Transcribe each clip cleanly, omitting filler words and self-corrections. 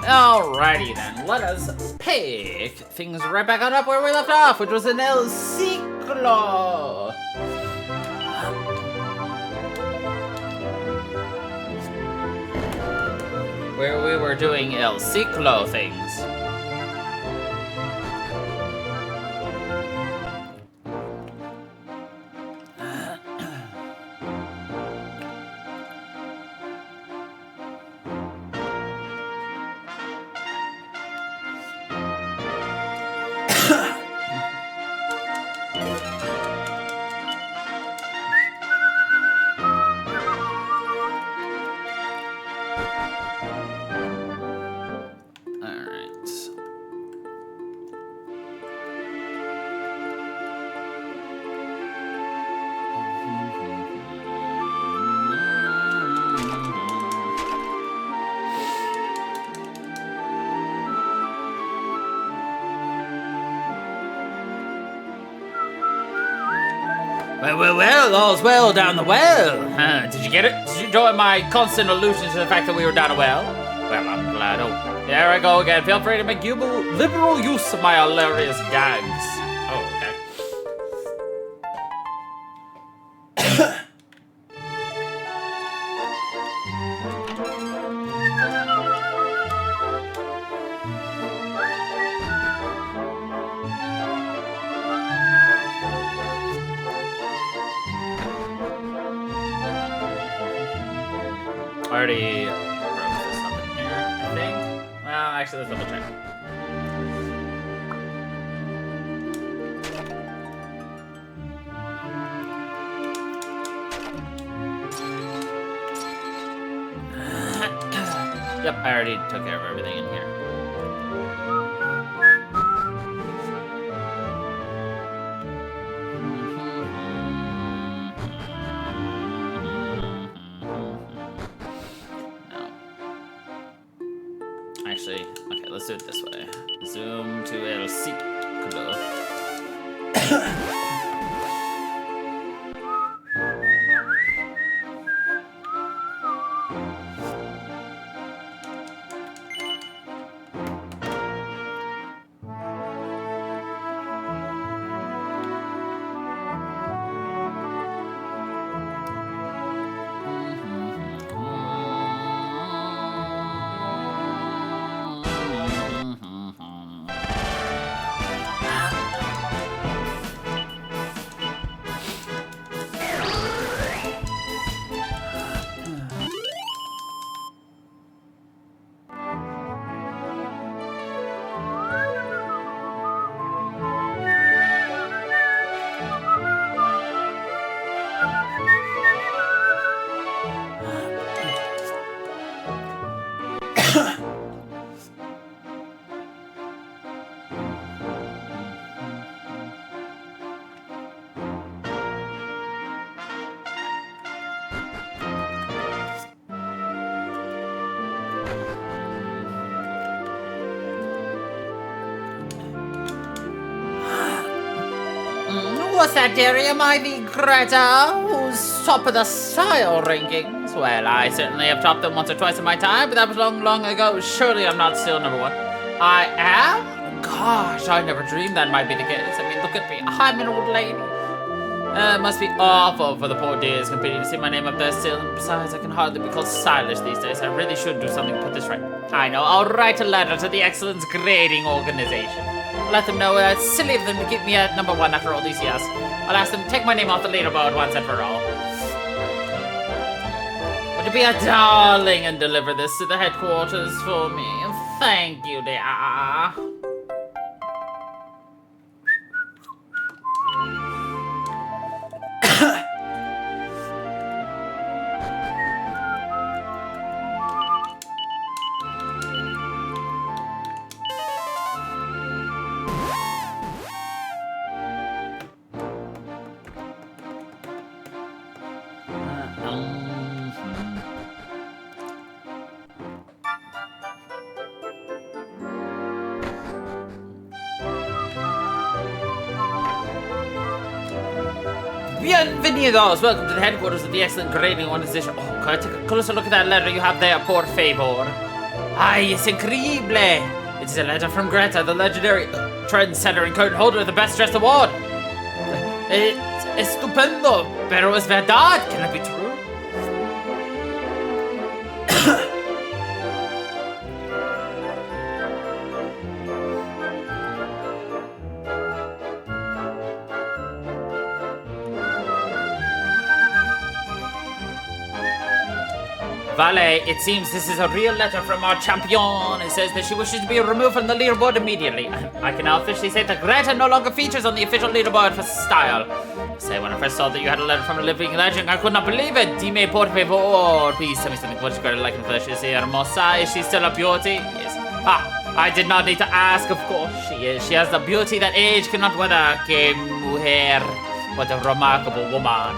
Alrighty then, let us pick things right back on up where we left off, which was in El Ciclo. Where we were doing El Ciclo things. Well, all's well down the well. Did you get it? Did you enjoy my constant allusion to the fact that we were down a well? Well, I'm glad. Oh, there I go again. Feel free to make liberal use of my hilarious gags. Oh, okay. Already broke this up in here, I think. Well, actually, let's double check. Yep, I already took care of everything in here. Actually, okay, let's do it this way. Zoom to El Ciclo. What's that, dearie? Am I the Greta who's top of the style rankings? Well, I certainly have topped them once or twice in my time, but that was long, long ago. Surely I'm not still number one. I am? Gosh, I never dreamed that might be the case. I mean, look at me. I'm an old lady. It must be awful for the poor dears competing to see my name up there still. And besides, I can hardly be called stylish these days. I really should do something to put this right. I know. I'll write a letter to the Excellence Grading Organization. Let them know it's silly of them to keep me at number one after all these years. I'll ask them to take my name off the leaderboard once and for all. Would you be a darling and deliver this to the headquarters for me? Thank you, dear. Bienvenidos! Welcome to the headquarters of the Excellent Grading Organization. Oh, can I take a closer look at that letter you have there, por favor? Ay, es increíble! It is a letter from Greta, the legendary trendsetter and current holder of the Best Dressed Award. It's estupendo, pero es verdad. Can it be true? Vale, it seems this is a real letter from our champion. It says that she wishes to be removed from the leaderboard immediately. I can now officially say that Greta no longer features on the official leaderboard for style. Say, when I first saw that you had a letter from a living legend, I could not believe it. Dime por favor. Please tell me something much greater like in flesh. Is she hermosa? Is she still a beauty? Yes. I did not need to ask, of course she is. She has the beauty that age cannot weather. Que mujer. What a remarkable woman.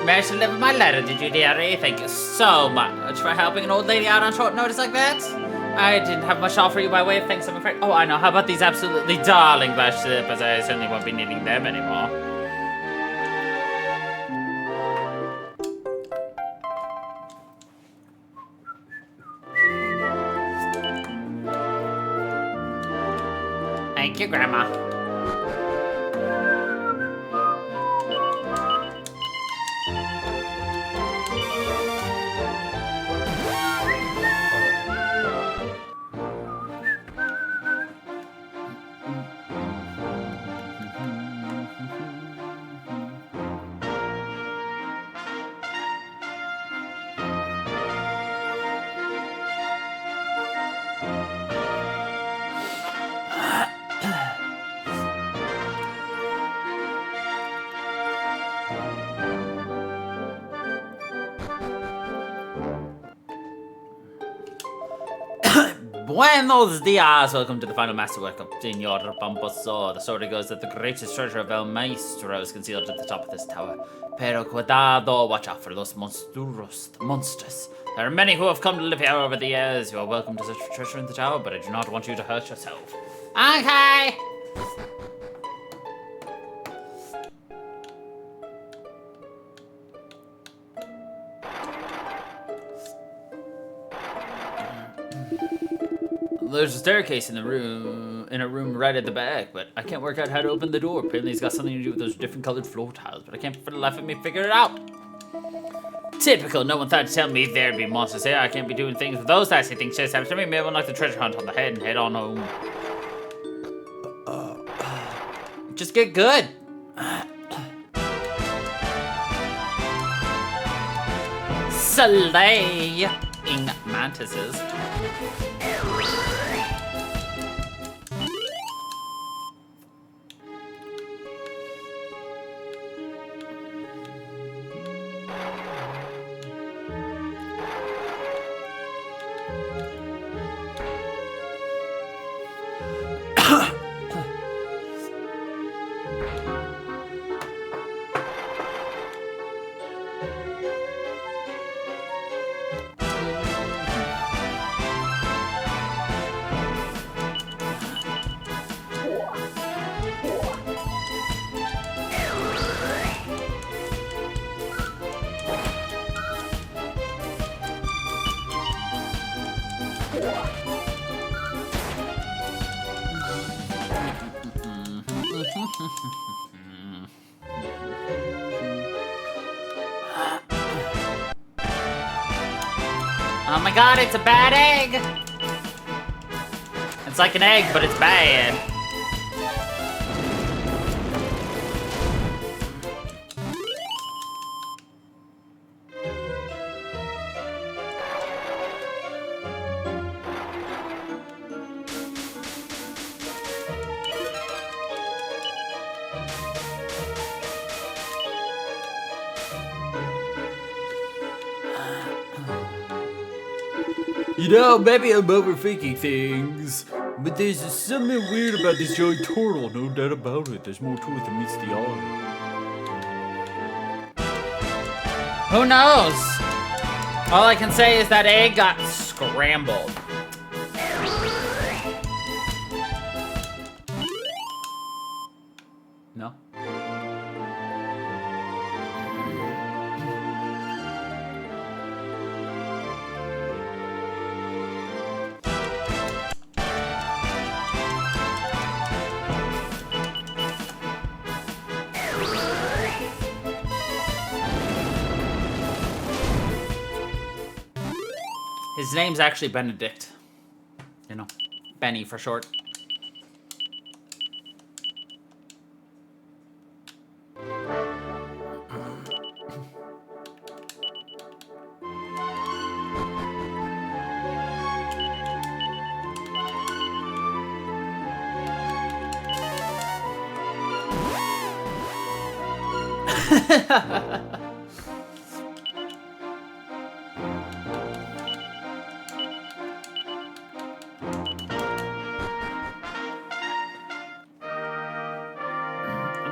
Managed to deliver my letter, did you, dearie? Thank you so much for helping an old lady out on short notice like that. I didn't have much to offer you by way of thanks, I'm afraid. Oh, I know. How about these absolutely darling blush slippers? I certainly won't be needing them anymore. Thank you, Grandma. Buenos dias! Welcome to the final masterwork of Senor Pamposo. The story goes that the greatest treasure of El Maestro is concealed at the top of this tower. Pero cuidado, watch out for those monsters. There are many who have come to live here over the years. You are welcome to such treasure in the tower, but I do not want you to hurt yourself. Okay! There's a staircase in a room right at the back, but I can't work out how to open the door. Apparently it's got something to do with those different colored floor tiles, but I can't for the life of me figure it out. Typical, no one thought to tell me there'd be monsters here. I can't be doing things with those nasty things just happen to me. Maybe I'll knock the treasure hunt on the head and head on home. Just get good. Slaying mantises. Oh my god, it's a bad egg! It's like an egg, but it's bad. You know, maybe I'm overthinking things, but there's something weird about this giant turtle, no doubt about it. There's more to it than meets the eye. Who knows? All I can say is that egg got scrambled. No? His name's actually Benedict. You know, Benny for short.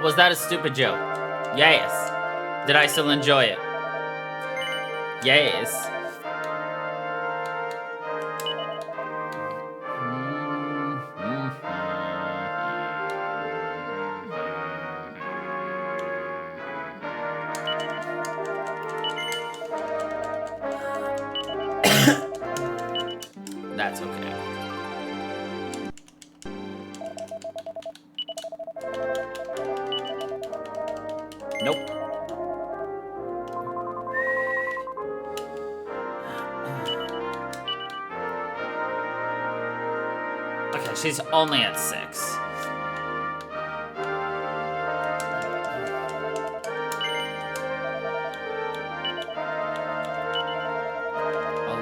Was that a stupid joke? Yes. Did I still enjoy it? Yes. That's okay. Nope. Okay, she's only at 6.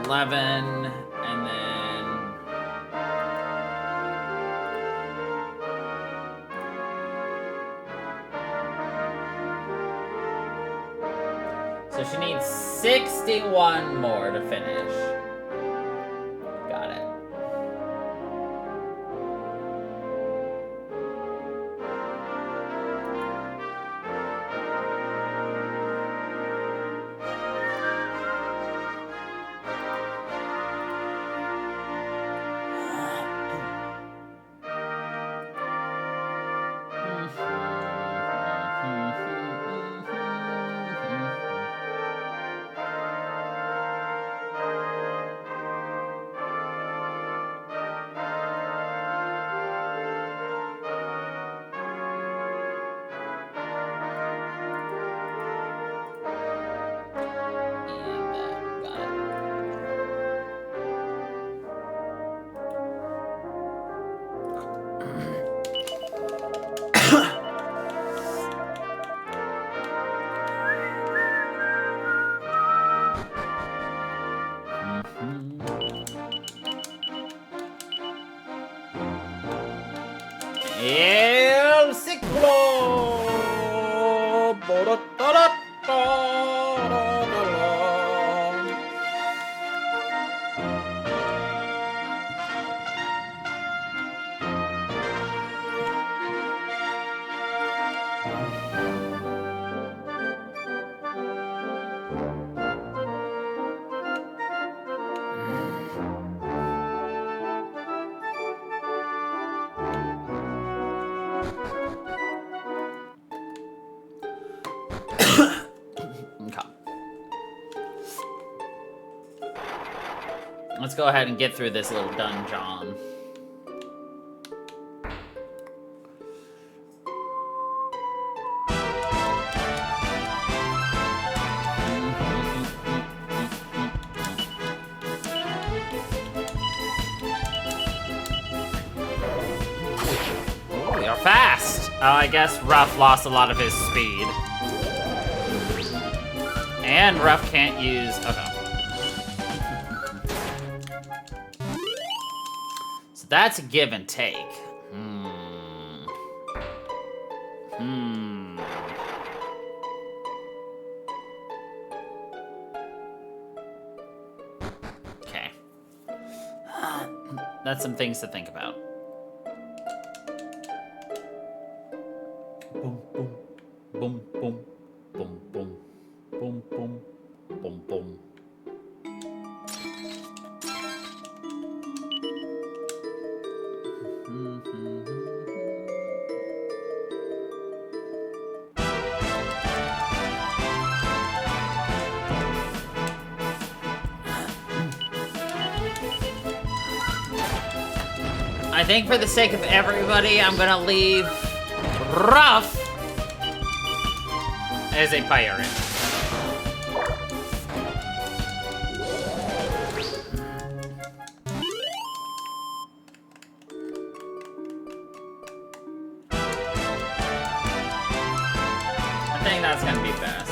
$11, and then so she needs 61 more to finish. Got it. El ciclo. Let's go ahead and get through this little dungeon. you're fast. Oh, I guess Ruff lost a lot of his speed. And Ruff can't use... Okay. So that's a give and take. Okay. That's some things to think about. Boom, boom, boom, boom, boom, boom, boom, boom, boom. I think for the sake of everybody, I'm gonna leave Ruff as a pirate. I think that's gonna be best.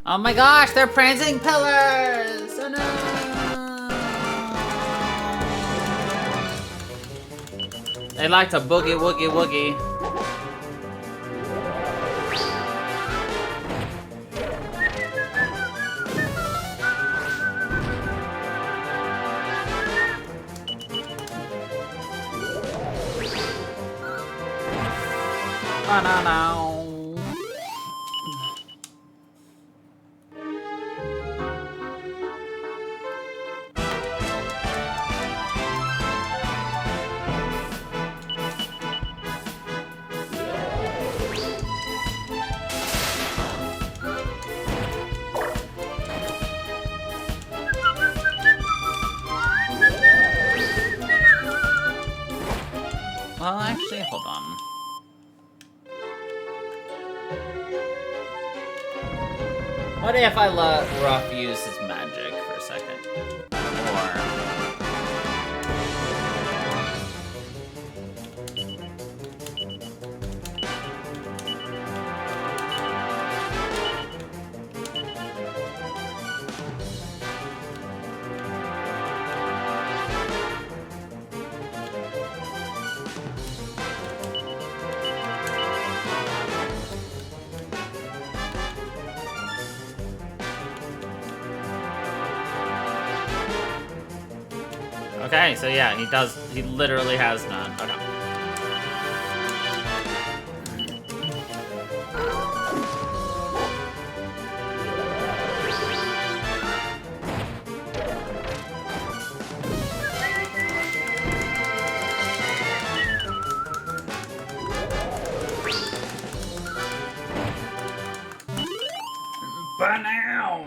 Oh my gosh, they're prancing pillars! Oh no! They like to boogie woogie woogie. Ba-na-na. Well, actually, hold on. What if I let Ruff use his magic for a second? Or... Okay, so yeah, he literally has none. Okay. Ba-now!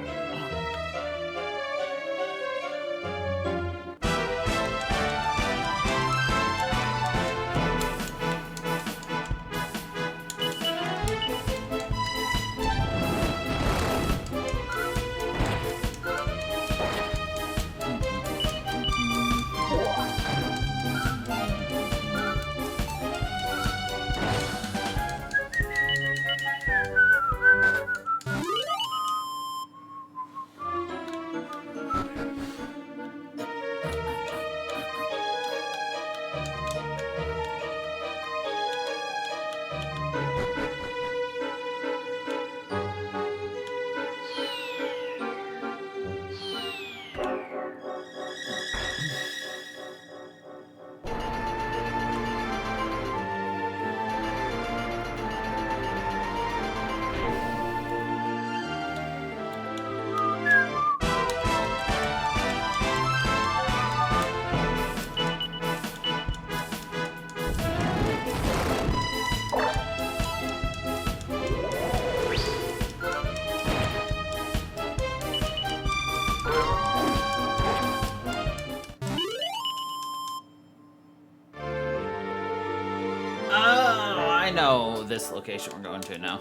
I know this location we're going to now.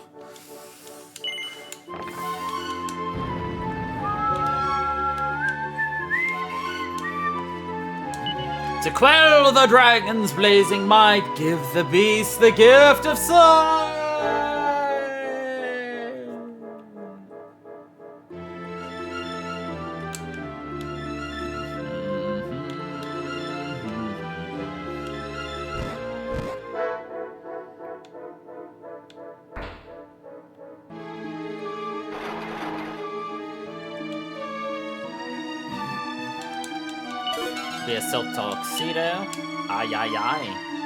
To quell the dragon's blazing might, give the beast the gift of sight. Be a silk tuxedo. Ay, ay, ay.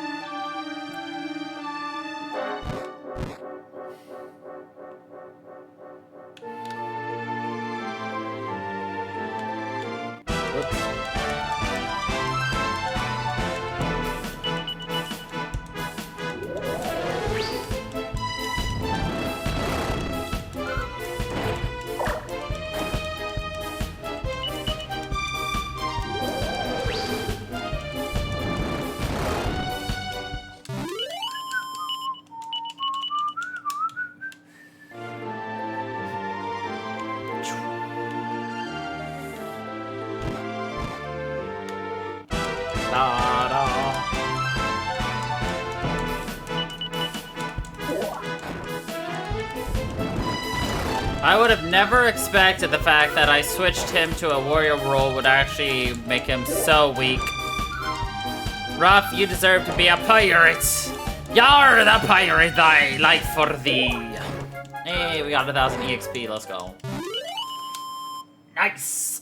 I would have never expected the fact that I switched him to a warrior role would actually make him so weak. Ruff, you deserve to be a pirate. You're the pirate I like for thee. Hey, we got 1,000 EXP, let's go. Nice.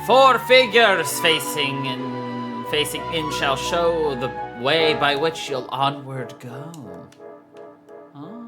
Four figures facing in shall show the way by which you'll onward go. Oh.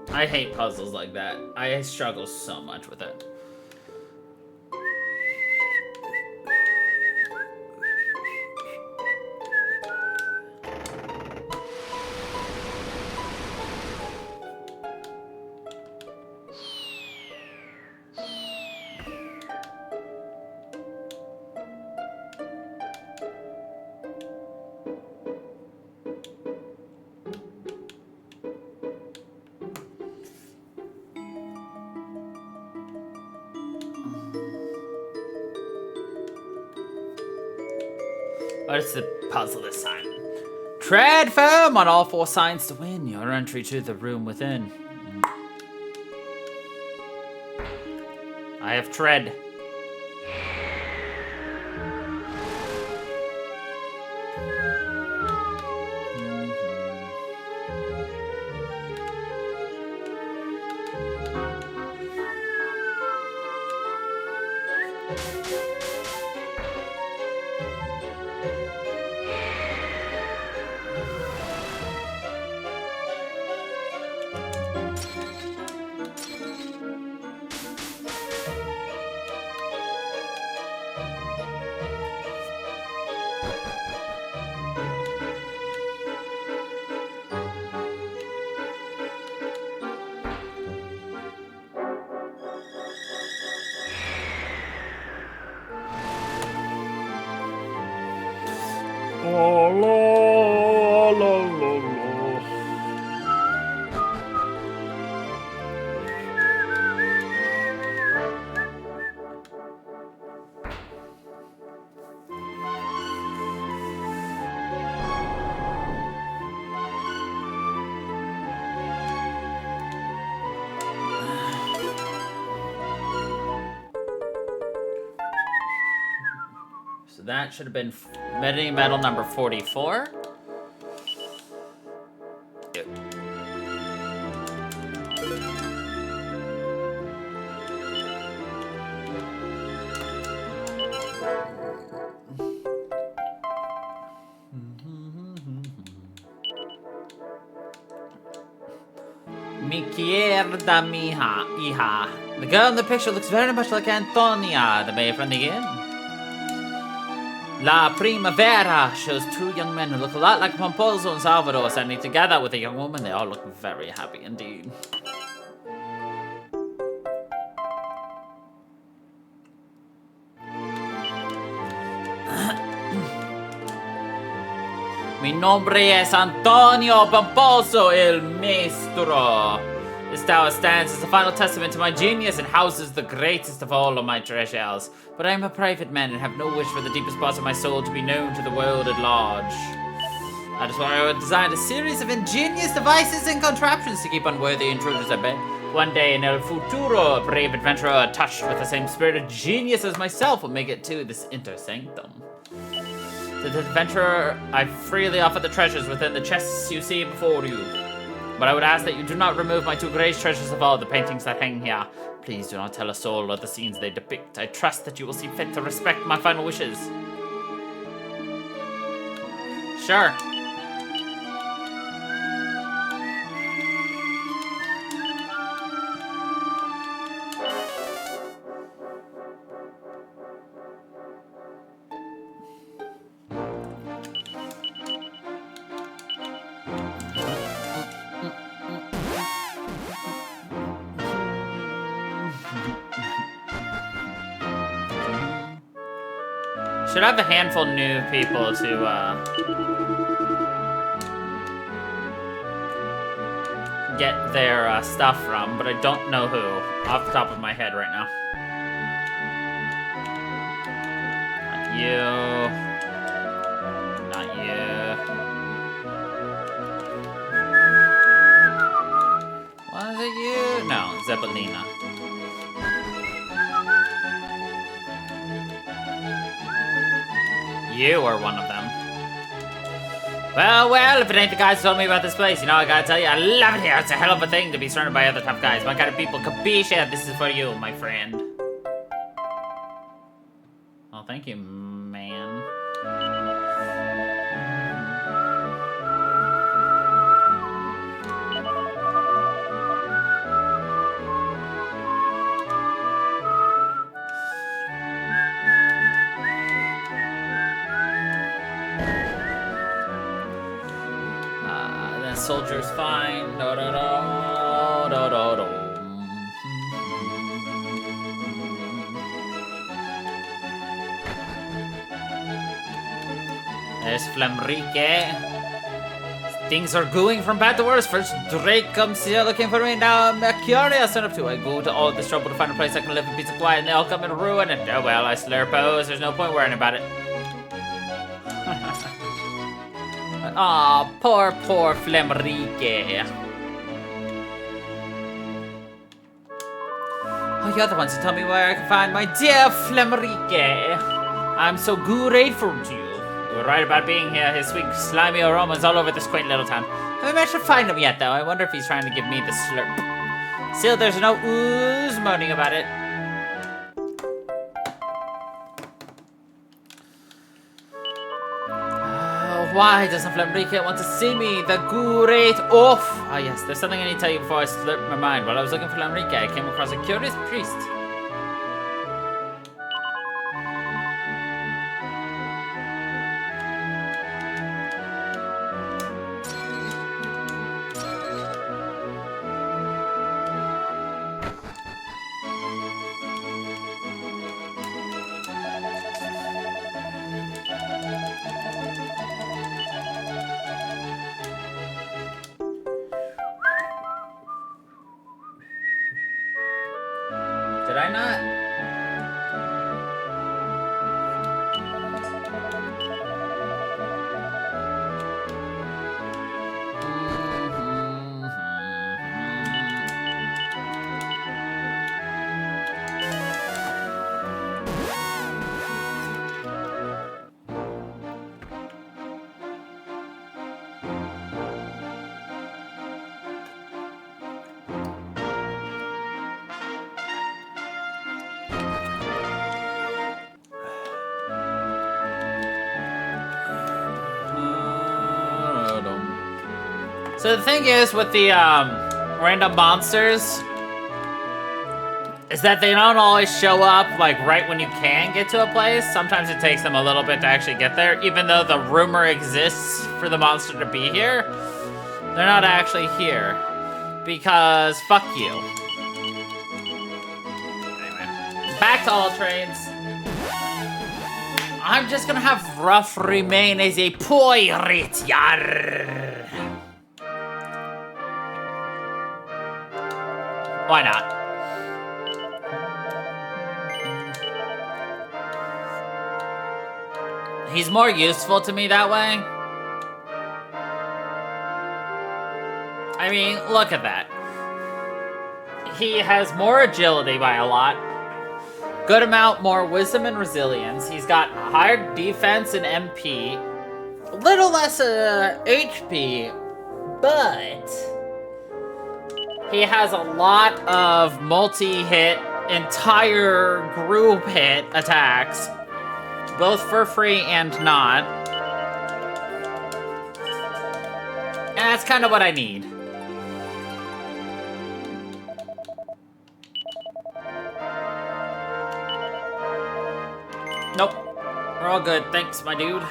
I hate puzzles like that. I struggle so much with it. What's the puzzle this time? Tread firm on all four signs to win your entry to the room within. I have tread. that should have been mini medal number 44. Yep. Mi mierda, mija, hija. The girl in the picture looks very much like Antonia, the maid from the inn. La Primavera shows two young men who look a lot like Pomposo and Salvador standing together with a young woman. They all look very happy indeed. Mi nombre es Antonio Pomposo, el maestro. This tower stands as the final testament to my genius and houses the greatest of all of my treasures. But I am a private man and have no wish for the deepest parts of my soul to be known to the world at large. That is why I designed a series of ingenious devices and contraptions to keep unworthy intruders at bay. One day in El Futuro, a brave adventurer touched with the same spirit of genius as myself will make it to this inter sanctum. To the adventurer, I freely offer the treasures within the chests you see before you. But I would ask that you do not remove my two greatest treasures of all, the paintings that hang here. Please do not tell a soul of the scenes they depict. I trust that you will see fit to respect my final wishes. Sure. Should have a handful of new people to get their stuff from, but I don't know who off the top of my head right now. Not you. Not you. Was it you? No, Zeppelina. You are one of them. Well, if it ain't the guys who told me about this place, you know, I gotta tell you, I love it here. It's a hell of a thing to be surrounded by other tough guys. My kind of people, capisce? This is for you, my friend. Oh, thank you, man. Soldier's fine. Do, do, do, do, do, do. There's Flamrique. Things are going from bad to worse. First Drake comes here looking for me. Now I'm curious enough to I go to all this trouble to find a place I can live in peace and quiet, and they all come and ruin it. Oh well, I slurpose. There's no point worrying about it. Aw, poor Flamrique. Oh, you're the ones to tell me where I can find my dear Flamrique. I'm so grateful to you. You were right about being here. His sweet, slimy aromas all over this quaint little town. I haven't managed to find him yet, though. I wonder if he's trying to give me the slurp. Still, there's no ooze moaning about it. Why doesn't Flamrique want to see me? The great oaf! Ah yes, there's something I need to tell you before I slip my mind. While I was looking for Flamrique, I came across a curious priest. Did I not? So the thing is with the random monsters is that they don't always show up like right when you can get to a place. Sometimes it takes them a little bit to actually get there, even though the rumor exists for the monster to be here. They're not actually here because fuck you. Anyway, back to all trains. I'm just gonna have Ruff remain as a pirate, yar. Why not? He's more useful to me that way. I mean, look at that. He has more agility by a lot. Good amount more wisdom and resilience. He's got higher defense and MP. A little less HP, but he has a lot of multi-hit, entire group hit attacks, both for free and not. And that's kind of what I need. Nope. We're all good. Thanks, my dude.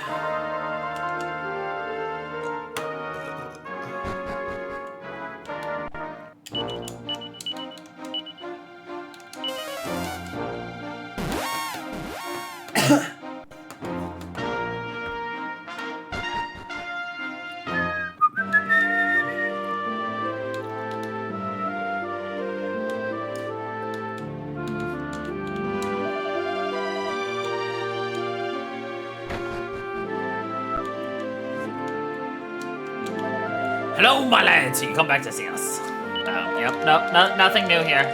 Hello, my lads. You come back to see us. Yep. No, nothing new here.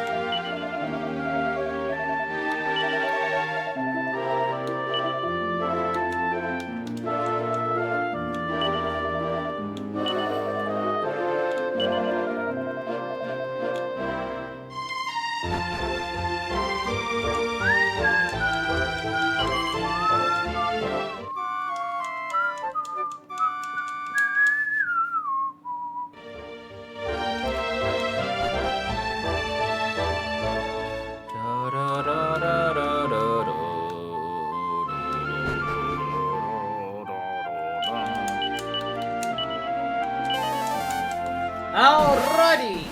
Alrighty.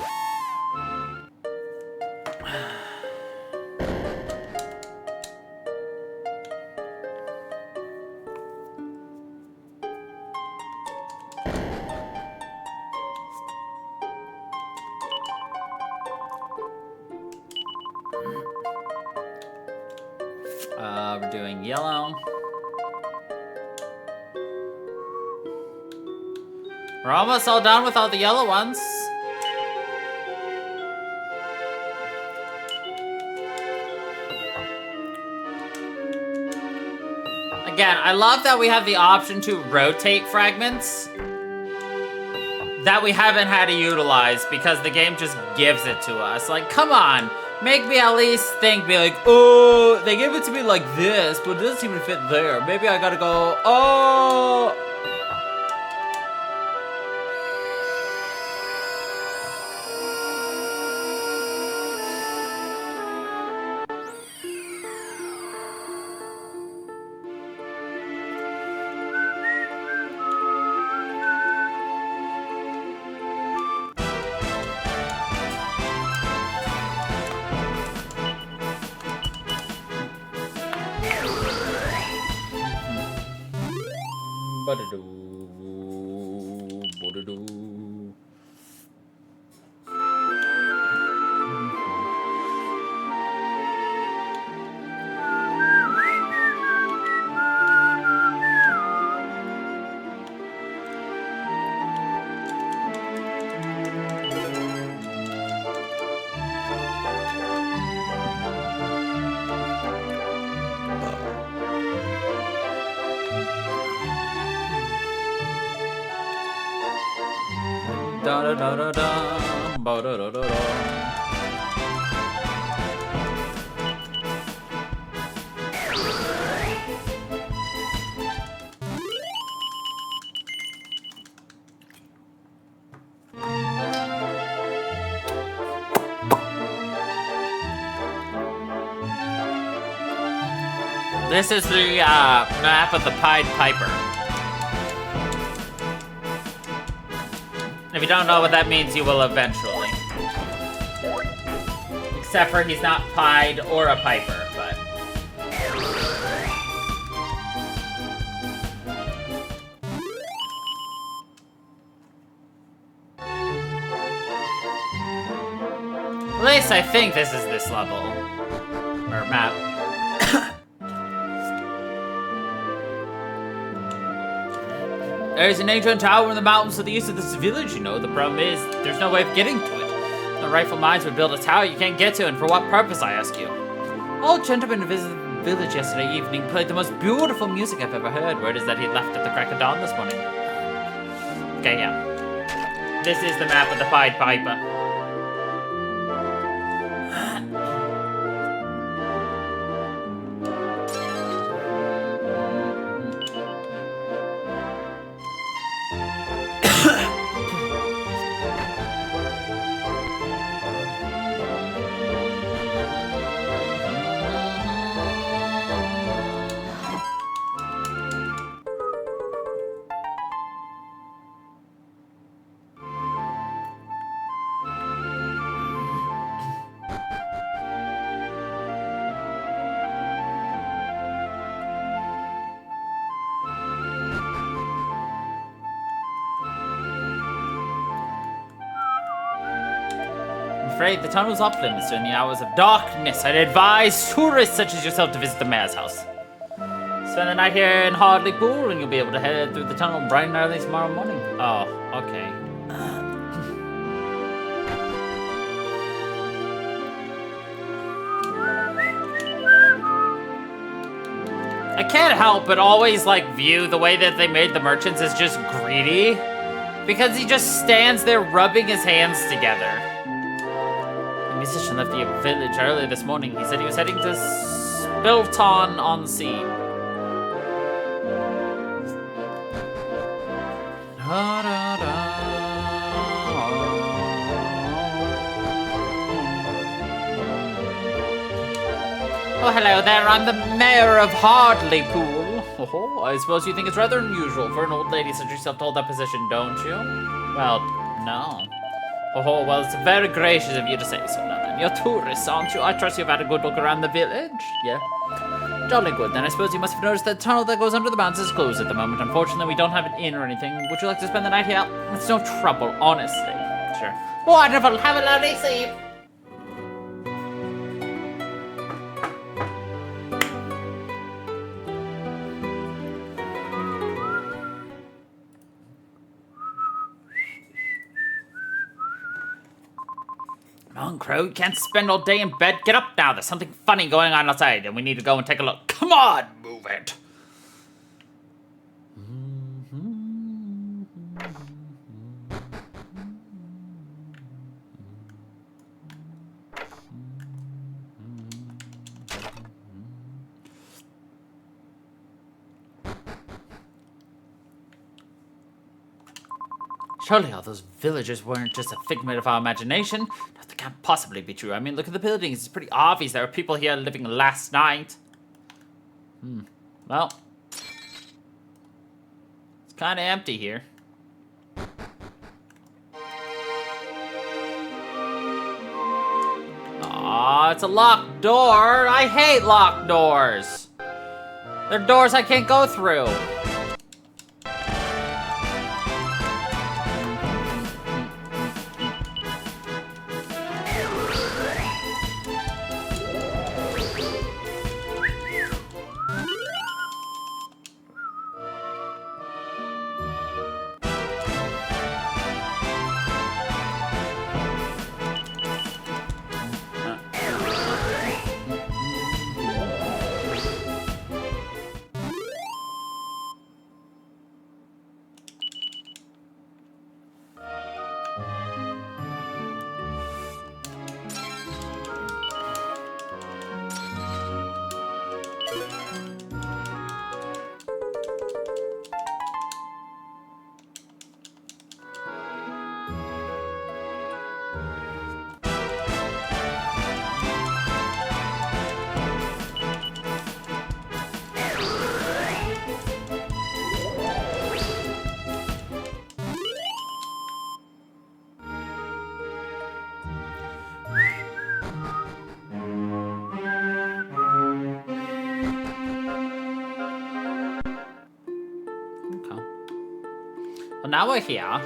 We're doing yellow. We're almost all done with all the yellow ones. Again, I love that we have the option to rotate fragments that we haven't had to utilize because the game just gives it to us. Like, come on. Make me at least think, be like, oh, they gave it to me like this, but it doesn't even fit there. Maybe I gotta go, oh. Da da da da da, ba da da da da. This is the map of the Pied Piper. If you don't know what that means, you will eventually. Except for he's not pied or a piper, but... At least I think this is this level. Or map. There's an ancient tower in the mountains to the east of this village, you know. The problem is, there's no way of getting to it. No rightful minds would build a tower you can't get to, and for what purpose, I ask you? Old gentleman who visited the village yesterday evening played the most beautiful music I've ever heard. Word is that he left at the crack of dawn this morning. Okay, yeah. This is the map of the Pied Piper. I'm afraid the tunnel's off limits during the hours of darkness. I'd advise tourists such as yourself to visit the mayor's house. Spend the night here in Hardley Pool, and you'll be able to head through the tunnel bright and early tomorrow morning. Oh, okay. I can't help but always, like, view the way that they made the merchants as just greedy. Because he just stands there rubbing his hands together. The musician left the village early this morning. He said he was heading to Spilton-on-Sea. Oh, hello there. I'm the mayor of Hardley Pool. Oh, I suppose you think it's rather unusual for an old lady such as yourself to hold that position, don't you? Well, no. Oh, well, it's very gracious of you to say so. Now then, you're tourists, aren't you? I trust you've had a good look around the village. Yeah. Jolly good. Then I suppose you must have noticed that the tunnel that goes under the mountains is closed at the moment. Unfortunately, we don't have an inn or anything. Would you like to spend the night here? It's no trouble, honestly. Sure. Wonderful. Have a lovely sleep. Come on, Crow, you can't spend all day in bed. Get up now, there's something funny going on outside, and we need to go and take a look. Come on, move it. Surely all those villagers weren't just a figment of our imagination. No, that can't possibly be true. I mean, look at the buildings. It's pretty obvious there were people here living last night. Well, it's kind of empty here. Aw, it's a locked door. I hate locked doors. They're doors I can't go through. now we're here.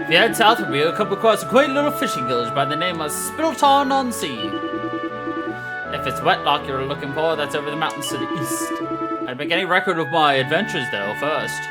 If you head south from here, you'll come across a quaint little fishing village by the name of Spilton-on-Sea. If it's wetlock you're looking for, that's over the mountains to the east. I'd make any record of my adventures, though, first.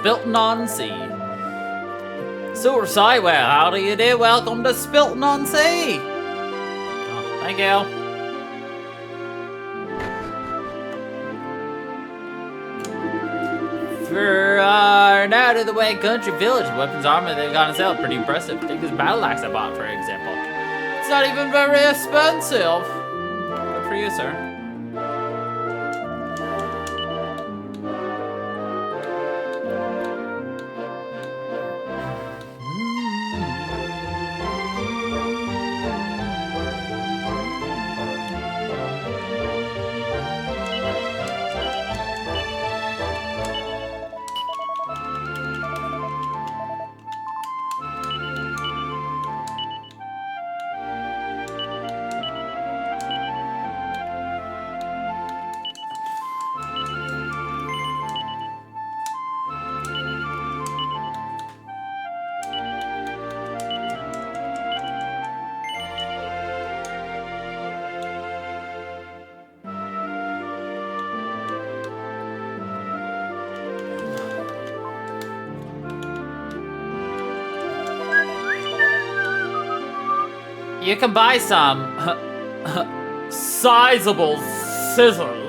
Spilton-on-Sea. Suicide, well, how do you do? Welcome to Spilton-on-Sea. Oh, thank you. For an out-of-the-way country village, weapons armor they've got on sale, pretty impressive. Take this battle axe I bought, for example. It's not even very expensive. Good for you, sir. You can buy some sizable scissors.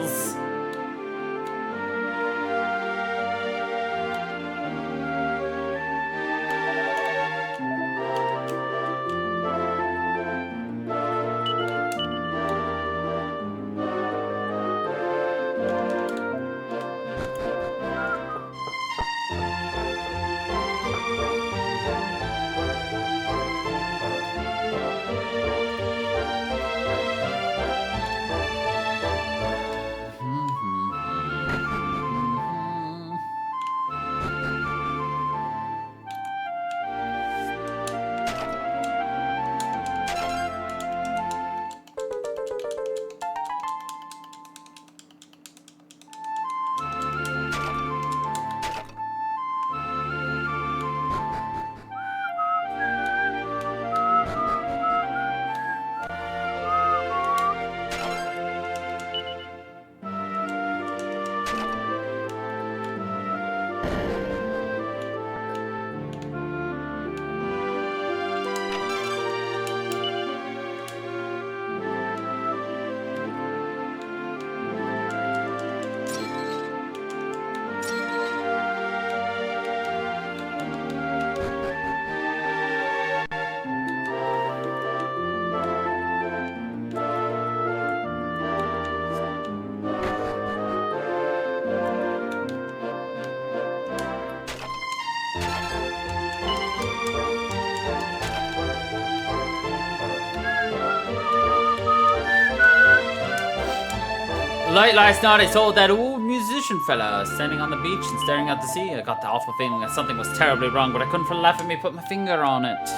Late last night I saw that old musician fella standing on the beach and staring at the sea. I got the awful feeling that something was terribly wrong, but I couldn't for the life of me put my finger on it.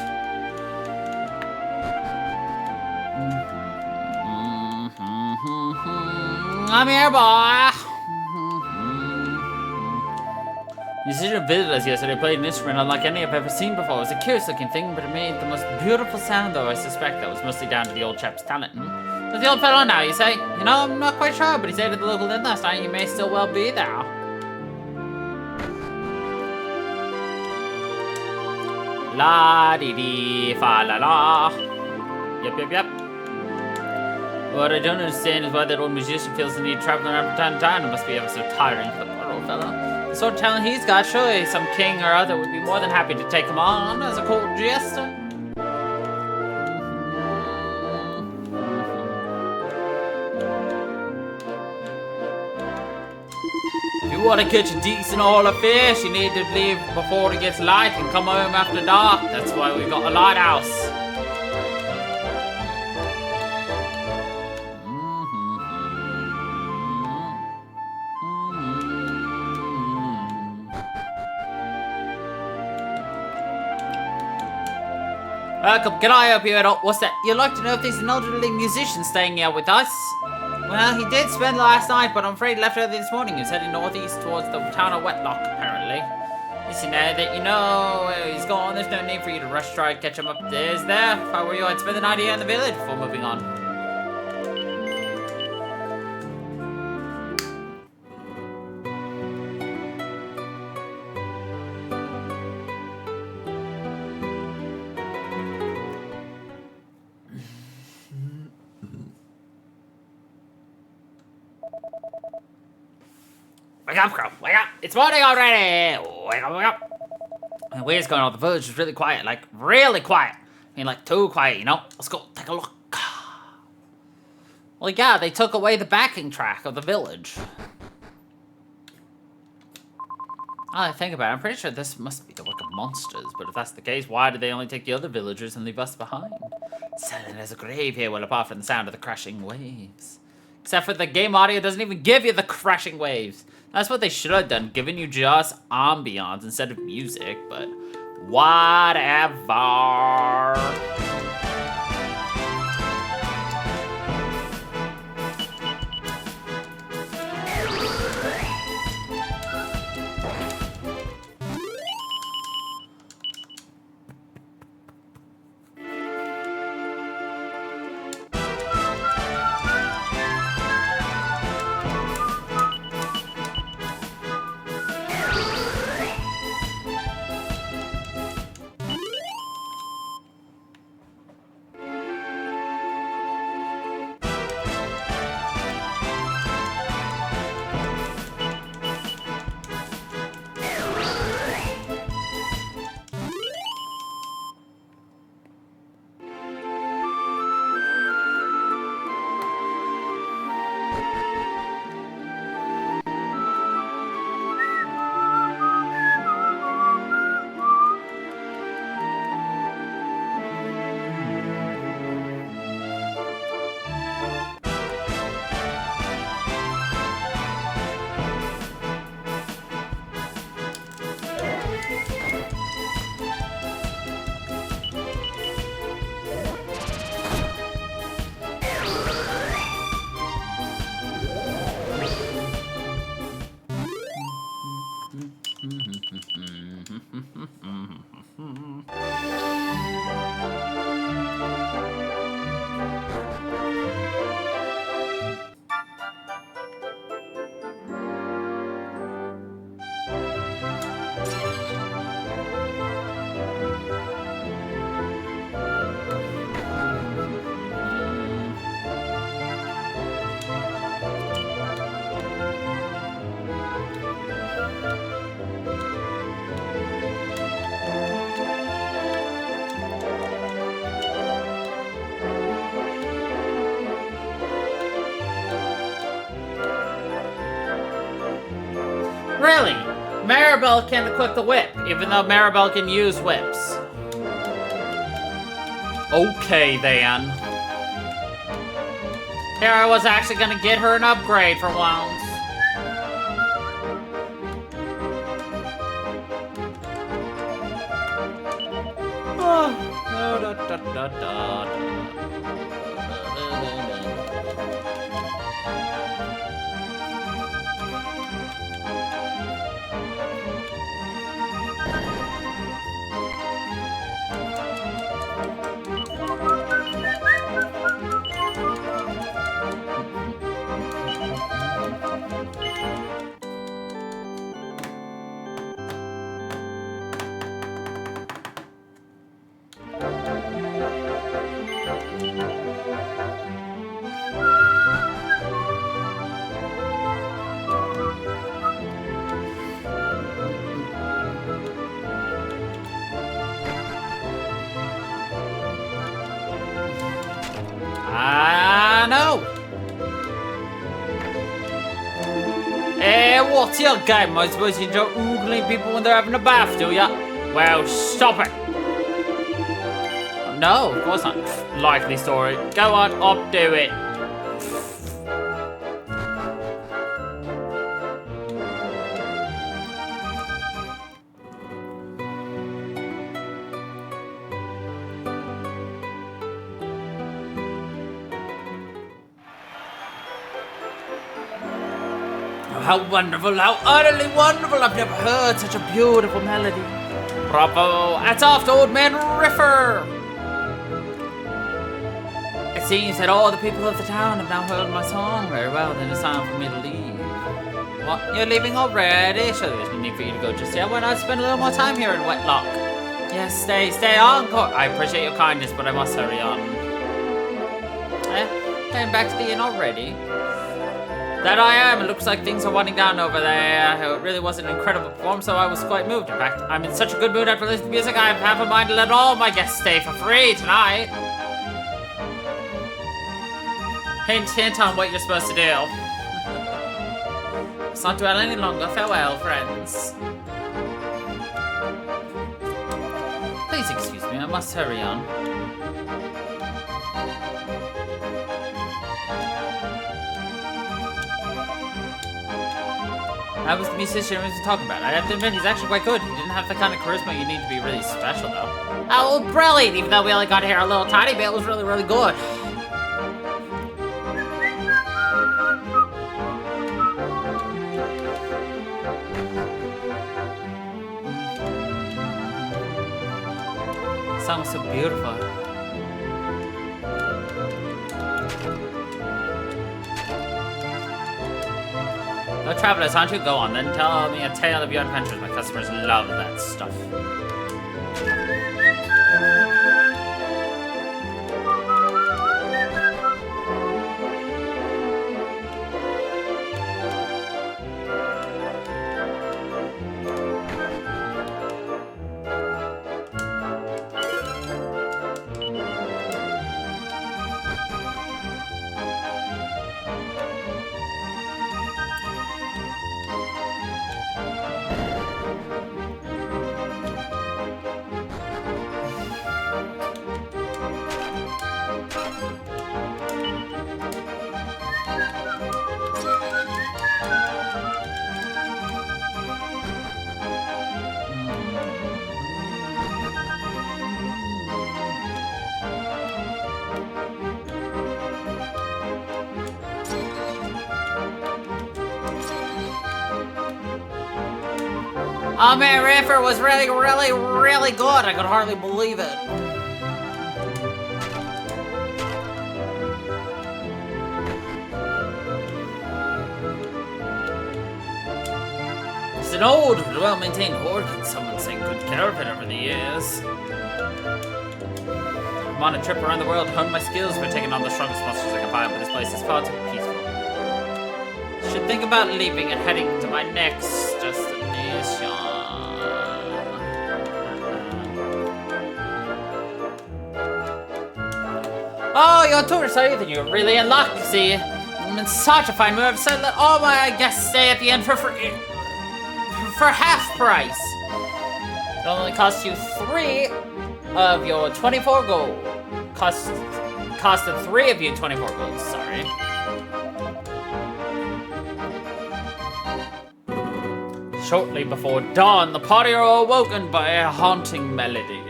I'm here, boy. Musician visited us yesterday, played an instrument unlike any I've ever seen before. It was a curious looking thing, but it made the most beautiful sound, though I suspect that was mostly down to the old chap's talent. There's the old fellow now, you say? You know, I'm not quite sure, but he stayed at the local inn last night. He may still well be there. La dee dee fa la la. Yep. What I don't understand is why that old musician feels the need traveling around from time to time. It must be ever so tiring for the poor old fellow. The sort of talent he's got, surely some king or other would be more than happy to take him on as a court jester. If you want to catch a decent haul of fish, you need to leave before it gets light and come home after dark. That's why we got a lighthouse. Welcome, can I help you at all? What's that? You'd like to know if there's an elderly musician staying here with us? Well, he did spend last night, but I'm afraid he left early this morning. He was heading northeast towards the town of Wetlock, apparently. Listen, now that you know where he's gone, there's no need for you to rush try and catch him up there. If I were you, I'd spend the night here in the village before moving on. Wake up, Crow. Wake up. It's morning already. Wake up. And where's going on? The village is really quiet. Like, really quiet. I mean, like, too quiet, you know? Let's go take a look. Well, yeah, they took away the backing track of the village. I think about it, I'm pretty sure this must be the work of monsters. But if that's the case, why did they only take the other villagers and leave us behind? Silent as a grave here, well, apart from the sound of the crashing waves. Except for the game audio doesn't even give you the crashing waves. That's what they should have done, given you just ambiance instead of music, but whatever. Really? Maribel can't equip the whip, even though Maribel can use whips. Okay, then. Here I was actually gonna get her an upgrade for once. What's your game? I suppose you enjoy oogling people when they're having a bath, do ya? Well, stop it. No, of course not. Likely story. Go on, up, do it. How wonderful, how utterly wonderful. I've never heard such a beautiful melody. Bravo, hats off to Old Man Riffer. It seems that all the people of the town have now heard my song very well. Then it's time for me to leave. What? You're leaving already? Sure, there's no need for you to go just yet. Why not spend a little more time here in Wetlock? Yes, stay on. I appreciate your kindness, but I must hurry on. Came back to the inn already. That I am. It looks like things are winding down over there. It really was an incredible performance, so I was quite moved. In fact, I'm in such a good mood after listening to music, I have half a mind to let all my guests stay for free tonight. Hint, hint on what you're supposed to do. Let's not dwell any longer. Farewell, friends. Please excuse me, I must hurry on. That was the musician I was talking about. I have to admit, he's actually quite good. He didn't have the kind of charisma you need to be really special, though. Oh, brilliant! Even though we only got here a little tiny bit, it was really, really good. The song was so beautiful. No travelers, aren't you? Go on, then tell me a tale of your adventures. My customers love that stuff. Oh man, Riffer was really, really, really good. I could hardly believe it. It's an old, well-maintained organ. Someone's taken good care of it over the years. I'm on a trip around the world to hone my skills for taking on the strongest monsters I can find, but this place is far too peaceful. Should think about leaving and heading to my next destination. Oh, you're a tourist, are you? Then you're really in luck, you see. I'm in such a fine mood, so let all my guests stay at the inn for free. For half price. It only costs you 3 of your 24 gold. Costed 3 of you 24 gold, sorry. Shortly before dawn, the party are awoken by a haunting melody.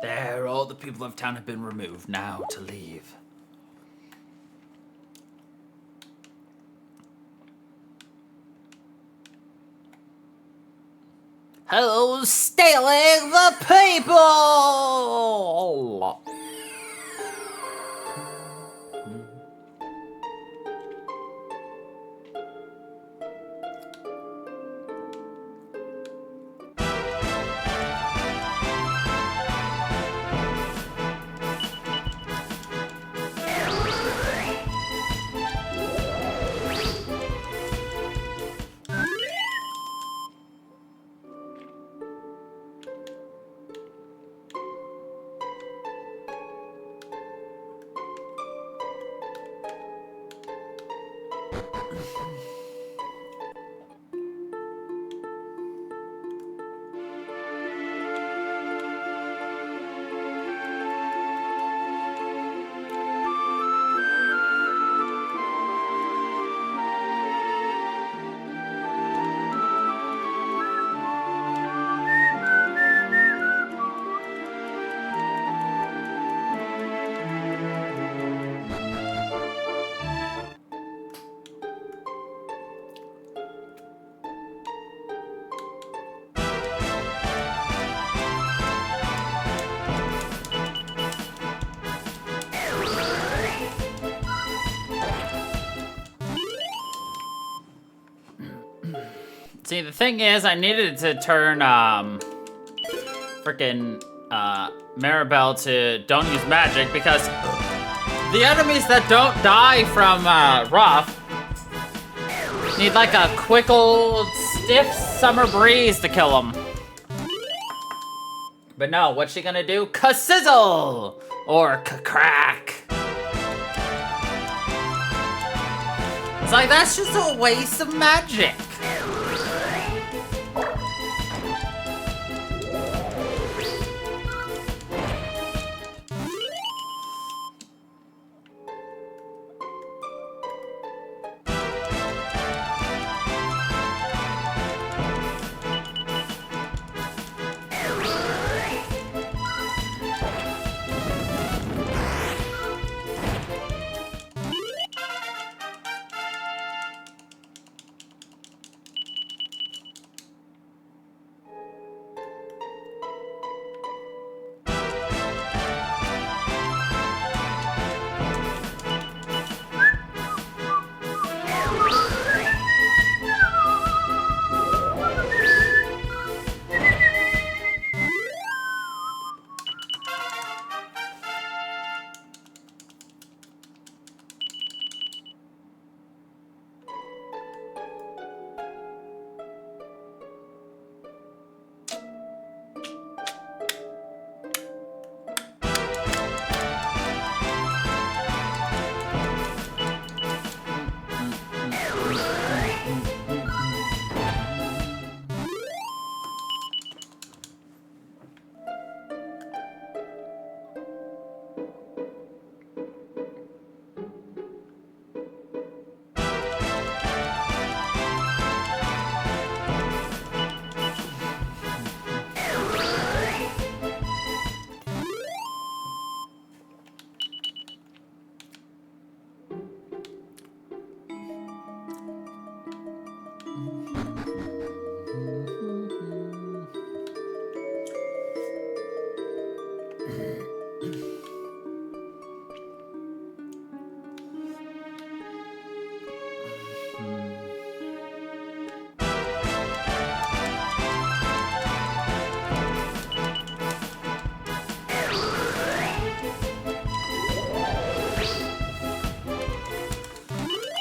There, all the people of town have been removed. Now to leave. Who's stealing the people? See, the thing is, I needed to turn, frickin', Maribel to don't use magic because the enemies that don't die from, rough need like a quick old stiff summer breeze to kill them. But no, what's she gonna do? Ka-sizzle! Or ka-crack. It's like, that's just a waste of magic.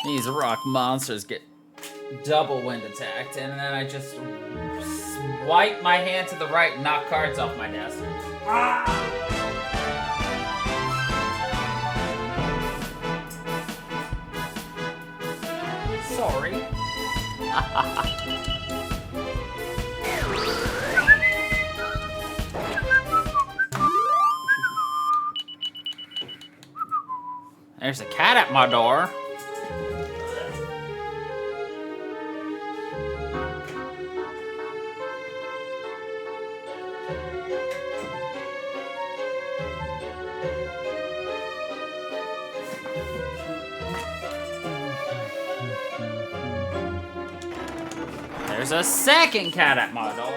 These rock monsters get double wind attacked, and then I just swipe my hand to the right and knock cards off my desk. Ah! Sorry. There's a cat at my door. There's a second cat at my door.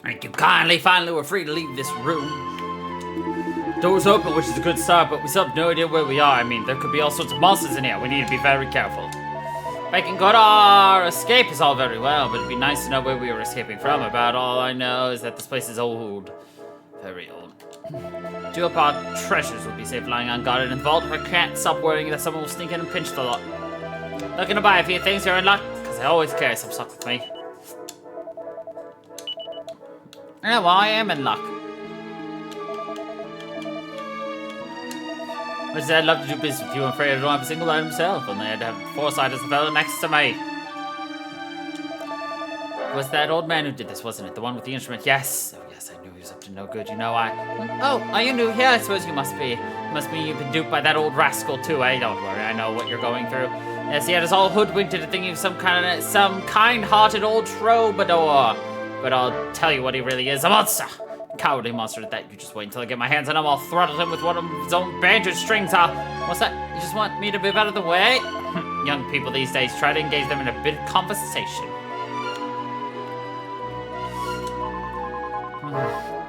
Thank you kindly. Finally, we're free to leave this room. Door's open, which is a good start, but we still have no idea where we are. I mean, there could be all sorts of monsters in here. We need to be very careful. Making good our escape is all very well, but it'd be nice to know where we were escaping from. About all I know is that this place is old. Very old. Two of our treasures will be safe lying unguarded in the vault. I can't stop worrying that someone will sneak in and pinch the lot. Looking to buy a few things, you're in luck, because I always carry some stuff with me. Yeah, well, I am in luck. Much as I'd love to do business with you, I'm afraid I don't have a single item myself, only I'd have foresight as the fellow next to me. It was that old man who did this, wasn't it? The one with the instrument? Yes. Oh, yes, I knew he was up to no good. You know, Oh, you knew? Yeah, I suppose you must be. Must be you've been duped by that old rascal, too, eh? Don't worry, I know what you're going through. Yes, he had us all hoodwinked into thinking of some kind-hearted old troubadour. But I'll tell you what he really is, a monster. Cowardly monster at that. You just wait until I get my hands on him. I'll throttle him with one of his own banjo strings. What's that? You just want me to move out of the way? Young people these days, try to engage them in a bit of conversation.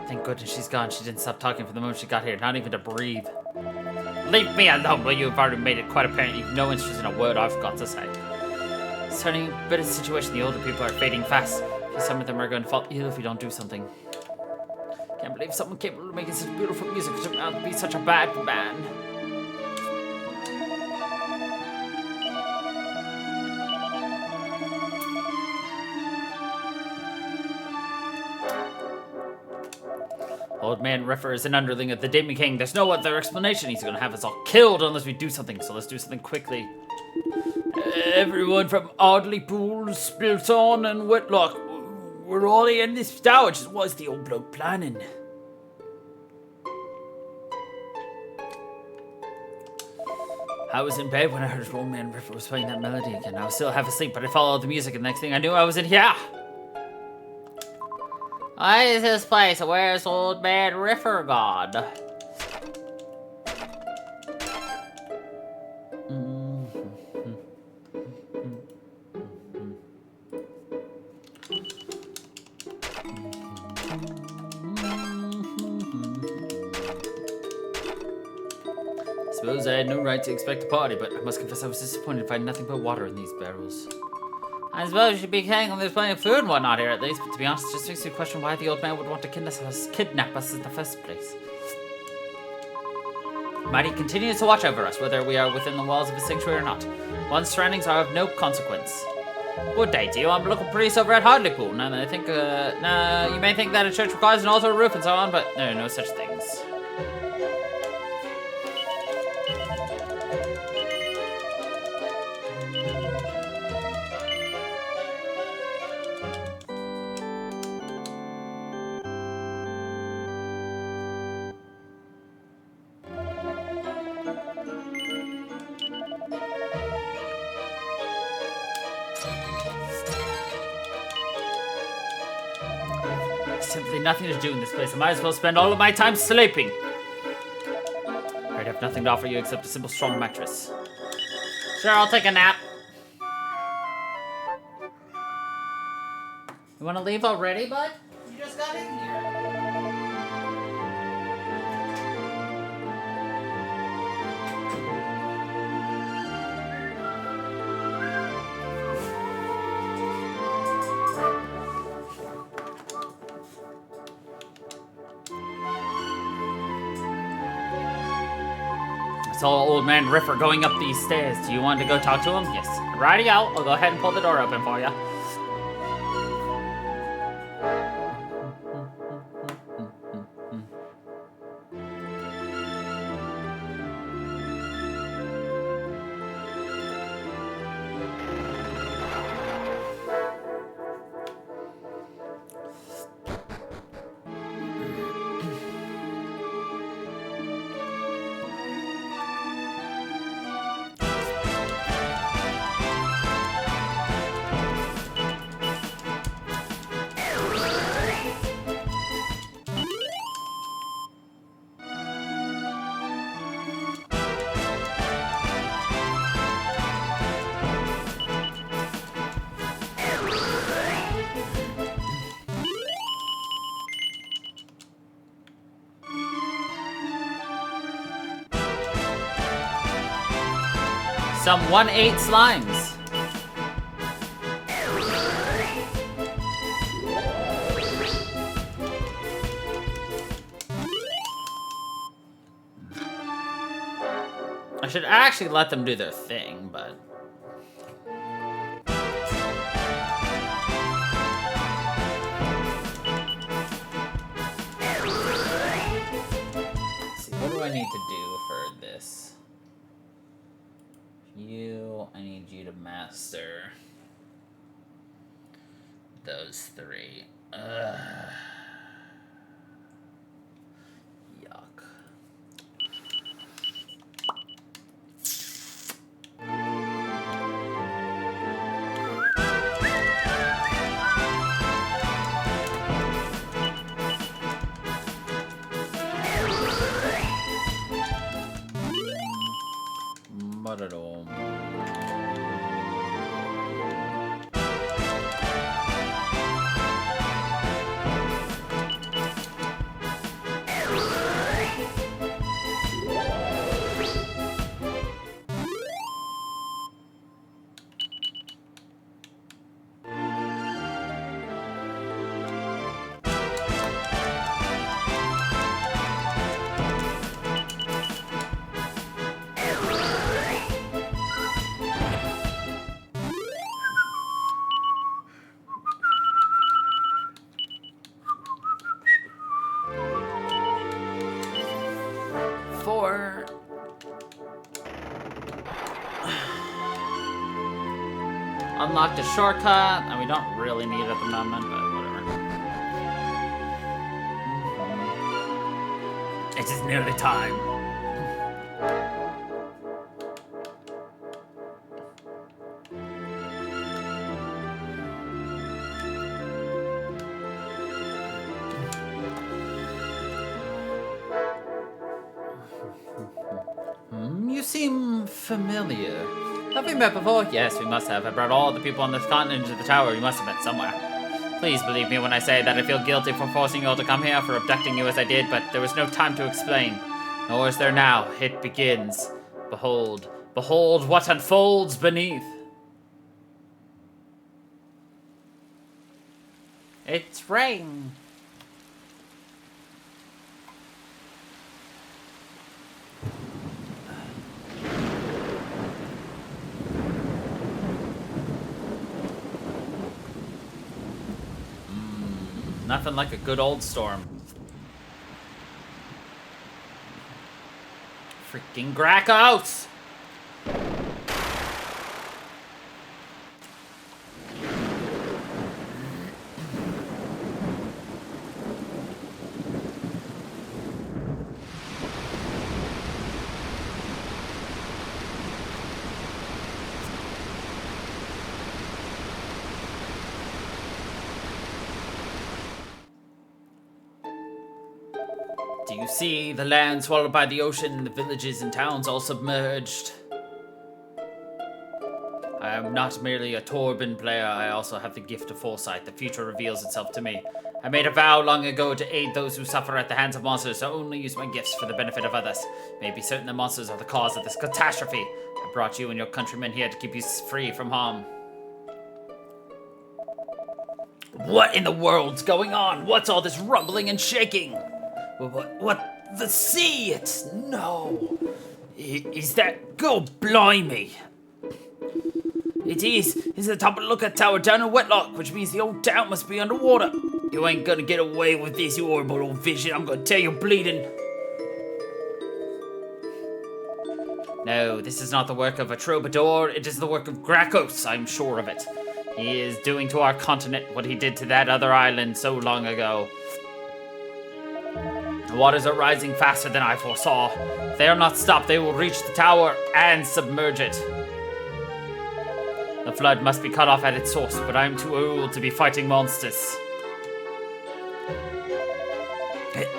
Thank goodness she's gone. She didn't stop talking from the moment she got here, not even to breathe. Leave me alone, will you? You've already made it quite apparent you've no interest in a word I've got to say. It's turning a bit of a situation. The older people are fading fast. Some of them are going to fall ill if we don't do something. Can't believe someone capable of making such beautiful music could turn out to be such a bad man. Old man Riffer is an underling of the Demon King. There's no other explanation. He's gonna have us all killed unless we do something, so let's do something quickly. Everyone from Audley Pool, Spilton, and Whitlock, we're all in this tower, which was the old bloke planning. I was in bed when I heard old man Riffer was playing that melody again. I was still half asleep, but I followed the music, and the next thing I knew, I was in here. Why is this place? Where's old man Riffer gone? Suppose I had no right to expect a party, but I must confess I was disappointed to find nothing but water in these barrels. I suppose you should be saying there's plenty of food and whatnot here at least, but to be honest, it just makes you question why the old man would want to kidnap us in the first place. Might he continues to watch over us, whether we are within the walls of his sanctuary or not. One's surroundings are of no consequence. Good day to you. I'm a local priest over at Hartlepool, and I think, you may think that a church requires an altar, a roof, and so on, but there are no such things. Simply nothing to do in this place. I might as well spend all of my time sleeping. I'd have nothing to offer you except a simple strong mattress. Sure, I'll take a nap. You want to leave already, bud? You just got in here. I saw old man Riffer going up these stairs. Do you want to go talk to him? Yes. Righty out. I'll go ahead and pull the door open for you. Some 1/8 slimes. I should actually let them do their thing, but... Let's see, what do I need to do for this? You, I need you to master those 3. Yuck. Ba-da-dum. Unlocked a shortcut, and we don't really need it at the moment, but whatever. It is nearly time. You seem familiar. Have we met before? Yes, we must have. I brought all the people on this continent to the tower. You must have met somewhere. Please believe me when I say that I feel guilty for forcing you all to come here, for abducting you as I did, but there was no time to explain. Nor is there now. It begins. Behold. Behold what unfolds beneath. It's rain. Nothing like a good old storm. Freaking Gracchos! Do you see the land swallowed by the ocean, the villages and towns all submerged? I am not merely a Torben player, I also have the gift of foresight. The future reveals itself to me. I made a vow long ago to aid those who suffer at the hands of monsters, to only use my gifts for the benefit of others. You may be certain the monsters are the cause of this catastrophe. I brought you and your countrymen here to keep you free from harm. What in the world's going on? What's all this rumbling and shaking? What? The sea? It's... no. Is that... go blimey. It is. It's the top of the lookout tower down in Wetlock, which means the old town must be underwater. You ain't gonna get away with this, you horrible old vision. I'm gonna tell you bleeding. No, this is not the work of a troubadour. It is the work of Gracchos, I'm sure of it. He is doing to our continent what he did to that other island so long ago. The waters are rising faster than I foresaw. If they are not stopped, they will reach the tower and submerge it. The flood must be cut off at its source, but I am too old to be fighting monsters.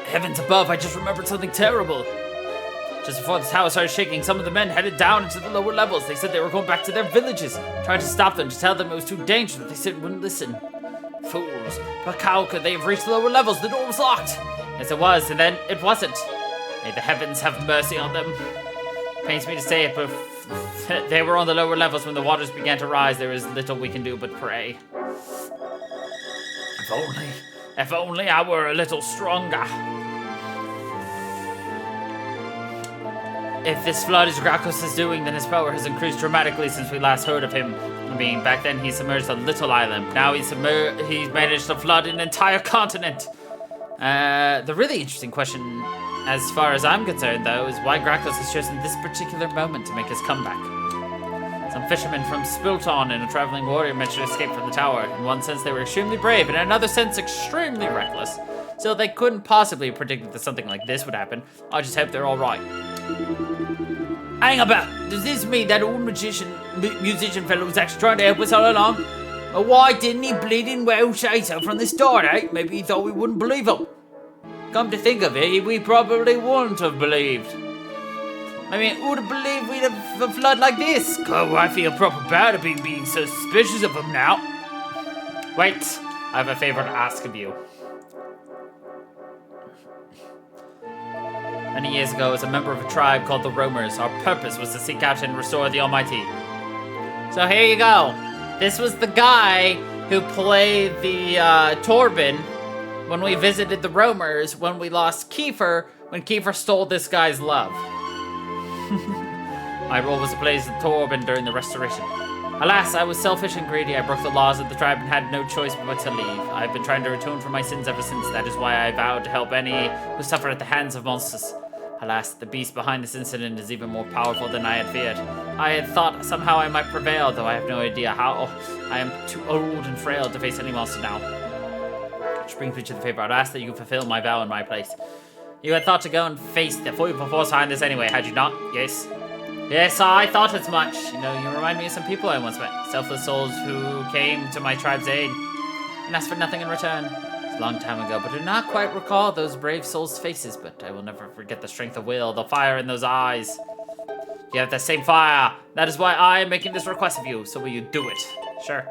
Heavens above, I just remembered something terrible. Just before the tower started shaking, some of the men headed down into the lower levels. They said they were going back to their villages. Tried to stop them, to tell them it was too dangerous, but they said wouldn't listen. Fools. But how could they have reached the lower levels? The door was locked. Yes, it was, and then it wasn't. May the heavens have mercy on them. Pains me to say it, but They were on the lower levels when the waters began to rise. There is little we can do but pray. If only I were a little stronger. If this flood is Gracchus' doing, then his power has increased dramatically since we last heard of him. I mean, back then he submerged a little island. Now he's managed to flood an entire continent. The really interesting question, as far as I'm concerned, though, is why Gracchus has chosen this particular moment to make his comeback. Some fishermen from Spilton and a traveling warrior managed to escape from the tower. In one sense, they were extremely brave, and in another sense, extremely reckless. So they couldn't possibly have predicted that something like this would happen. I just hope they're all right. Hang about! Does this mean that old musician fellow was actually trying to help us all along? Or why didn't he bleeding well say so from the start, eh? Maybe he thought we wouldn't believe him. Come to think of it, we probably wouldn't have believed. I mean, who would have believed we'd have a flood like this? God, I feel proper bad about being so suspicious of him now. Wait, I have a favor to ask of you. Many years ago, as a member of a tribe called the Roamers, our purpose was to seek out and restore the Almighty. So here you go. This was the guy who played the Torben when we visited the Roamers, when we lost Kiefer, when Kiefer stole this guy's love. My role was to play as the Torben during the restoration. Alas, I was selfish and greedy. I broke the laws of the tribe and had no choice but to leave. I've been trying to atone for my sins ever since. That is why I vowed to help any who suffer at the hands of monsters. Alas, the beast behind this incident is even more powerful than I had feared. I had thought somehow I might prevail, though I have no idea how. I am too old and frail to face any monster now. Which brings me to the favor. I'd ask that you fulfill my vow in my place. You had thought to go and face the full force behind this anyway, had you not? Yes? Yes, I thought as much. You know, you remind me of some people I once met. Selfless souls who came to my tribe's aid and asked for nothing in return. It's a long time ago, but I do not quite recall those brave souls' faces, but I will never forget the strength of will, the fire in those eyes. You have that same fire. That is why I am making this request of you. So will you do it? Sure.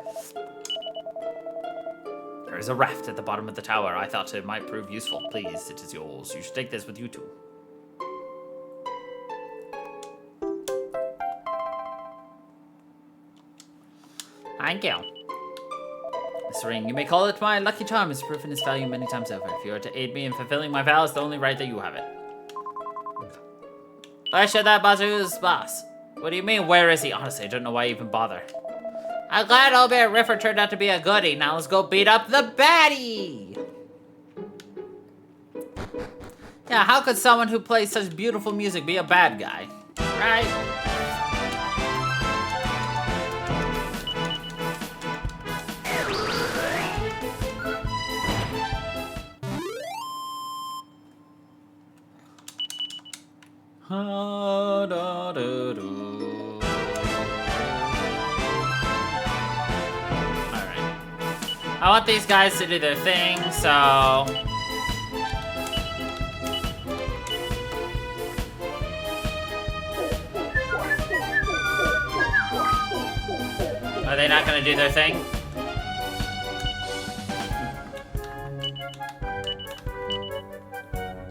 There is a raft at the bottom of the tower. I thought it might prove useful. Please, it is yours. You should take this with you too. Thank you. This ring, you may call it my lucky charm, has proven its value many times over. If you are to aid me in fulfilling my vows, the only right that you have it. Where should that Bazoo's boss? What do you mean, where is he? Honestly, I don't know why I even bother. I'm glad old Bear Riffer turned out to be a goodie. Now let's go beat up the baddie! Yeah, how could someone who plays such beautiful music be a bad guy? Right? I want these guys to do their thing, so... Are they not gonna do their thing?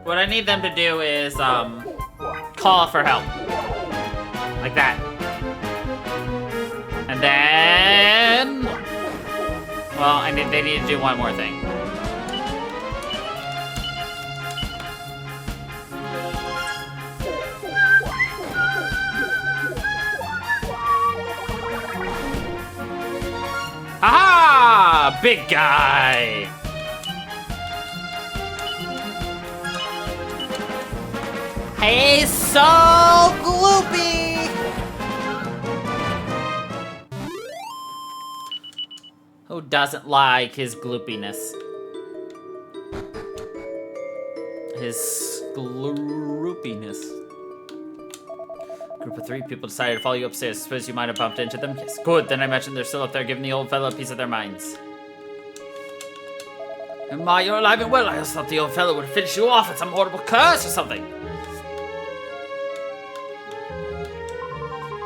What I need them to do is, call for help. Like that. And then... Well, they need to do one more thing. Aha! Big guy! He's so gloopy! Who doesn't like his gloopiness? His gloopiness. Group of 3 people decided to follow you upstairs. Suppose you might have bumped into them? Yes, good. Then I imagine they're still up there giving the old fellow a piece of their minds. And my, you're alive and well. I just thought the old fellow would finish you off with some horrible curse or something.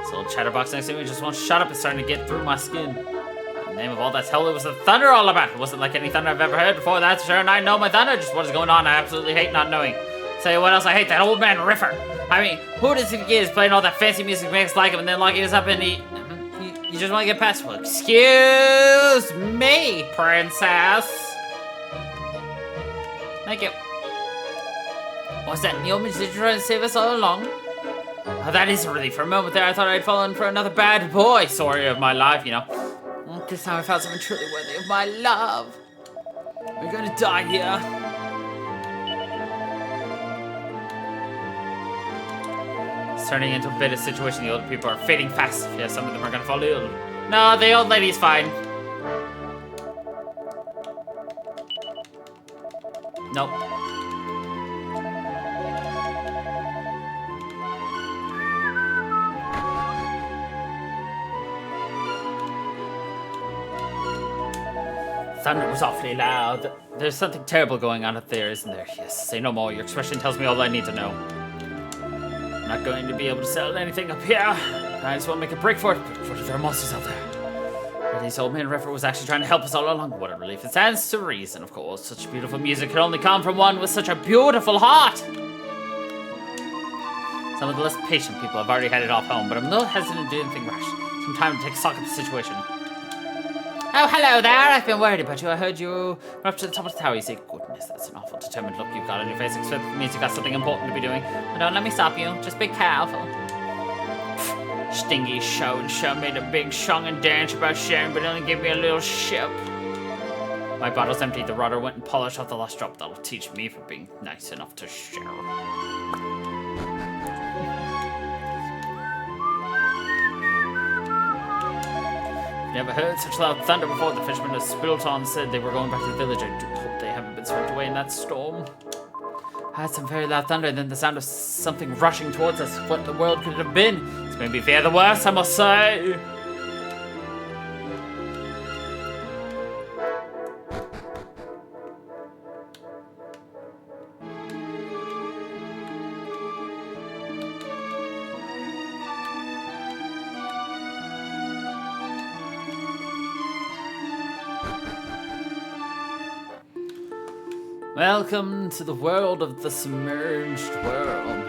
This old chatterbox next to me just won't shut up. It's starting to get through my skin. The name of all that's hell, it was the thunder all about. It wasn't like any thunder I've ever heard before, that's sure, and I know my thunder. Just what is going on, I absolutely hate not knowing. Tell you what else, I hate that old man Riffer. I mean, who does he think he is playing all that fancy music makes like him and then locking us up and you just want to get past? Well, excuse me, princess. Thank you. Was that the Emergence? Did you try to save us all along? Oh, that is a relief. For a moment there, I thought I'd fallen for another bad boy story of my life, you know. This time I found someone truly worthy of my love. We're gonna die here. It's turning into a bitter situation. The older people are fading fast. Yeah, some of them are gonna fall ill. No, the old lady's fine. Nope. Thunder was awfully loud. There's something terrible going on up there, isn't there? Yes, say no more. Your expression tells me all I need to know. I'm not going to be able to sell anything up here. I just want to make a break for it. But what if there are monsters out there? This old man Riffer was actually trying to help us all along. What a relief. It stands to reason, of course. Such beautiful music could only come from one with such a beautiful heart. Some of the less patient people have already headed off home, but I'm not hesitant to do anything rash. Some time to take stock of the situation. Oh, hello there. I've been worried about you. I heard you were up to the top of the tower. You say, goodness, that's an awful determined look you've got on your face. It means you've got something important to be doing. But don't let me stop you. Just be careful. Stingy show and show made a big song and dance about sharing, but only gave me a little ship. My bottle's empty. The rudder went and polished off the last drop. That'll teach me for being nice enough to share. Never heard such loud thunder before. The fishermen of Spilton said they were going back to the village. I do hope they haven't been swept away in that storm. I had some very loud thunder and then the sound of something rushing towards us. What in the world could it have been? It's made me fear the worst, I must say. Welcome to the world of the submerged world.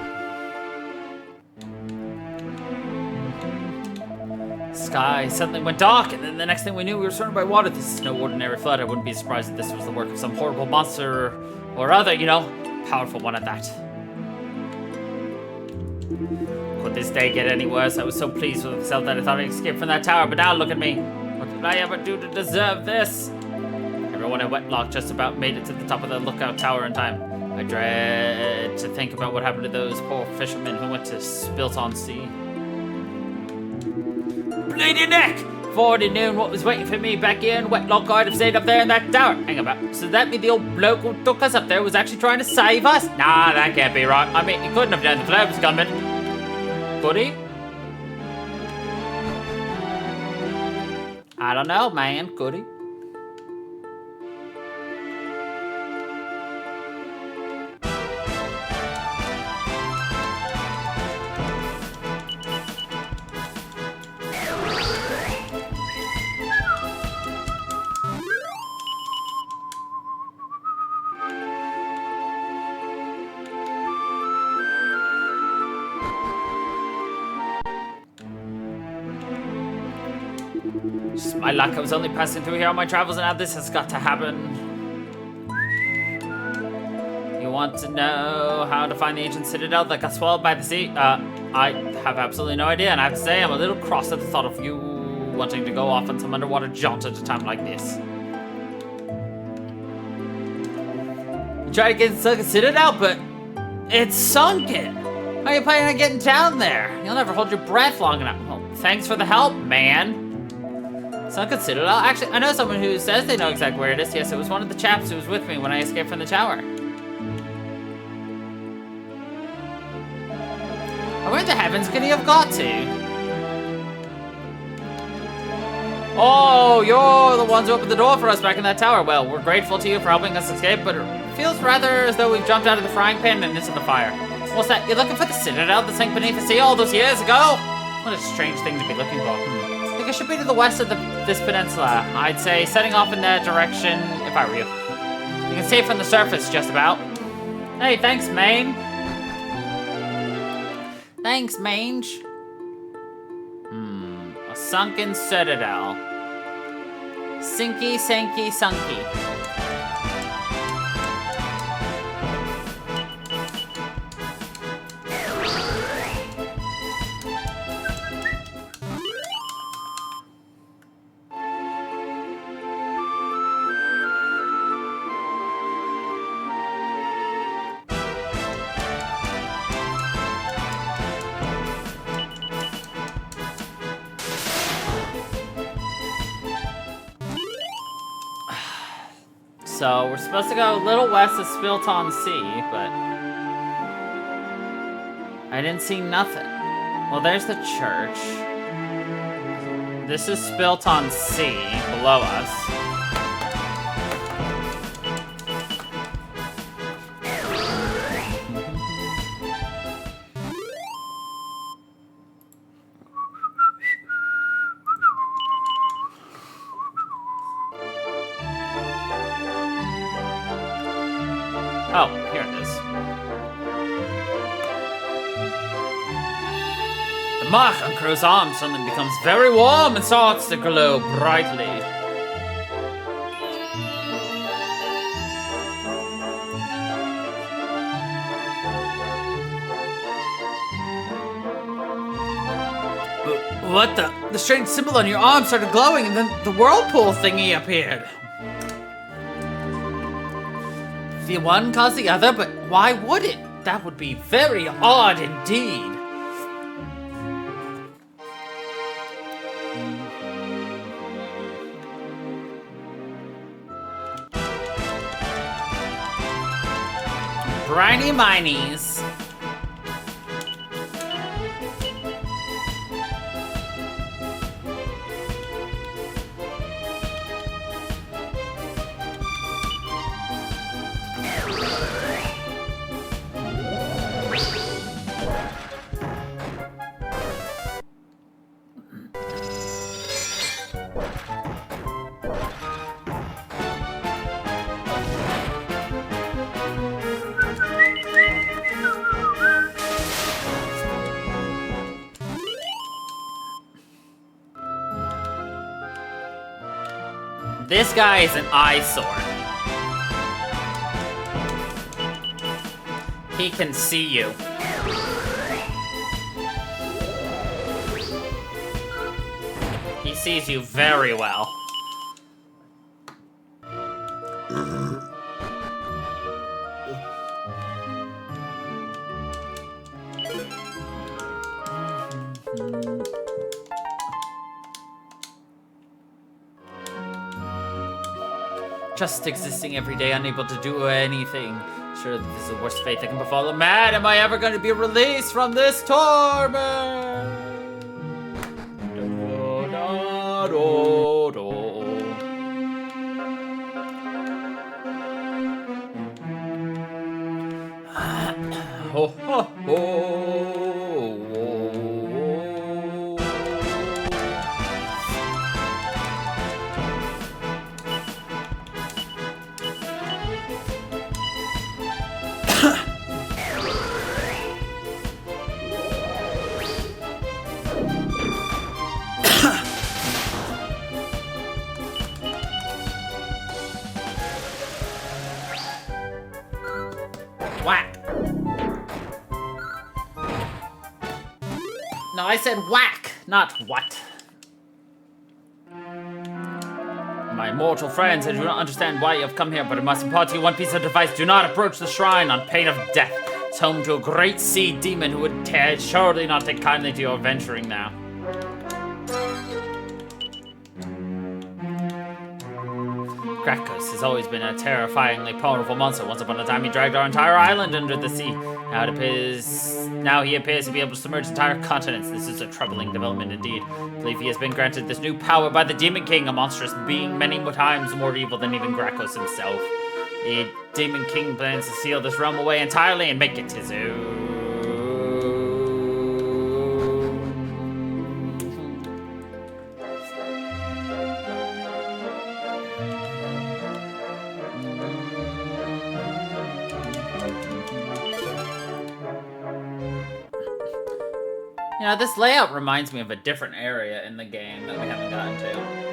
Sky suddenly went dark, and then the next thing we knew, we were surrounded by water. This is no ordinary flood. I wouldn't be surprised if this was the work of some horrible monster or other, you know, powerful one at that. Could this day get any worse? I was so pleased with myself that I thought I'd escape from that tower, but now look at me. What did I ever do to deserve this? Everyone at Wetlock just about made it to the top of the lookout tower in time. I dread to think about what happened to those poor fishermen who went to Spilton Sea. Bleeding neck! If I already known what was waiting for me back here in Wetlock, I'd have stayed up there in that tower. Hang about. So that mean the old bloke who took us up there was actually trying to save us? Nah, that can't be right. I mean, he couldn't have done the Flowers gunman. Could he? I don't know, man. Could he? Just my luck, I was only passing through here on my travels and now this has got to happen. You want to know how to find the ancient citadel that got swallowed by the sea? I have absolutely no idea, and I have to say I'm a little cross at the thought of you wanting to go off on some underwater jaunt at a time like this. You try to get inside the citadel, but it's sunken. How are you planning on getting down there? You'll never hold your breath long enough. Well, thanks for the help, man. Sunken Citadel? Actually, I know someone who says they know exactly where it is. Yes, it was one of the chaps who was with me when I escaped from the tower. Where the heavens could he have got to? Oh, you're the ones who opened the door for us back in that tower. Well, we're grateful to you for helping us escape, but it feels rather as though we've jumped out of the frying pan and into the fire. What's that? You're looking for the citadel that sank beneath the sea all those years ago? What a strange thing to be looking for. I think it should be to the west of this peninsula. I'd say setting off in that direction if I were you. You can see it from the surface, just about. Hey, thanks, Maine. Thanks, Mange. A sunken citadel. Sinky, sanky, sunky. So, we're supposed to go a little west of Spilton Sea, but I didn't see nothing. Well, there's the church. This is Spilton Sea below us. Oh, here it is. The mark on Crow's arm suddenly becomes very warm and starts to glow brightly. What the? The strange symbol on your arm started glowing and then the whirlpool thingy appeared. The one caused the other, but why would it? That would be very odd indeed. Briny minies. This guy is an eyesore. He can see you. He sees you very well. Just existing every day, unable to do anything. Sure, this is the worst fate that can befall a man. Am I ever going to be released from this torment? Ho, ho, ho. Whack. No, I said whack, not what. My mortal friends, I do not understand why you have come here, but I must impart to you one piece of advice. Do not approach the shrine on pain of death. It's home to a great sea demon who would surely not take kindly to your venturing now. Krakos has always been a terrifyingly powerful monster. Once upon a time, he dragged our entire island under the sea. Now he appears to be able to submerge entire continents. This is a troubling development indeed. I believe he has been granted this new power by the Demon King, a monstrous being many times more evil than even Krakos himself. The Demon King plans to seal this realm away entirely and make it his own. You know, this layout reminds me of a different area in the game that we haven't gotten to.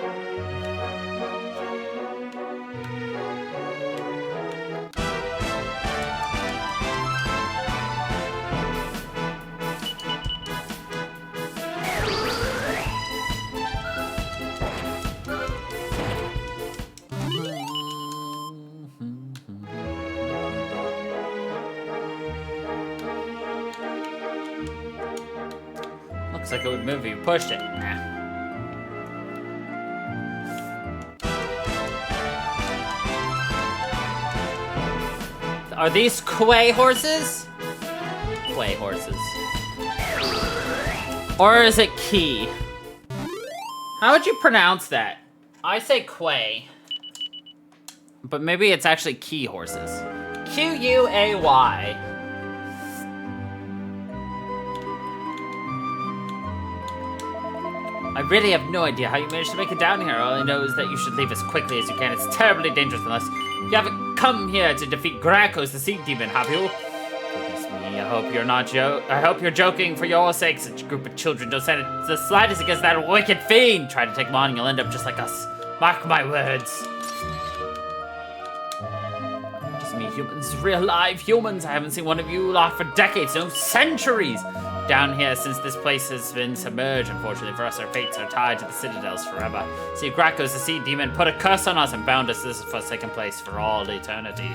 Looks like it would move if you pushed it. Nah. Are these quay horses? Quay horses. Or is it key? How would you pronounce that? I say quay. But maybe it's actually key horses. Q-U-A-Y. I really have no idea how you managed to make it down here. All I know is that you should leave as quickly as you can. It's terribly dangerous unless you haven't come here to defeat Gracchus, the sea demon, have you? Goodness me, I hope you're not I hope you're joking for your sake. Such a group of children don't stand the slightest against that wicked fiend. Try to take him on and you'll end up just like us. Mark my words. Just me, humans, real live humans. I haven't seen one of you lot for decades, no, centuries. Down here, since this place has been submerged, unfortunately for us, our fates are tied to the citadels forever. See, Gracchus, the sea demon, put a curse on us and bound us to this forsaken place for all eternity.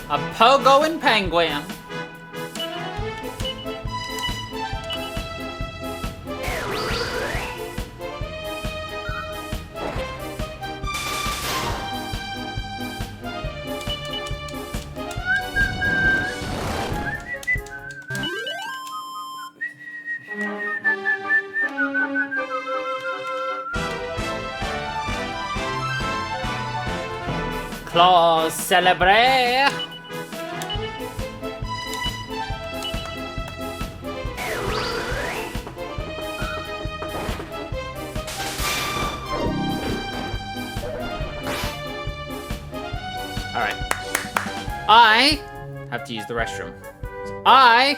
A pogoing penguin. Claws celebrate. Alright. I have to use the restroom. So I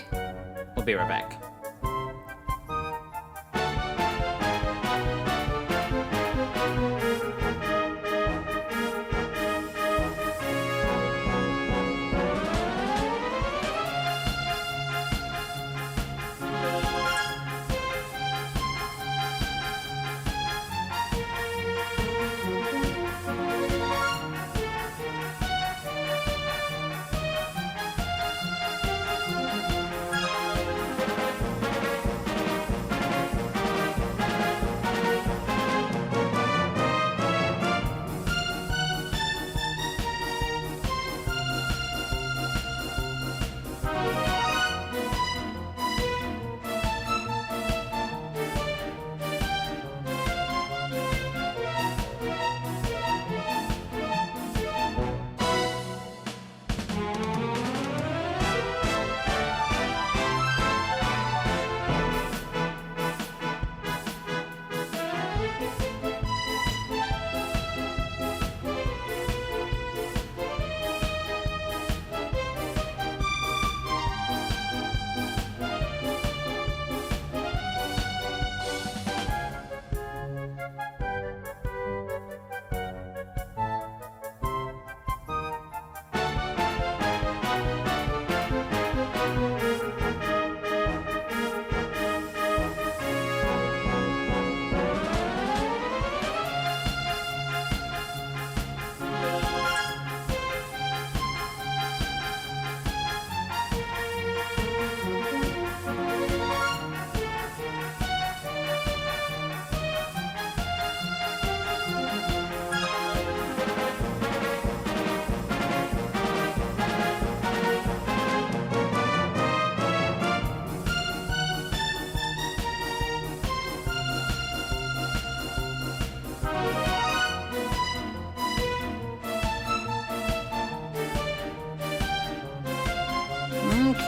will be right back.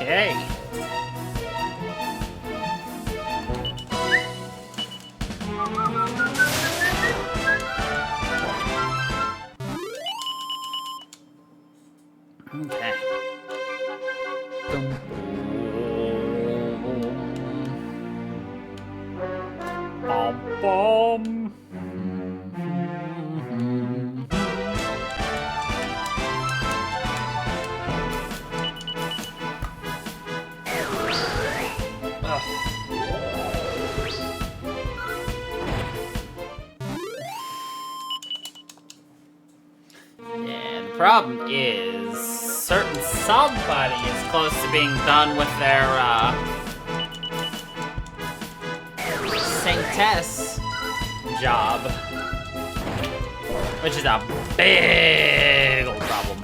Okay. Okay. Bum. Yeah, the problem is certain somebody is close to being done with their Saintess job, which is a big old problem.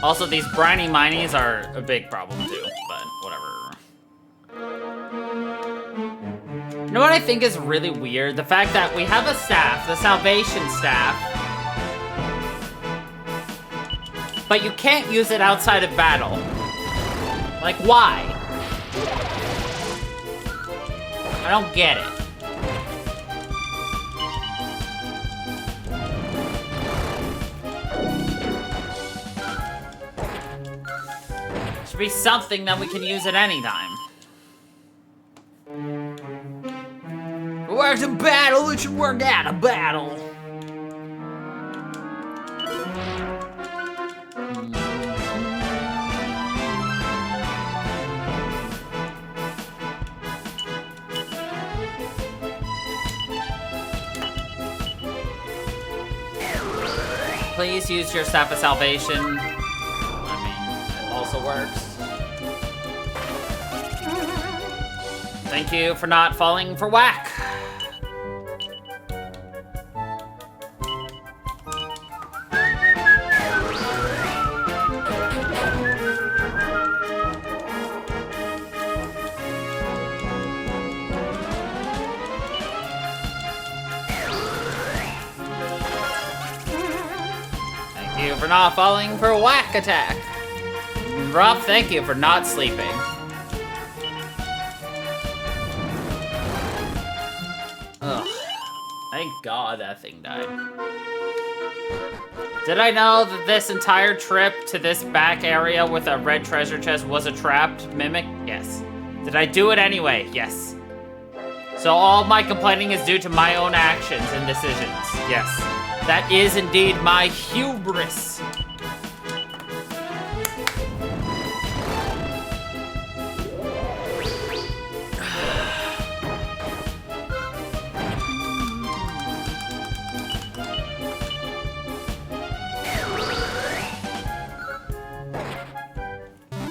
Also, these briny minies are a big problem too, but whatever. You know what I think is really weird? The fact that we have a staff, the Salvation staff, but you can't use it outside of battle. Like, why? I don't get it. Should be something that we can use at any time. It works in battle, it should work out of battle. Please use your Staff of Salvation. I mean, it also works. Thank you for not falling for whack. Thank you for not falling for whack attack. Rob, thank you for not sleeping. Ugh. Thank God that thing died. Did I know that this entire trip to this back area with a red treasure chest was a trapped mimic? Yes. Did I do it anyway? Yes. So all my complaining is due to my own actions and decisions. Yes. That is indeed my hubris.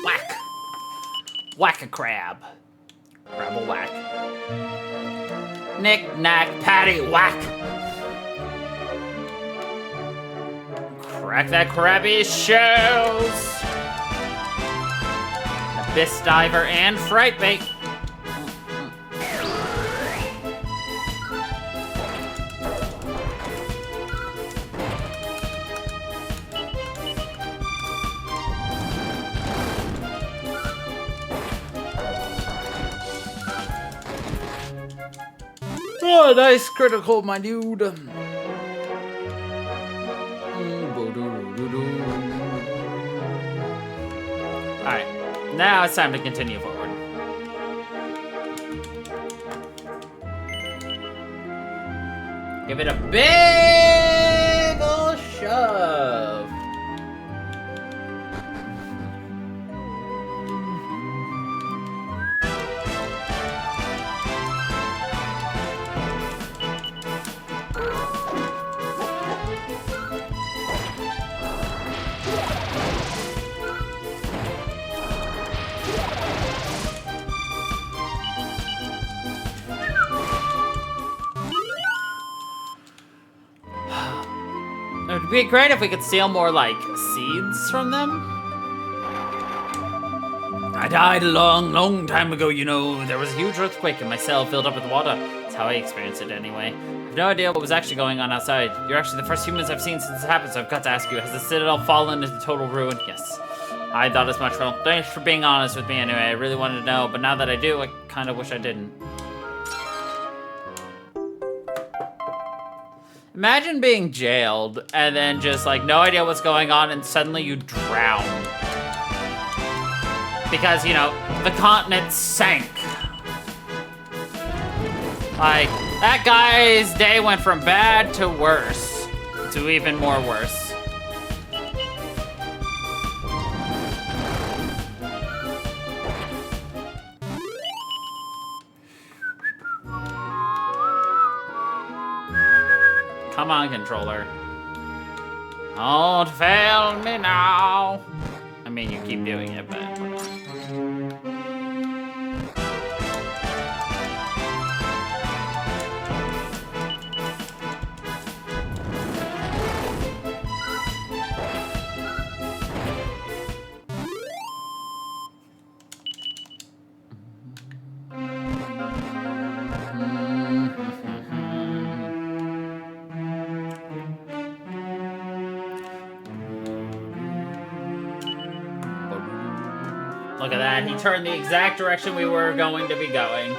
Whack. Whack a crab. Crab a whack. Knick knack patty whack. Crack that crabby's shells. Abyss diver and fright bait. Oh, nice critical, my dude. Alright, now it's time to continue forward. Give it a big ol' shove. It would be great if we could steal more, like, seeds from them. I died a long, long time ago, you know. There was a huge earthquake and my cell filled up with water. That's how I experienced it anyway. I have no idea what was actually going on outside. You're actually the first humans I've seen since this happened, so I've got to ask you, has the Citadel fallen into total ruin? Yes. I thought as much. Well, thanks for being honest with me anyway. I really wanted to know, but now that I do, I kind of wish I didn't. Imagine being jailed and then just like no idea what's going on and suddenly you drown. Because, you know, the continent sank. Like, that guy's day went from bad to worse. To even more worse. Come on, controller. Don't fail me now. I mean, you keep doing it, but... Look at that, he turned the exact direction we were going to be going.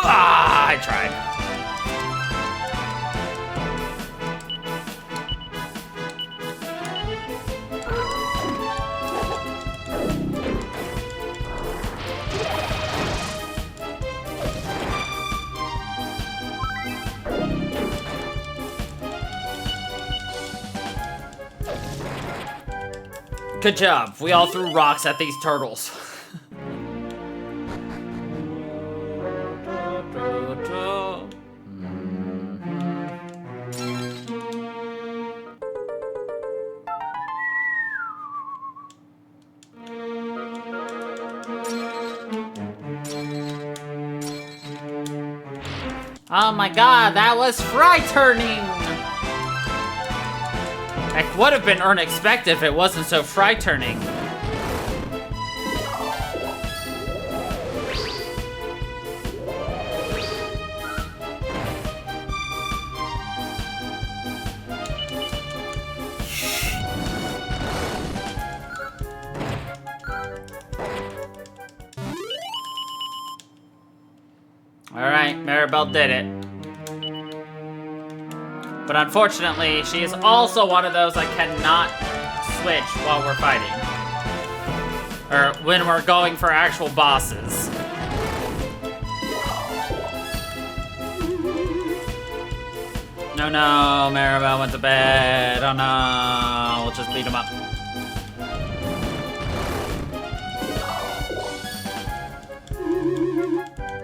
I tried. Good job. We all threw rocks at these turtles. Oh my god, that was frightening! It would have been unexpected if it wasn't so frightening. Alright, Maribel did it. But unfortunately, she is also one of those I cannot switch while we're fighting. Or when we're going for actual bosses. No, no, Maribel went to bed. Oh no, we'll just beat him up.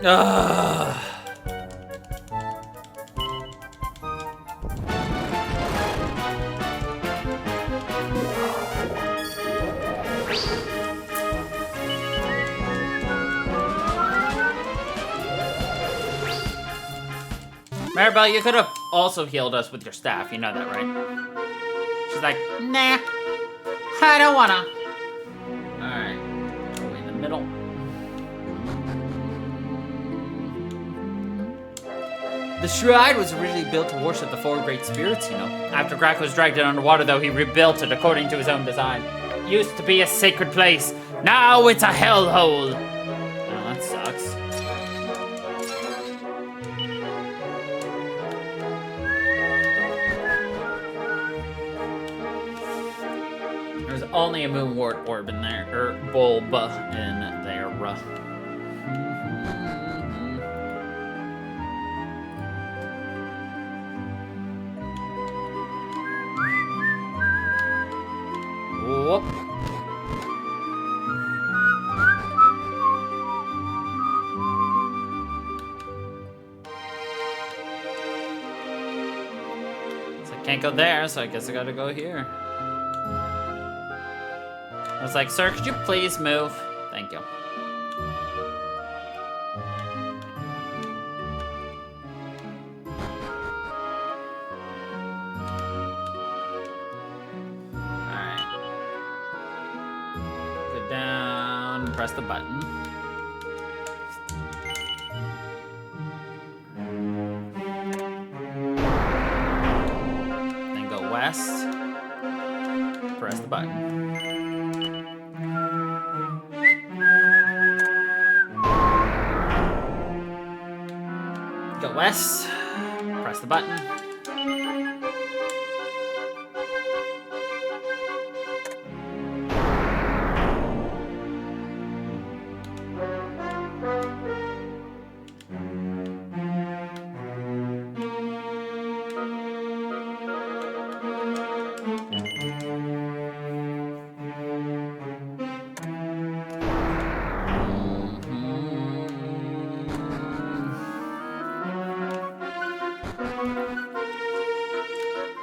Ugh. Maribel, you could have also healed us with your staff, you know that, right? She's like, nah, I don't wanna. Alright, are we in the middle? The shrine was originally built to worship the four great spirits, you know. After Grak was dragged in underwater, though, he rebuilt it according to his own design. It used to be a sacred place. Now it's a hellhole. Oh, that sucks. There's only a moonwort orb in there, or bulb in there. Whoop. So I can't go there, so I guess I gotta go here. I was like, sir, could you please move? Thank you. Alright. Go down, press the button. west. Press the button. Go west. Press the button.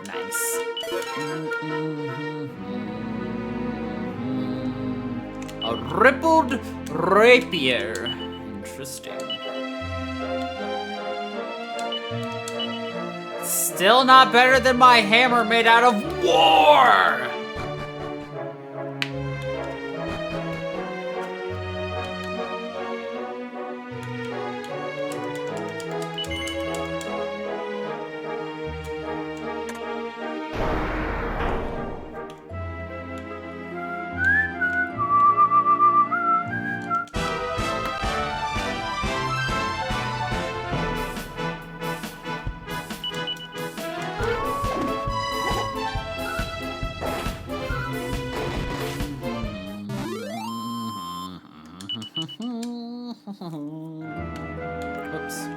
Nice. A rippled rapier. Interesting. Still not better than my hammer made out of war! Oops.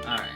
All right.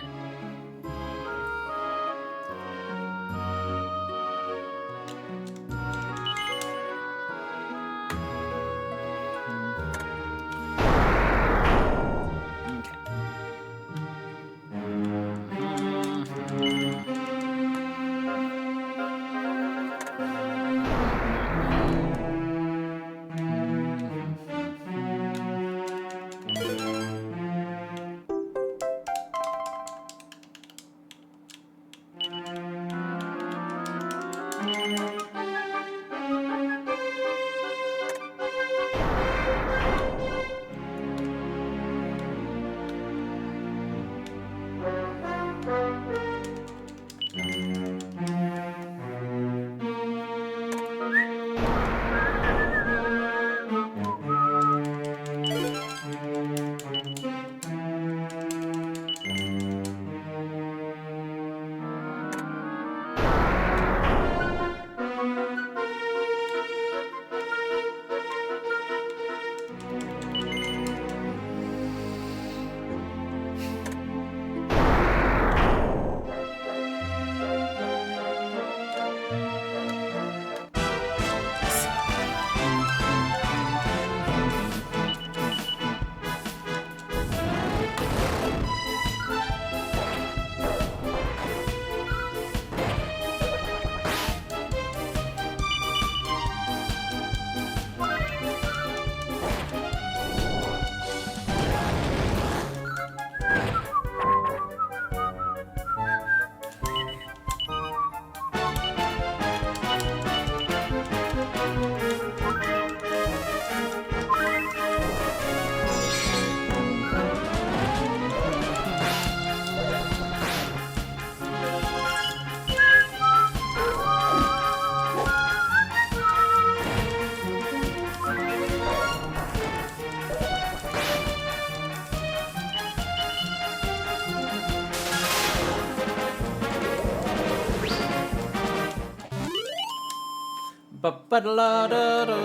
Ba-ba-da-la-da-da.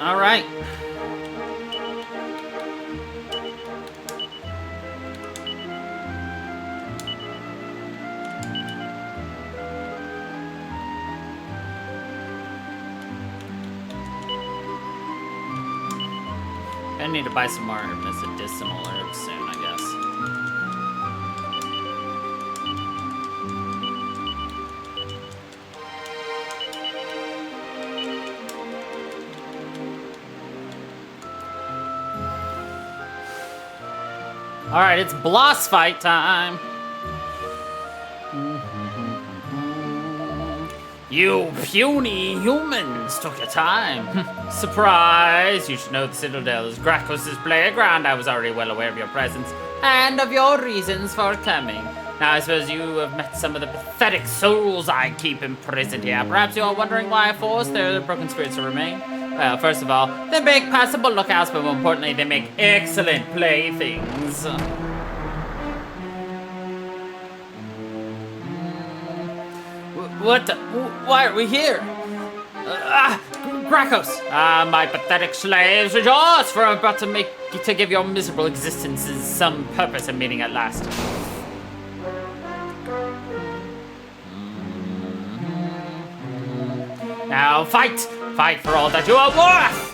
All right. I need to buy some more medicinal herbs soon, I guess. Alright, it's boss fight time. You puny humans took your time. Surprise! You should know the Citadel is Gracchus' playground. I was already well aware of your presence and of your reasons for coming. Now, I suppose you have met some of the pathetic souls I keep imprisoned here. Perhaps you're wondering why I forced their broken spirits to remain? Well, first of all, they make passable lookouts, but more importantly, they make excellent playthings. What? Why are we here? Gracchus! My pathetic slaves, rejoice! For I'm about to give your miserable existences some purpose and meaning at last. Now fight! Fight for all that you are worth!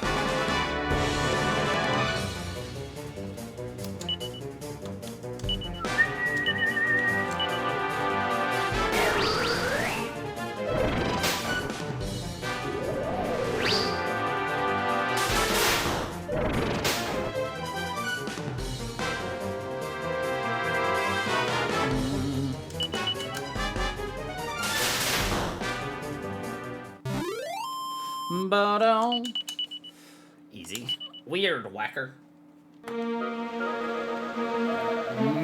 Easy. Weird, whacker.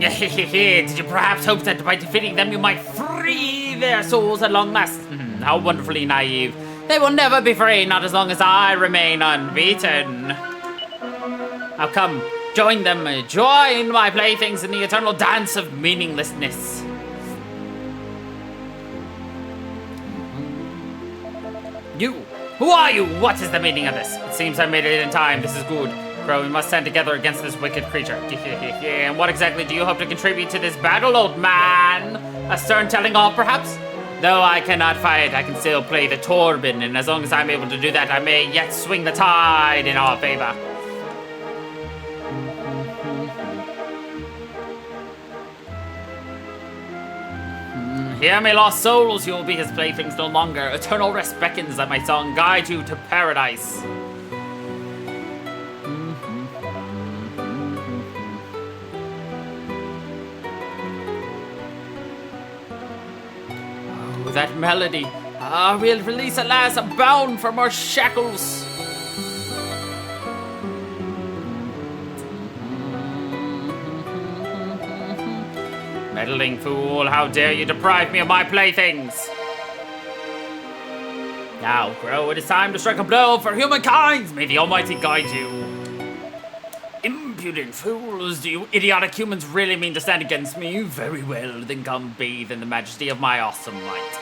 Did you perhaps hope that by defeating them you might free their souls at long last? How wonderfully naive. They will never be free, not as long as I remain unbeaten. Now come, join them, join my playthings in the eternal dance of meaninglessness. You! Who are you? What is the meaning of this? It seems I made it in time. This is good. Crow, we must stand together against this wicked creature. And what exactly do you hope to contribute to this battle, old man? A stern telling off, perhaps? Though I cannot fight, I can still play the Torben, and as long as I'm able to do that, I may yet swing the tide in our favor. Hear me, lost souls, you will be his playthings no longer. Eternal rest beckons, that my song guide you to paradise. Oh, that melody. We'll release at last, bound from our shackles. Meddling fool, how dare you deprive me of my playthings! Now, Crow, it is time to strike a blow for humankind! May the Almighty guide you! Impudent fools, do you idiotic humans really mean to stand against me? Very well, then come bathe in the majesty of my awesome light.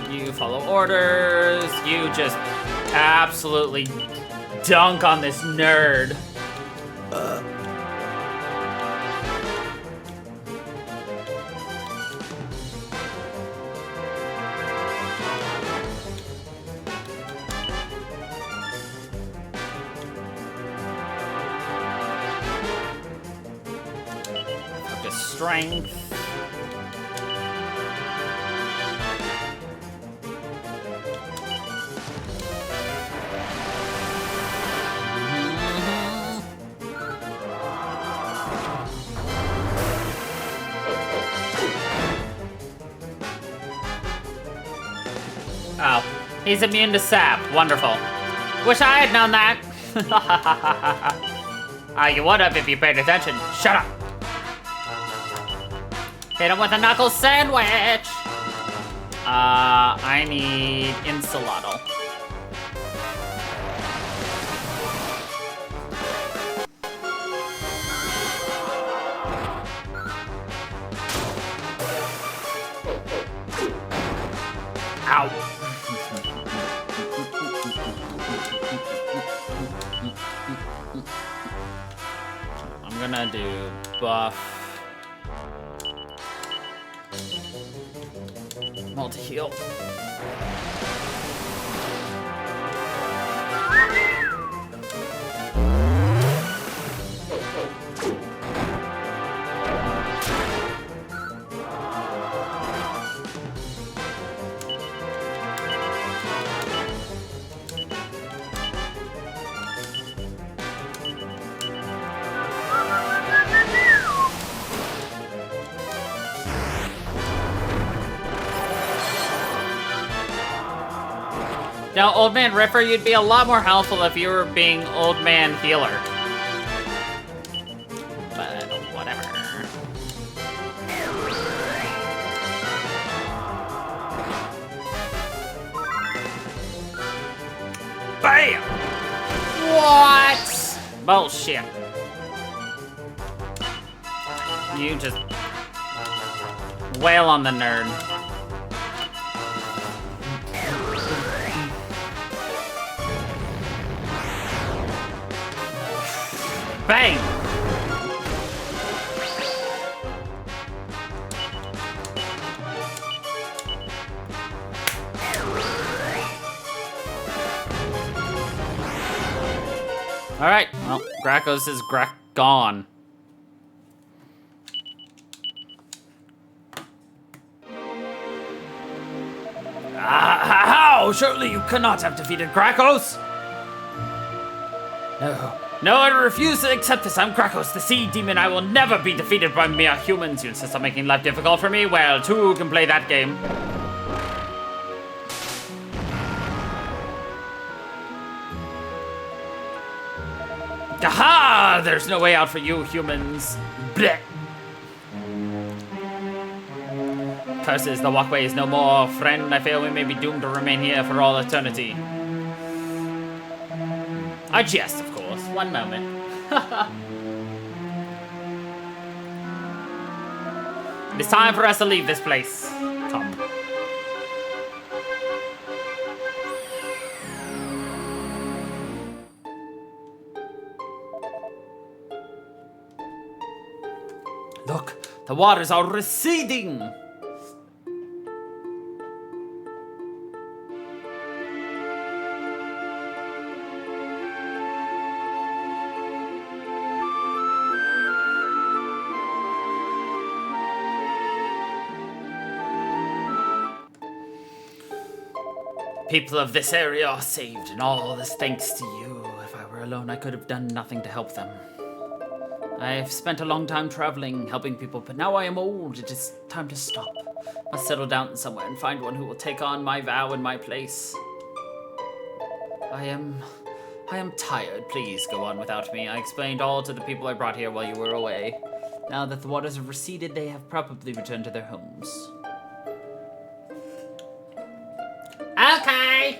You follow orders, you just absolutely dunk on this nerd. Focus strength. Oh, he's immune to sap. Wonderful. Wish I had known that. You would have if you paid attention. Shut up. Hit him with a knuckle sandwich. I need insulatol. Ow. I'm gonna do buff. More to heal. Now, Old Man Ripper, you'd be a lot more helpful if you were being Old Man Healer. But whatever. BAM! What? Bullshit. You just wail on the nerd. Bang! Alright, well, Gracchos is gone. How? Surely you cannot have defeated Gracchos! No. No, I refuse to accept this. I'm Gracchos, the sea demon. I will never be defeated by mere humans. You insist on making life difficult for me? Well, two can play that game. Aha! There's no way out for you, humans. Blech. Curses, the walkway is no more. Friend, I fear we may be doomed to remain here for all eternity. I jest, of course. One moment. It's time for us to leave this place. Come. Look, the waters are receding. People of this area are saved, and all this thanks to you. If I were alone, I could have done nothing to help them. I've spent a long time traveling, helping people, but now I am old. It is time to stop. Must settle down somewhere and find one who will take on my vow in my place. I am tired. Please go on without me. I explained all to the people I brought here while you were away. Now that the waters have receded, they have probably returned to their homes. Okay.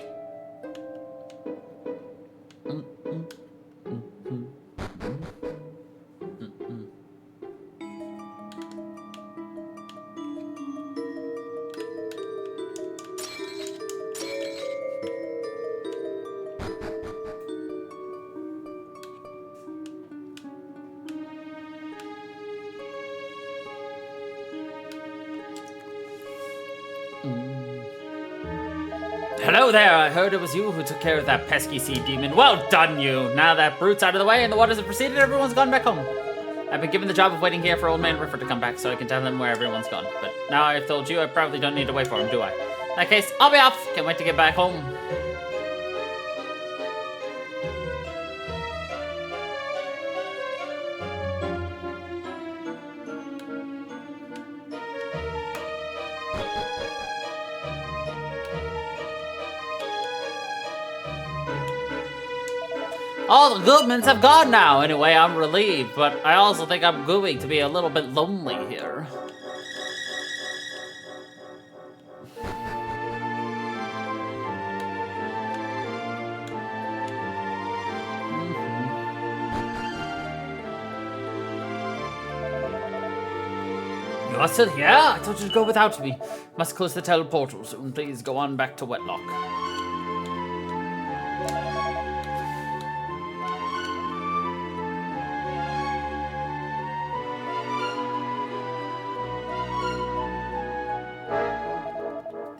Hello there, I heard it was you who took care of that pesky sea demon. Well done, you! Now that brute's out of the way and the waters have receded, everyone's gone back home. I've been given the job of waiting here for Old Man Ripper to come back so I can tell him where everyone's gone. But now I've told you, I probably don't need to wait for him, do I? In that case, I'll be off. Can't wait to get back home. All the Goodmans have gone now. Anyway, I'm relieved, but I also think I'm going to be a little bit lonely here. You are still here? I thought you'd go without me. Must close the teleportal soon. Please go on back to Wetlock.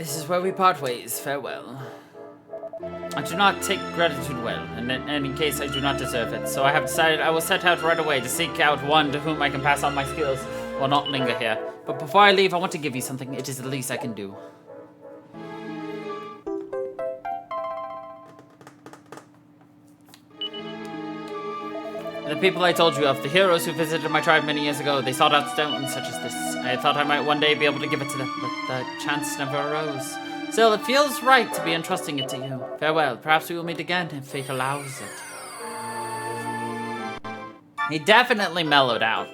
This is where we part ways. Farewell. I do not take gratitude well, and in any case I do not deserve it, so I have decided I will set out right away to seek out one to whom I can pass on my skills while not linger here. But before I leave, I want to give you something. It is the least I can do. The people I told you of, the heroes who visited my tribe many years ago, they sought out stones such as this. I thought I might one day be able to give it to them, but the chance never arose. Still, it feels right to be entrusting it to you. Farewell. Perhaps we will meet again if fate allows it. He definitely mellowed out.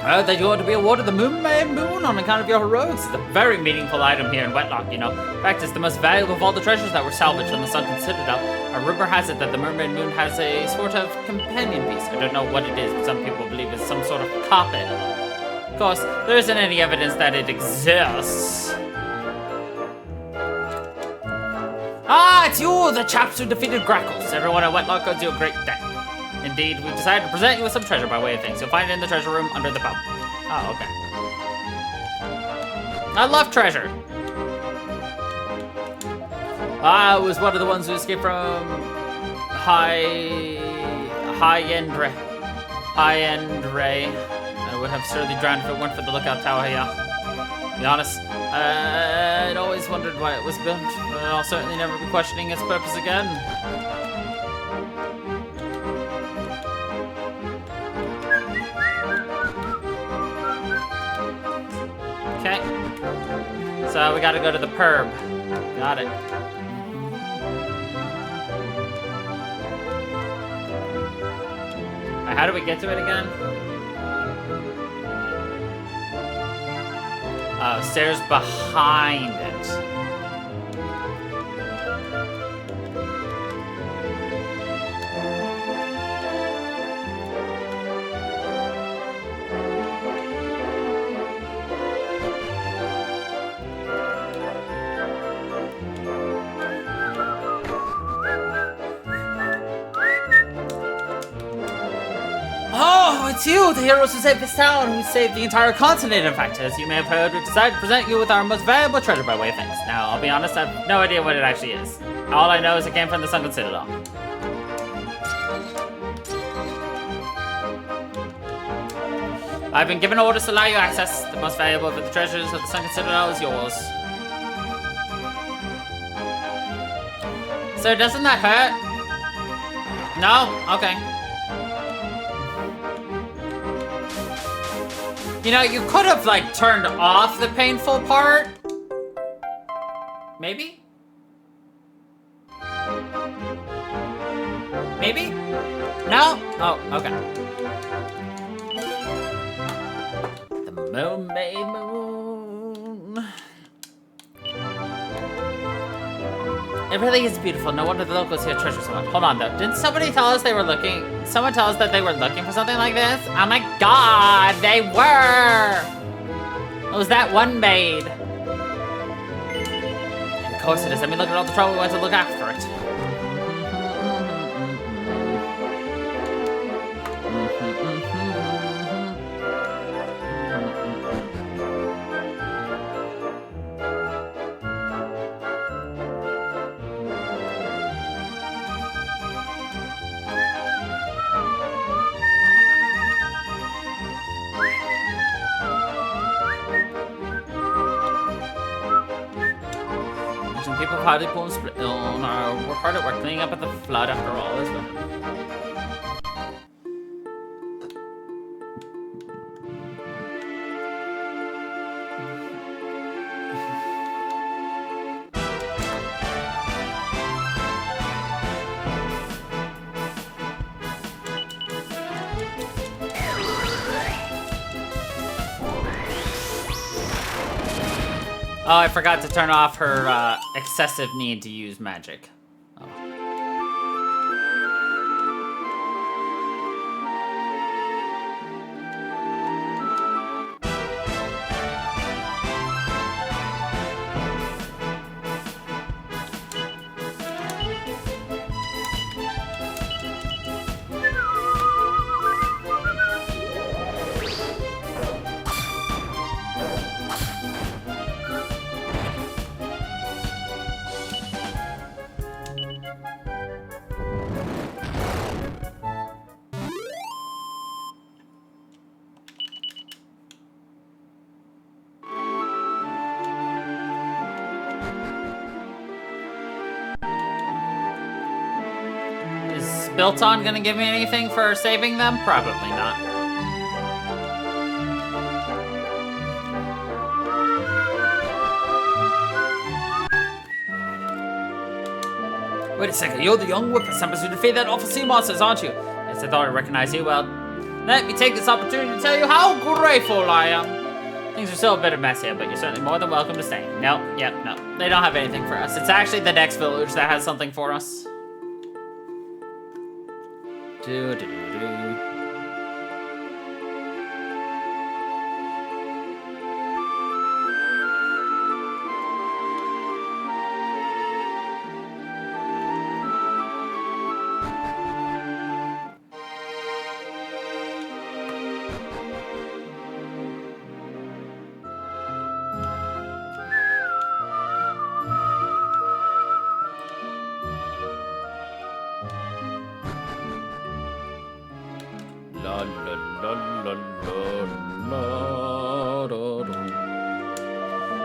I heard that you ought to be awarded the Moon on account of your heroics. It's a very meaningful item here in Wetlock, you know. In fact, it's the most valuable of all the treasures that were salvaged from the Sunken Citadel. A rumor has it that the Mermaid Moon has a sort of companion piece. I don't know what it is, but some people believe it's some sort of coppet. Of course, there isn't any evidence that it exists. Ah, it's you, the chaps who defeated Grackles. Everyone at Wetlock owes you a great debt. Indeed, we decided to present you with some treasure by way of things. You'll find it in the treasure room under the pump. Oh, okay. I love treasure. I was one of the ones who escaped from High-End Ray. I would have surely drowned if it weren't for the lookout tower here. To be honest, I'd always wondered why it was built, but I'll certainly never be questioning its purpose again. Okay. So we gotta go to the perb. Got it. How do we get to it again? Stairs behind it. Oh, it's you, the heroes who saved this town, who saved the entire continent, in fact. As you may have heard, we've decided to present you with our most valuable treasure by way of thanks. Now, I'll be honest, I have no idea what it actually is. All I know is it came from the Sunken Citadel. I've been given orders to allow you access. The most valuable of the treasures of the Sunken Citadel is yours. So doesn't that hurt? No? Okay. You know, you could have, like, turned off the painful part. Maybe? Maybe? No? Oh, okay. The Mermaid Moon. It really is beautiful. No wonder the locals here treasure so much. Hold on, though. Didn't somebody tell us they were looking? Someone tell us that they were looking for something like this? Oh my god, they were! It was that one maid. Of course it is. I mean, look at all the trouble we went to look after it. People hardly pull and split. Oh no, we're hard at work cleaning up at the flood after all, isn't it? Oh, I forgot to turn off her excessive need to use magic. Oh. built on gonna give me anything for saving them? Probably not. Wait a second, you're the young whippersnappers who defeated that awful sea monsters, aren't you? Yes, I thought I recognized you. Well, let me take this opportunity to tell you how grateful I am. Things are still a bit of a mess here, but you're certainly more than welcome to stay. No, they don't have anything for us. It's actually the next village that has something for us.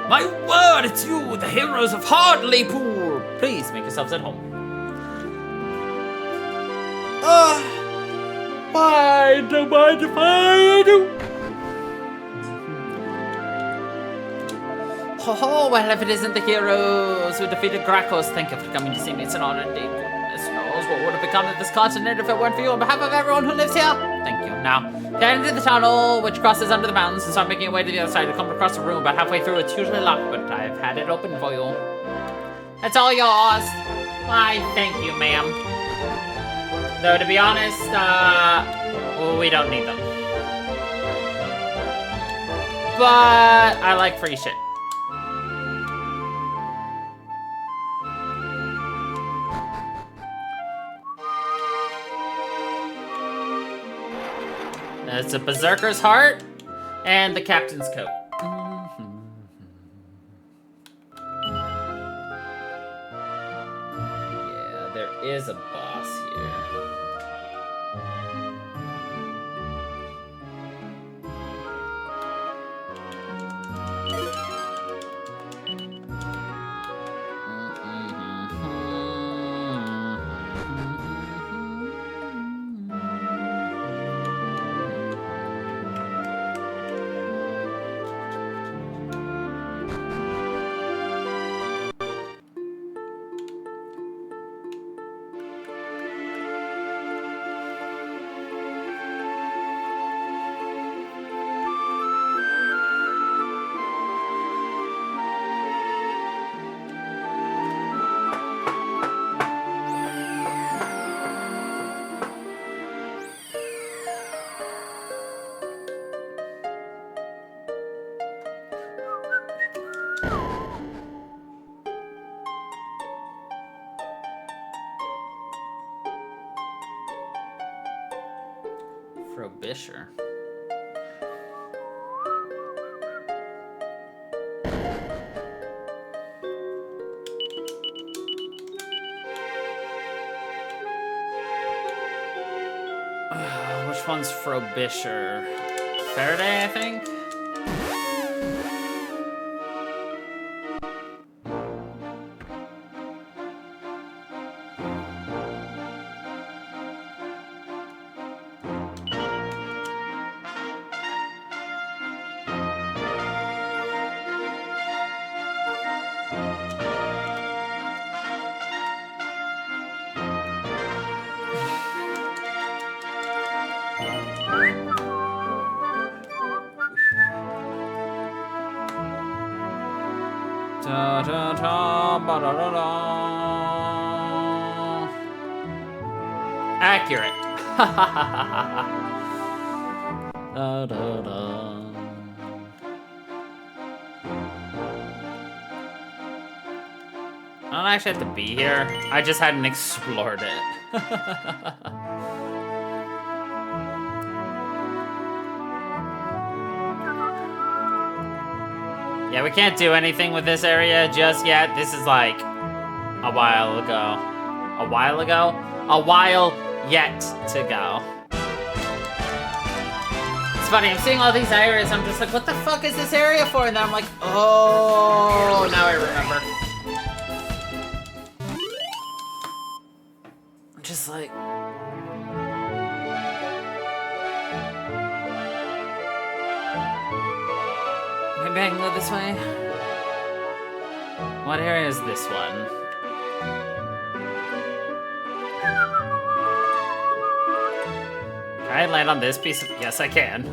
My word, it's you, the heroes of Hardleypool! Please make yourselves at home. I don't mind if I do. Oh, well, if it isn't the heroes who defeated Gracchus, thank you for coming to see me. It's an honor indeed. Goodness knows what would have become of this continent if it weren't for you. On behalf of everyone who lives here, thank you. Now, get into the tunnel, which crosses under the mountains, and start making your way to the other side. You'll come across a room about halfway through. It's usually locked, but I've had it open for you. It's all yours. Why, thank you, ma'am. Though, to be honest, we don't need them. But I like free shit. It's a berserker's heart and the captain's coat. Yeah, there is a boss here. Frobisher. Which one's Frobisher? Faraday, I think? Da, da, da, ba, da, da, da. Accurate. Da, da, da. I don't actually have to be here. I just hadn't explored it. Yeah, we can't do anything with this area just yet. This is like a while ago. A while ago? A while yet to go. It's funny, I'm seeing all these areas, I'm just like, what the fuck is this area for? And then I'm like, oh, now I remember. Just like... Maybe I can go this way? What area is this one? Can I land on this piece of... Yes, I can.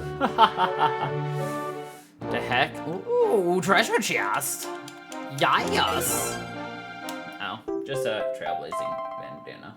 The heck? Ooh, treasure chest! Yes! Oh, just a trailblazing bandana.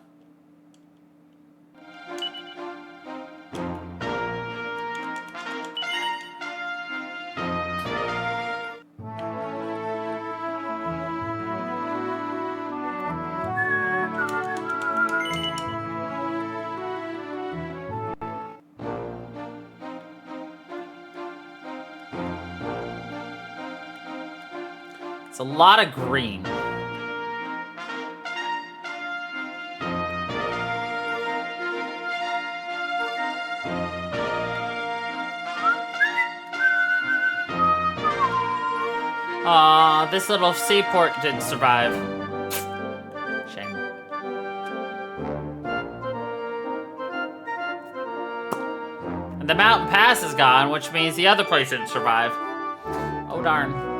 It's a lot of green. Aw, this little seaport didn't survive. Shame. And the mountain pass is gone, which means the other place didn't survive. Oh darn.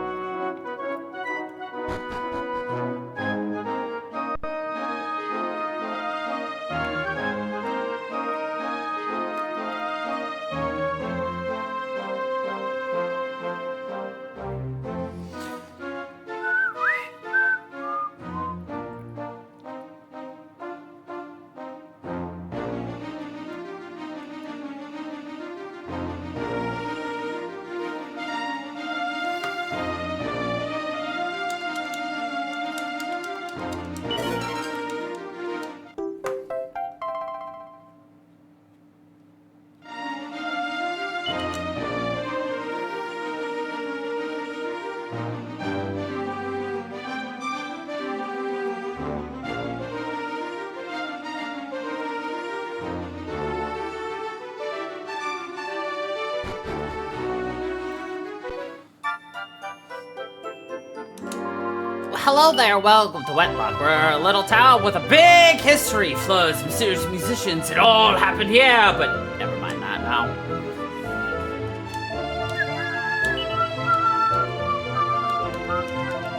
Hello there, welcome to Wetlock. We're a little town with a big history, floods, mysterious musicians. It all happened here, but never mind that now.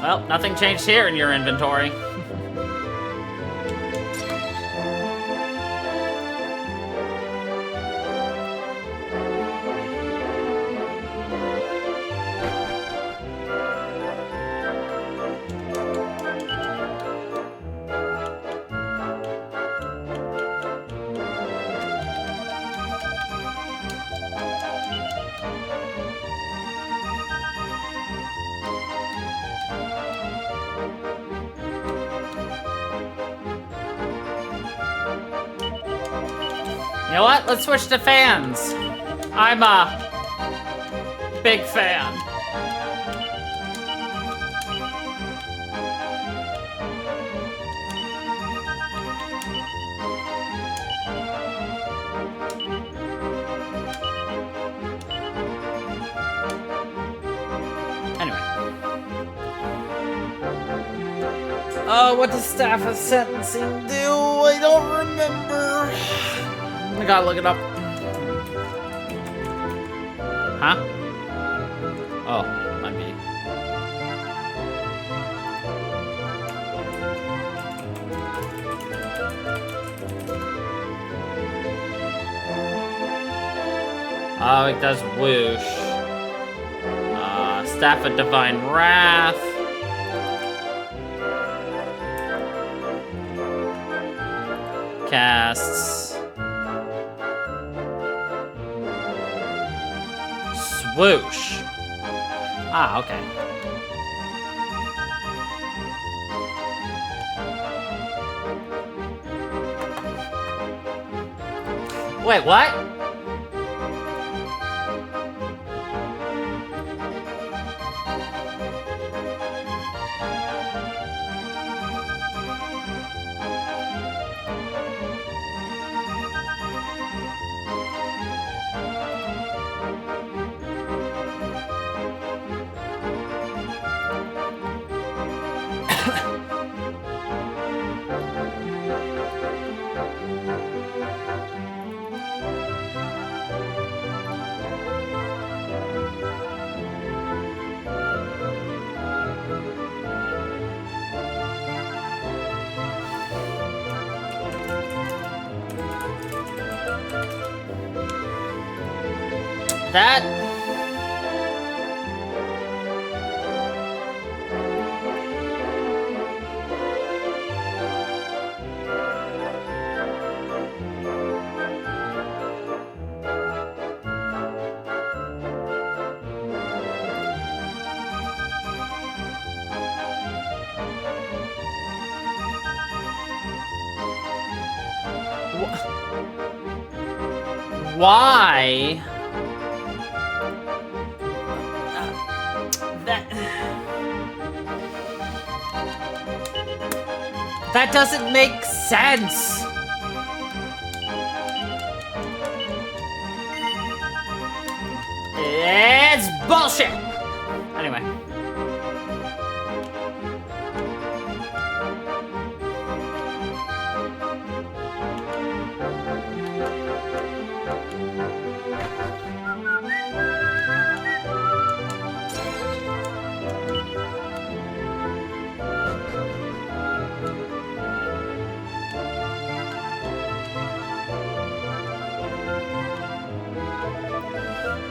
Well, nothing changed here in your inventory. You know what? Let's switch to fans. I'm a big fan. Anyway. What does staff of sentencing do? I don't remember. I gotta look it up. Huh? Oh, might be. Oh, it does whoosh. Staff of Divine Wrath. Casts. Swoosh. Ah, okay. Wait, what? That... Why? That doesn't make sense. It's bullshit. Anyway.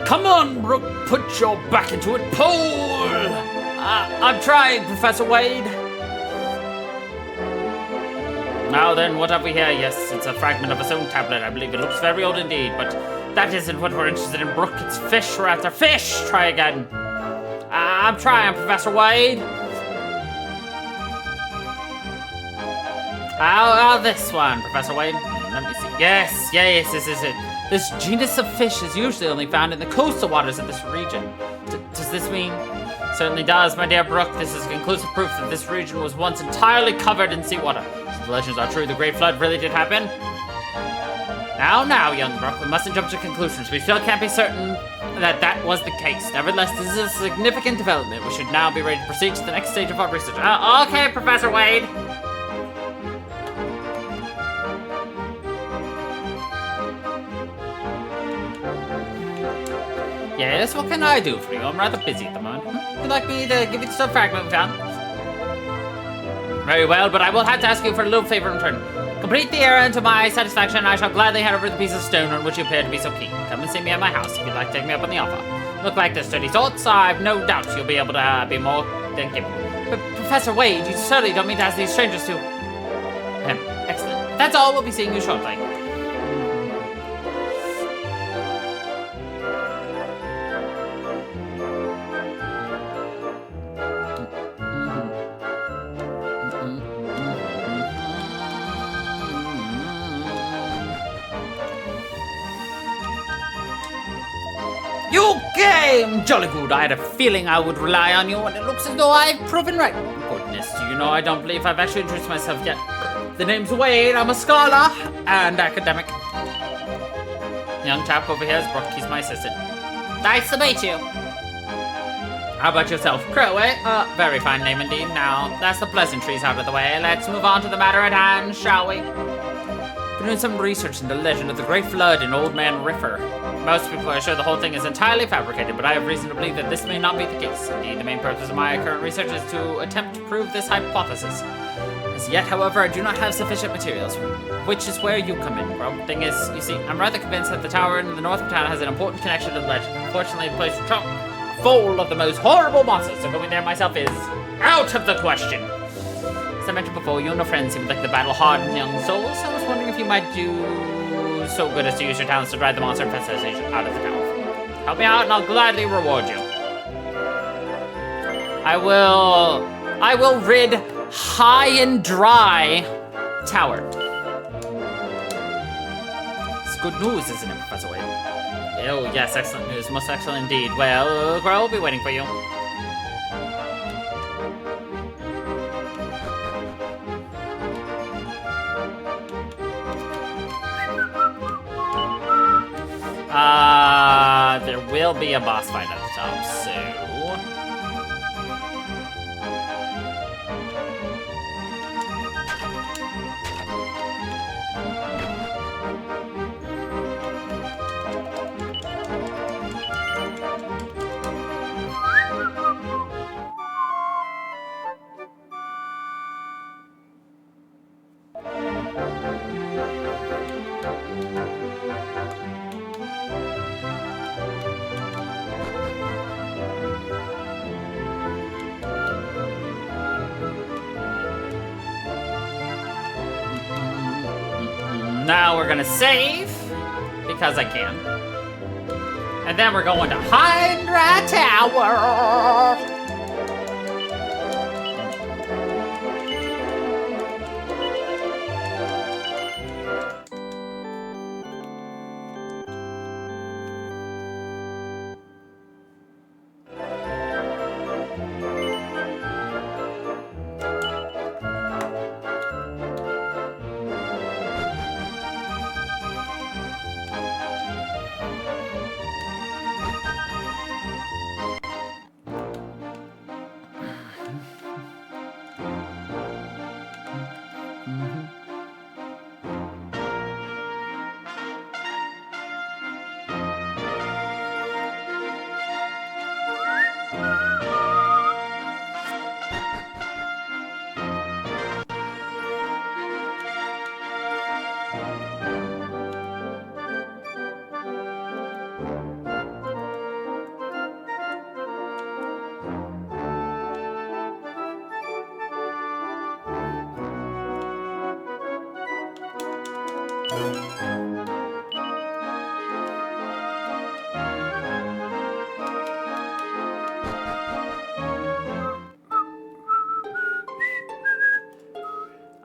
Come on, Brooke, put your back into it. Pull! I'm trying, Professor Wade. Now then, what have we here? Yes, it's a fragment of a stone tablet. I believe it looks very old indeed, but that isn't what we're interested in, Brooke. It's fish, rather. Fish! Try again. I'm trying, Professor Wade. This one, Professor Wade. Let me see. Yes, this is it. This genus of fish is usually only found in the coastal waters of this region. Does this mean? Certainly does, my dear Brooke. This is conclusive proof that this region was once entirely covered in seawater. So the legends are true, the Great Flood really did happen. Now, young Brooke, we mustn't jump to conclusions. We still can't be certain that was the case. Nevertheless, this is a significant development. We should now be ready to proceed to the next stage of our research. Okay, Professor Wade. Yes, what can I do for you? I'm rather busy at the moment. Would you like me to give you the fragment we found? Very well, but I will have to ask you for a little favor in return. Complete the errand to my satisfaction, and I shall gladly hand over the piece of stone on which you appear to be so keen. Come and see me at my house if you'd like to take me up on the offer. Look like the sturdy sorts, I've no doubt you'll be able to be more than capable. But Professor Wade, you certainly don't mean to ask these strangers to... Excellent. That's all. We'll be seeing you shortly. You came! Jolly good. I had a feeling I would rely on you, and it looks as though I've proven right. Goodness, do you know, I don't believe I've actually introduced myself yet. The name's Wade. I'm a scholar and academic. Young chap over here is Brooke. He's my assistant. Nice to meet you. How about yourself? Crowway? Very fine name indeed. Now, that's the pleasantries out of the way. Let's move on to the matter at hand, shall we? Been doing some research into the legend of the Great Flood in Old Man River. Most people are sure the whole thing is entirely fabricated, but I have reason to believe that this may not be the case. Indeed, the main purpose of my current research is to attempt to prove this hypothesis. As yet, however, I do not have sufficient materials, which is where you come in, bro. Thing is, you see, I'm rather convinced that the tower in the north of town has an important connection to the legend. Unfortunately, the place is chock full of the most horrible monsters, so going there myself is out of the question. As I mentioned before, you and your friends seem like the battle-hardened young souls. I was wondering if you might do so good as to use your talents to drive the monster infestation out of the tower. Help me out, and I'll gladly reward you. I will rid high and dry tower. It's good news, isn't it, Professor Wade? Oh, yes, excellent news. Most excellent indeed. Well, Growl will be waiting for you. There will be a boss fight at the top, so... Now we're gonna save, because I can. And then we're going to Hydra Tower.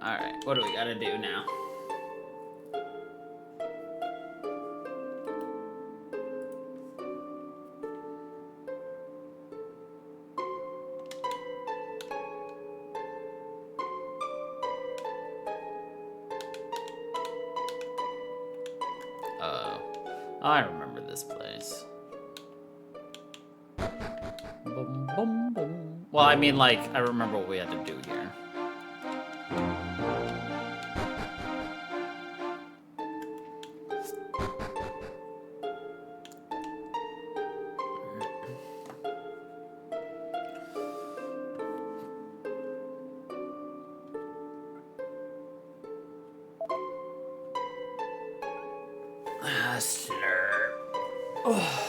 Alright, what do we gotta do now? Oh, I remember this place. Boom, boom, boom. Well, I mean, like, I remember what we had to do here. Slurp. Oh.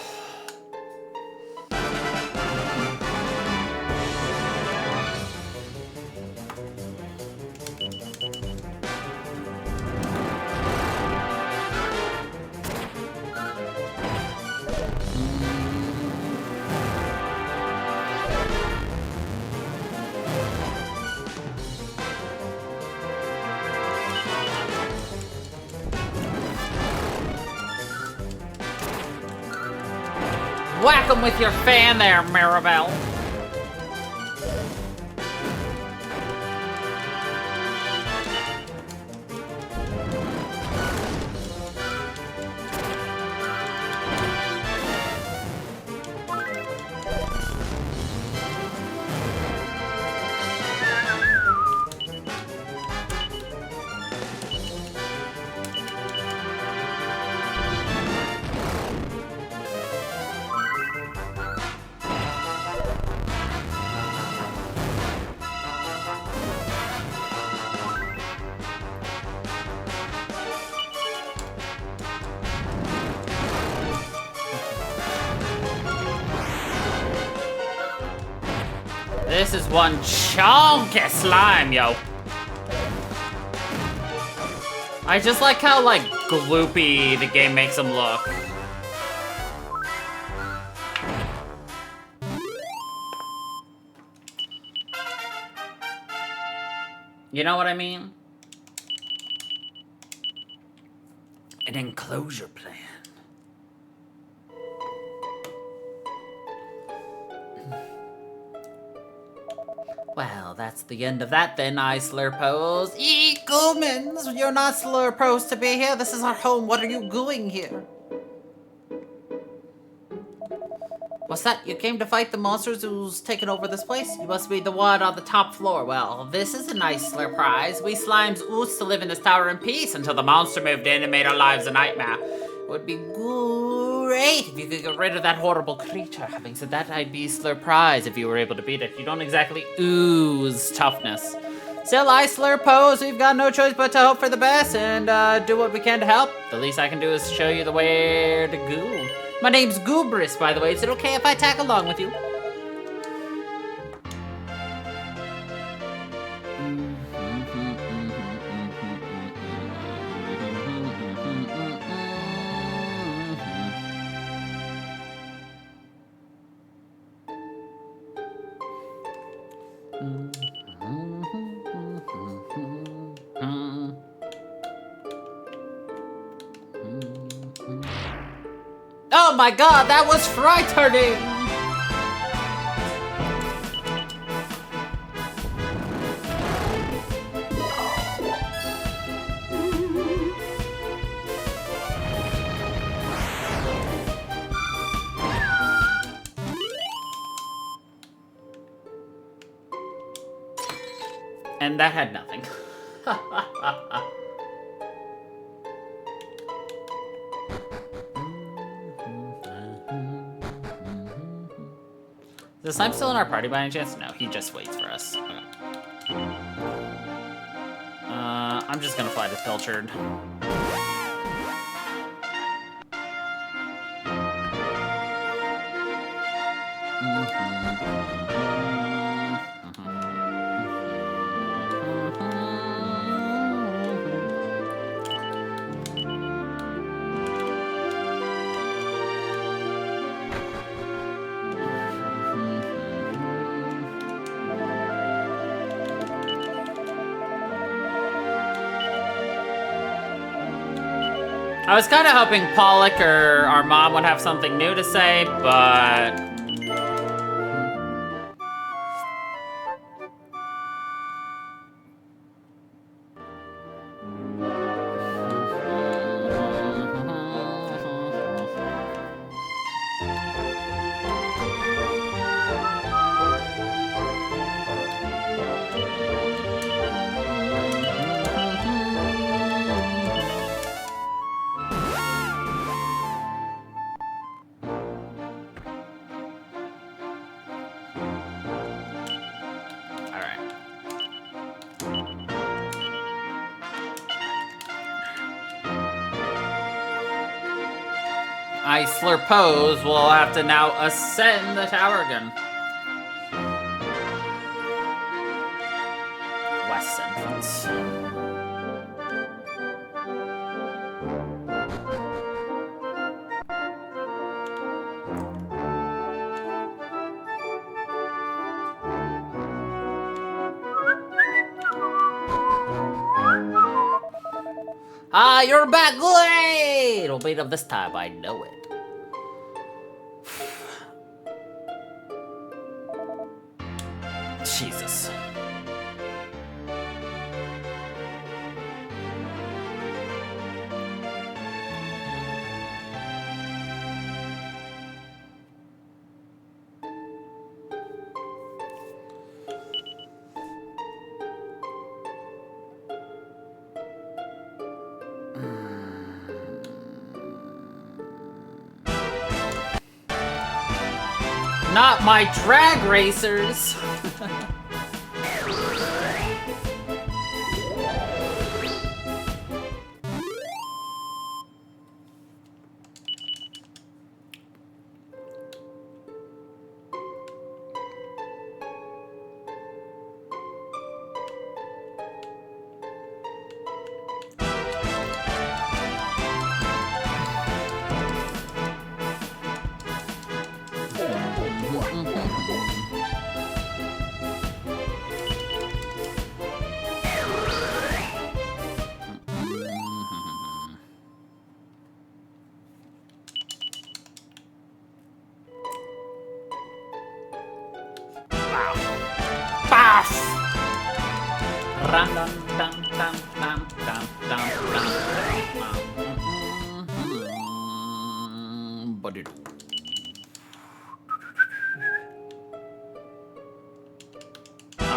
Whack him with your fan there, Maribel. This is one chunky slime, yo. I just like how, like, gloopy the game makes him look. You know what I mean? An enclosure plan. Well, that's the end of that then, I Slurpos. Eaglemans, you're not Slurpos to be here. This is our home. What are you doing here? What's that? You came to fight the monsters who's taken over this place? You must be the one on the top floor. Well, this is a nice surprise. We slimes used to live in this tower in peace until the monster moved in and made our lives a nightmare. It would be great if you could get rid of that horrible creature. Having said that, I'd be surprised if you were able to beat it. You don't exactly ooze toughness. Still, I Slurpos, we've got no choice but to hope for the best and do what we can to help. The least I can do is show you the way to go. My name's Goobris, by the way. Is it okay if I tag along with you? Oh my god, that was frightening! And that had nothing. Is Slime still in our party by any chance? No, he just waits for us. Okay. I'm just gonna fly to Pilchard. I was kind of hoping Pollock or our mom would have something new to say, but... Isler Pose will have to now ascend the tower again. West entrance. Ah, you're back! Great! It'll beat up this time, I know it. Jesus. Not my drag racers!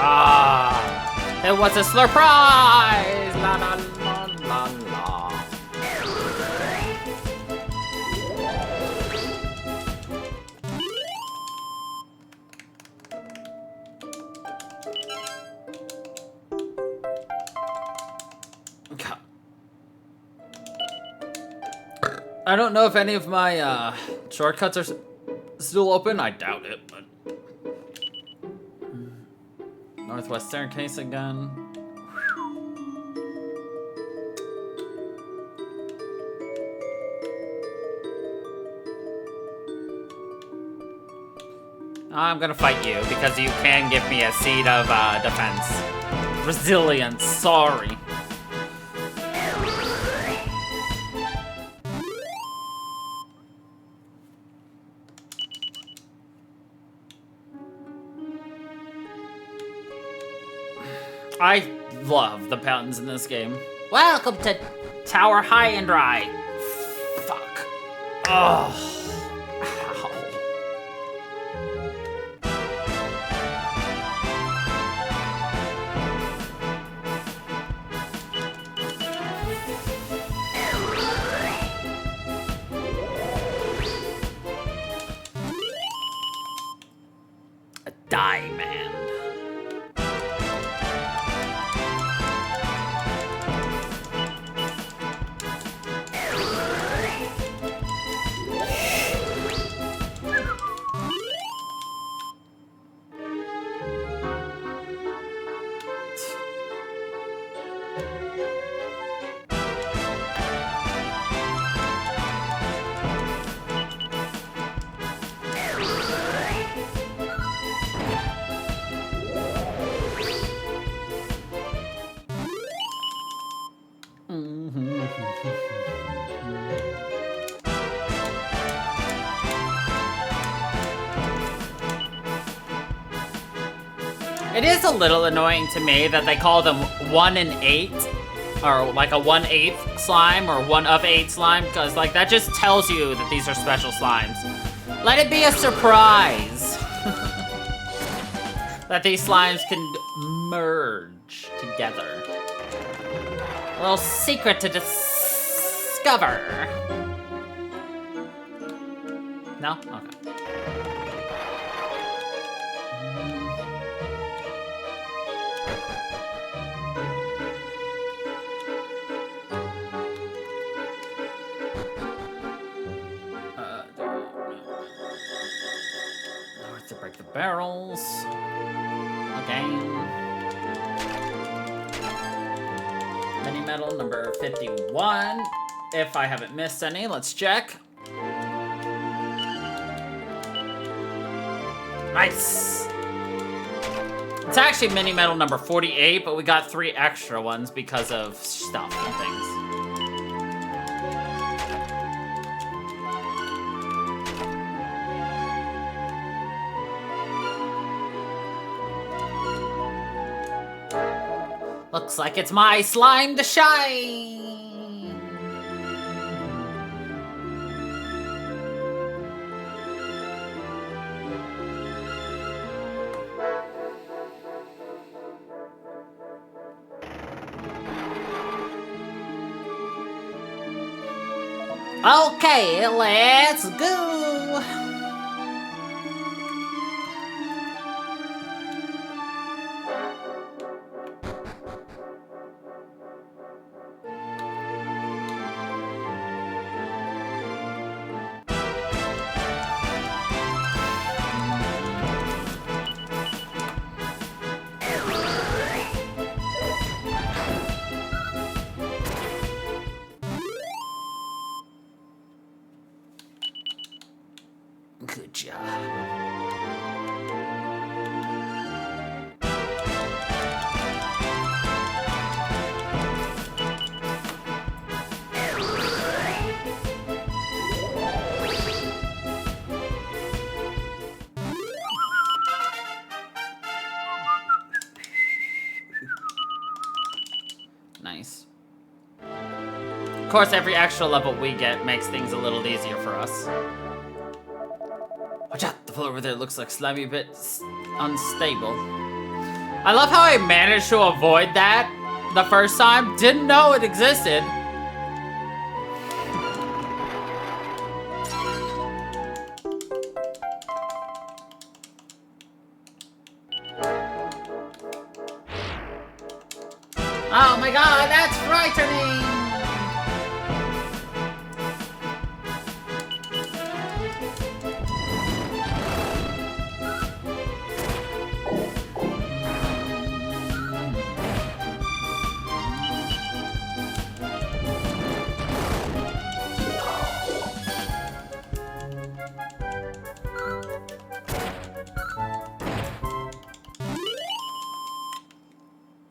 Ah, it was a surprise! La la la la la. I don't know if any of my shortcuts are still open. I doubt it, but Northwest staircase again. I'm gonna fight you because you can give me a seed of defense. Resilience, sorry. I love the fountains in this game. Welcome to Tower High and Dry. Fuck. Oh. Diamond. It is a little annoying to me that they call them 1 in 8, or like a 1/8 slime, or 1 of 8 slime, because like that just tells you that these are special slimes. Let it be a surprise that these slimes can merge together. A little secret to discover. No? Okay. To break the barrels. Again. Mini medal number 51. If I haven't missed any, let's check. Nice. It's actually mini medal number 48, but we got 3 extra ones because of stuff and things. Looks like it's my slime to shine! Okay, let's go! Good job. Nice. Of course, every extra level we get makes things a little easier for us. Watch out, the floor over there looks like slimy, bit unstable. I love how I managed to avoid that the first time. Didn't know it existed. Oh my god, that's frightening!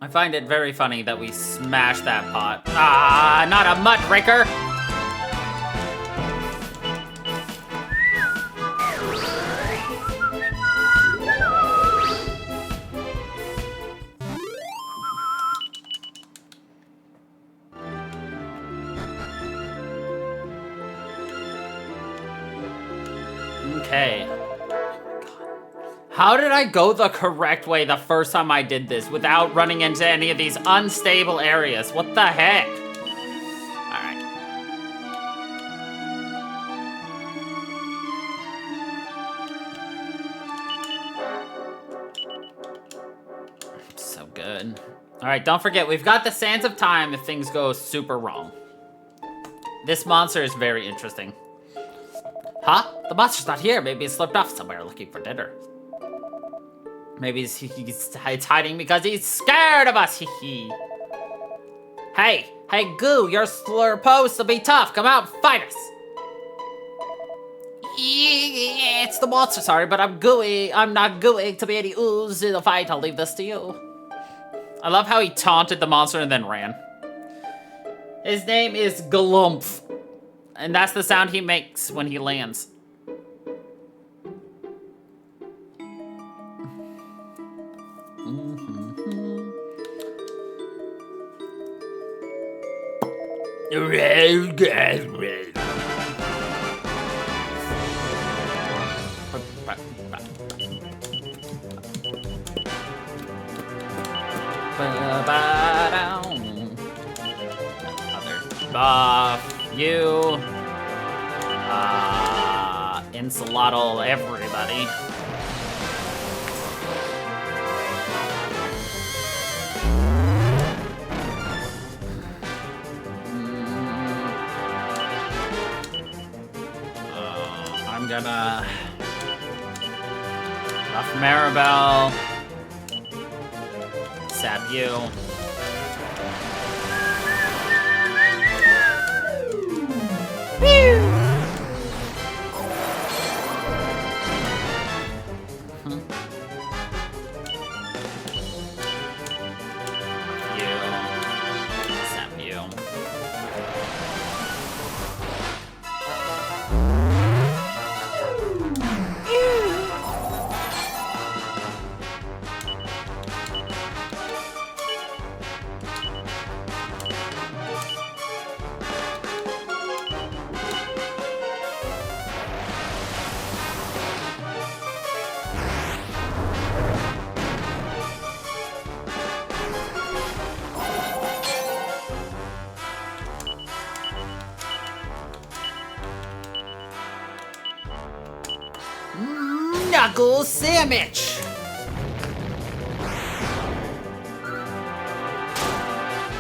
I find it very funny that we smashed that pot. Ah, not a mud breaker! Okay. How did I go the correct way the first time I did this without running into any of these unstable areas? What the heck? Alright. So good. Alright, don't forget, we've got the Sands of Time if things go super wrong. This monster is very interesting. Huh? The monster's not here. Maybe it slipped off somewhere looking for dinner. Maybe it's hiding because he's scared of us. Hee. Hey, Goo, you're supposed to be tough. Come out and fight us. It's the monster, sorry, but I'm gooey. I'm not gooey to be any ooze in a fight. I'll leave this to you. I love how he taunted the monster and then ran. His name is Glumph, and that's the sound he makes when he lands. Other buff, you, Insulattle, everybody. I'm gonna buff Maribel, sap you. Knuckle sandwich.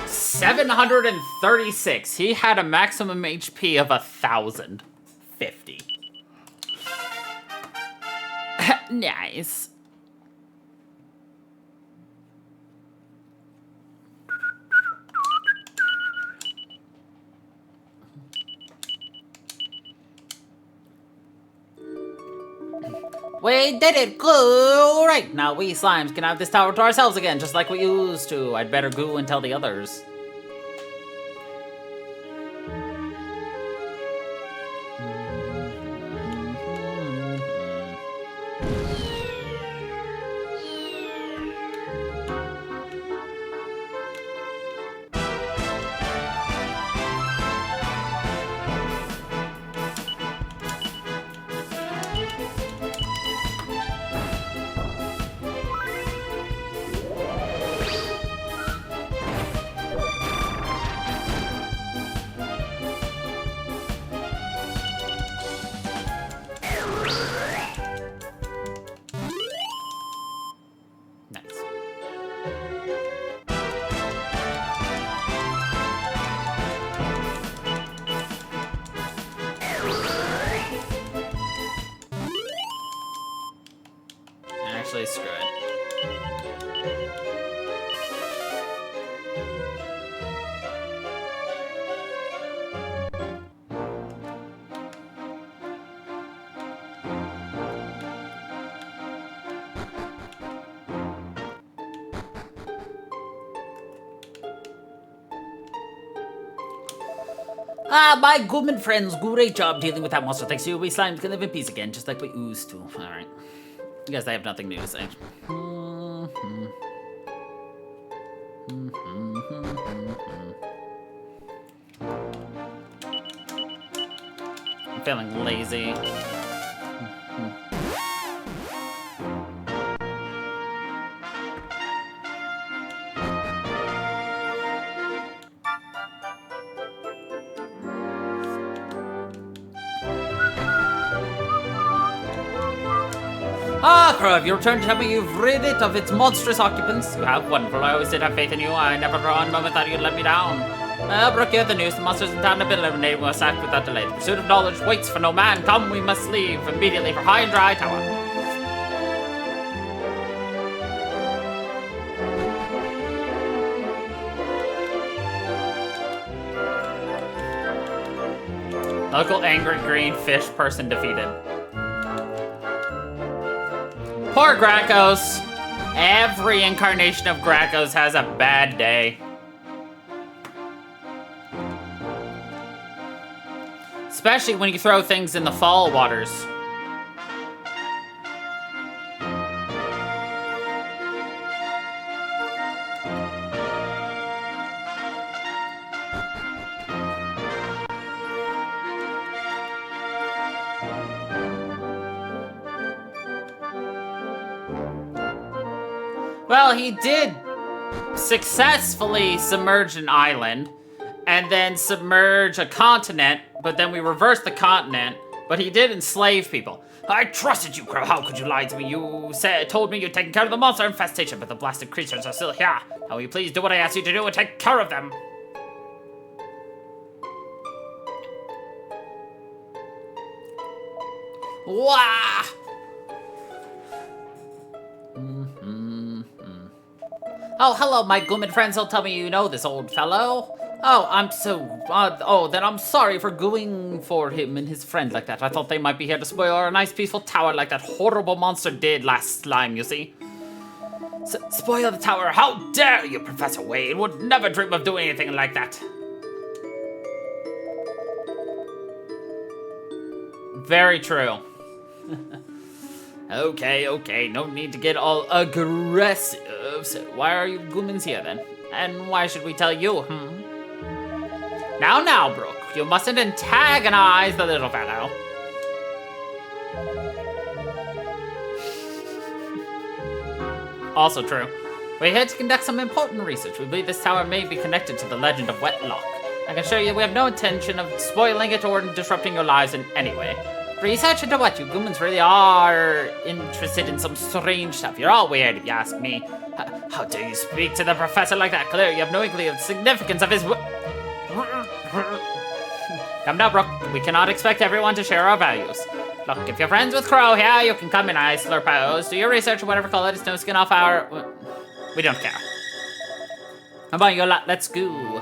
$736. He had a maximum HP of 1,050. Nice. We did it, Goo! Right, now we slimes can have this tower to ourselves again, just like we used to. I'd better Goo and tell the others. Actually, screw it. My Gooman friends, great job dealing with that monster. Thanks to you, we slimes can live in peace again, just like we used to. Alright. I guess I have nothing new to say. I'm feeling lazy. Ah, Crow, have you returned to tell me you've rid it of its monstrous occupants? You have, wonderful. I always did have faith in you. I never for one moment thought you'd let me down. Well, Brooke, you have the news. The monsters in town have been eliminated. We must act without delay. The pursuit of knowledge waits for no man. Come, we must leave immediately for High and Dry Tower. Local angry green fish person defeated. Poor Gracchos. Every incarnation of Gracchos has a bad day. Especially when you throw things in the fall waters. Well, he did successfully submerge an island and then submerge a continent, but then we reversed the continent, but he did enslave people. I trusted you, Crow. How could you lie to me? You told me you'd taken care of the monster infestation, but the blasted creatures are still here. Now will you please do what I asked you to do and take care of them? Wah! Oh, hello, my Goomin friends. Don't tell me you know this old fellow. Oh, then I'm sorry for gooing for him and his friend like that. I thought they might be here to spoil our nice peaceful tower like that horrible monster did last time, you see. Spoil the tower? How dare you, Professor Wade? Would never dream of doing anything like that. Very true. Okay, no need to get all aggressive. So why are you Goomins here then? And why should we tell you, Now, Brooke, you mustn't antagonize the little fellow. Also true. We're here to conduct some important research. We believe this tower may be connected to the legend of Wetlock. I can assure you we have no intention of spoiling it or disrupting your lives in any way. Research into what? You Goomins really are interested in some strange stuff. You're all weird, if you ask me. How dare you speak to the professor like that? Clearly, you have no inkling of the significance of his... Come now, Brooke. We cannot expect everyone to share our values. Look, if you're friends with Crow here, you can come in, I slurpos. Do your research or whatever, call it. It's no skin off our... We don't care. Come on, you lot. Let's go.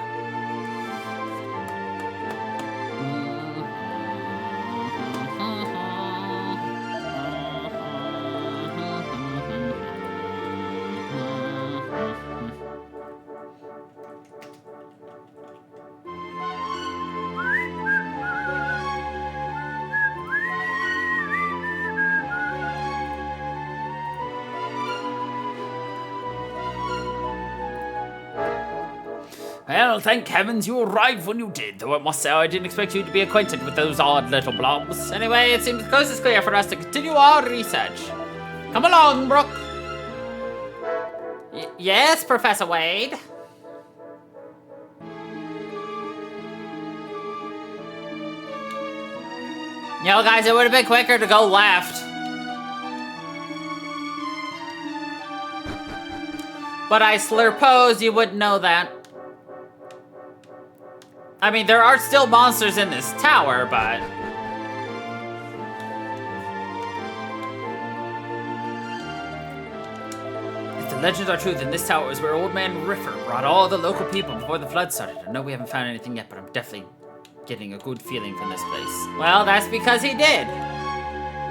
Well, thank heavens you arrived when you did, though I must say I didn't expect you to be acquainted with those odd little blobs. Anyway, it seems the coast is clear for us to continue our research. Come along, Brooke. Yes, Professor Wade? You know, guys, it would have been quicker to go left. But I slurpose you wouldn't know that. I mean, there are still monsters in this tower, but... If the legends are true, then this tower is where Old Man Riffer brought all the local people before the flood started. I know we haven't found anything yet, but I'm definitely getting a good feeling from this place. Well, that's because he did.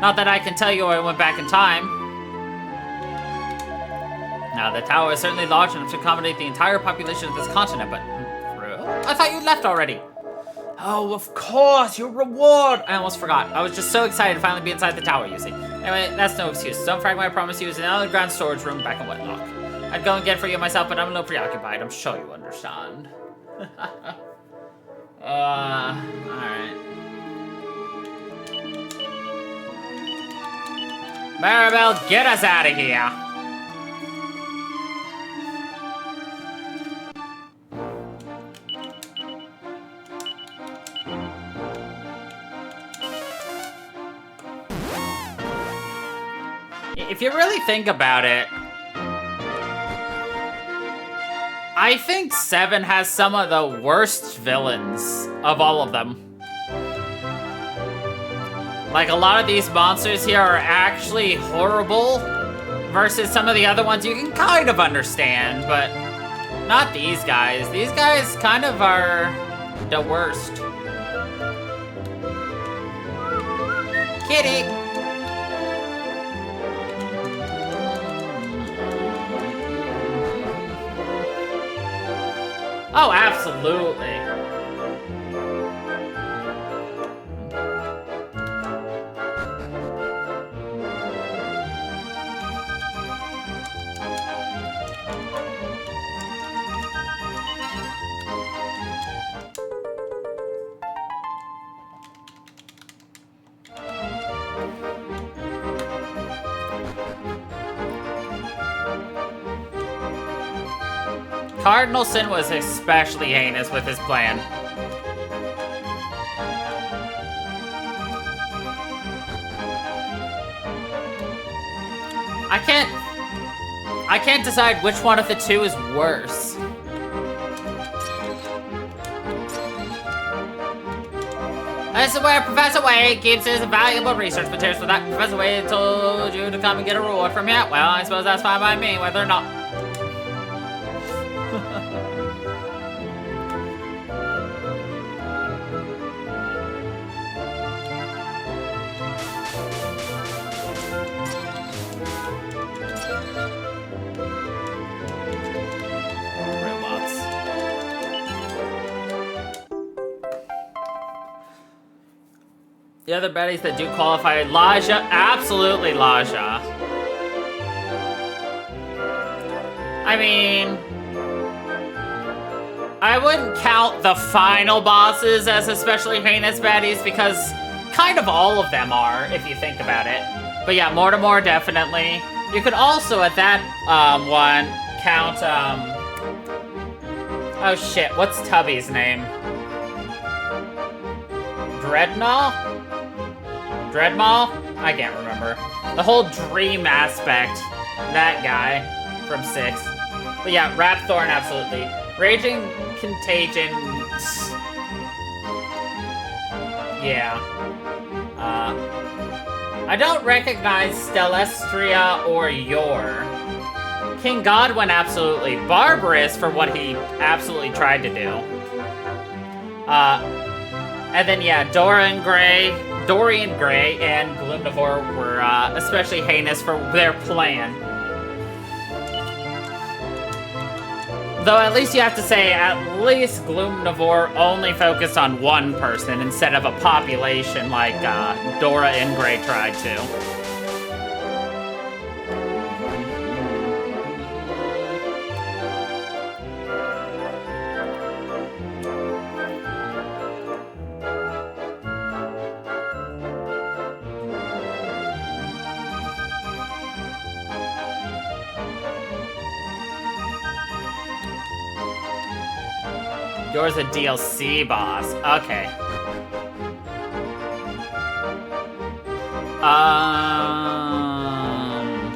Not that I can tell you I went back in time. Now, the tower is certainly large enough to accommodate the entire population of this continent, but... I thought you left already. Oh, of course, your reward. I almost forgot. I was just so excited to finally be inside the tower, you see. Anyway, that's no excuse. Some fragment I promised you is in the underground storage room back in Wetlock. I'd go and get it for you myself, but I'm a little preoccupied. I'm sure you understand. Alright. Maribel, get us out of here. if you really think about it, I think VII has some of the worst villains of all of them. Like, a lot of these monsters here are actually horrible, versus some of the other ones you can kind of understand, but not these guys. These guys kind of are the worst. Kitty! Oh, absolutely. Cardinal Sin was especially heinous with his plan. I can't decide which one of the two is worse. This is where Professor Wade keeps his valuable research materials. For that, Professor Wade told you to come and get a reward from you. Well, I suppose that's fine by me, whether or not. The other baddies that do qualify, Laja, absolutely Laja. I mean, I wouldn't count the final bosses as especially heinous baddies because kind of all of them are, if you think about it. But yeah, Mortimer definitely. You could also at that one count, oh shit, what's Tubby's name? Dreadmaw? I can't remember. The whole dream aspect. That guy from 6. But yeah, Rapthorn, absolutely. Raging Contagion. Yeah. I don't recognize Stelestria or Yor. King Godwin, absolutely. Barbarous for what he absolutely tried to do. And then, yeah, Dorian Gray, and Gloomnivore were especially heinous for their plan. Though at least you have to say, at least Gloomnivore only focused on one person instead of a population like Dora and Gray tried to. Yours a DLC boss. Okay.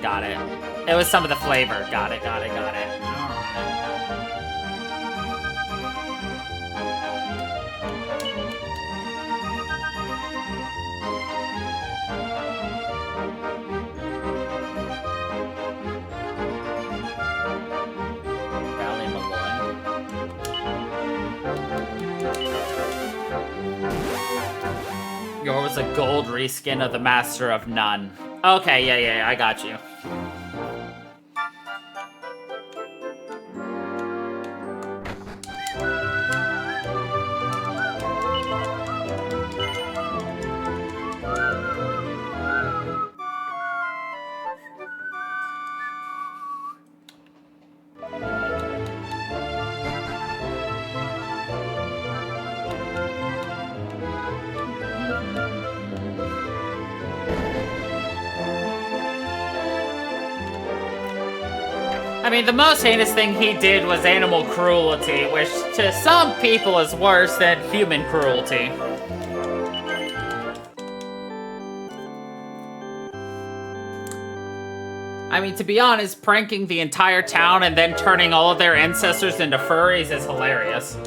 Got it. It was some of the flavor. Got it. Alright. Yours was a gold reskin of the Master of None. Okay, yeah, I got you. I mean, the most heinous thing he did was animal cruelty, which to some people is worse than human cruelty. I mean, to be honest, pranking the entire town and then turning all of their ancestors into furries is hilarious.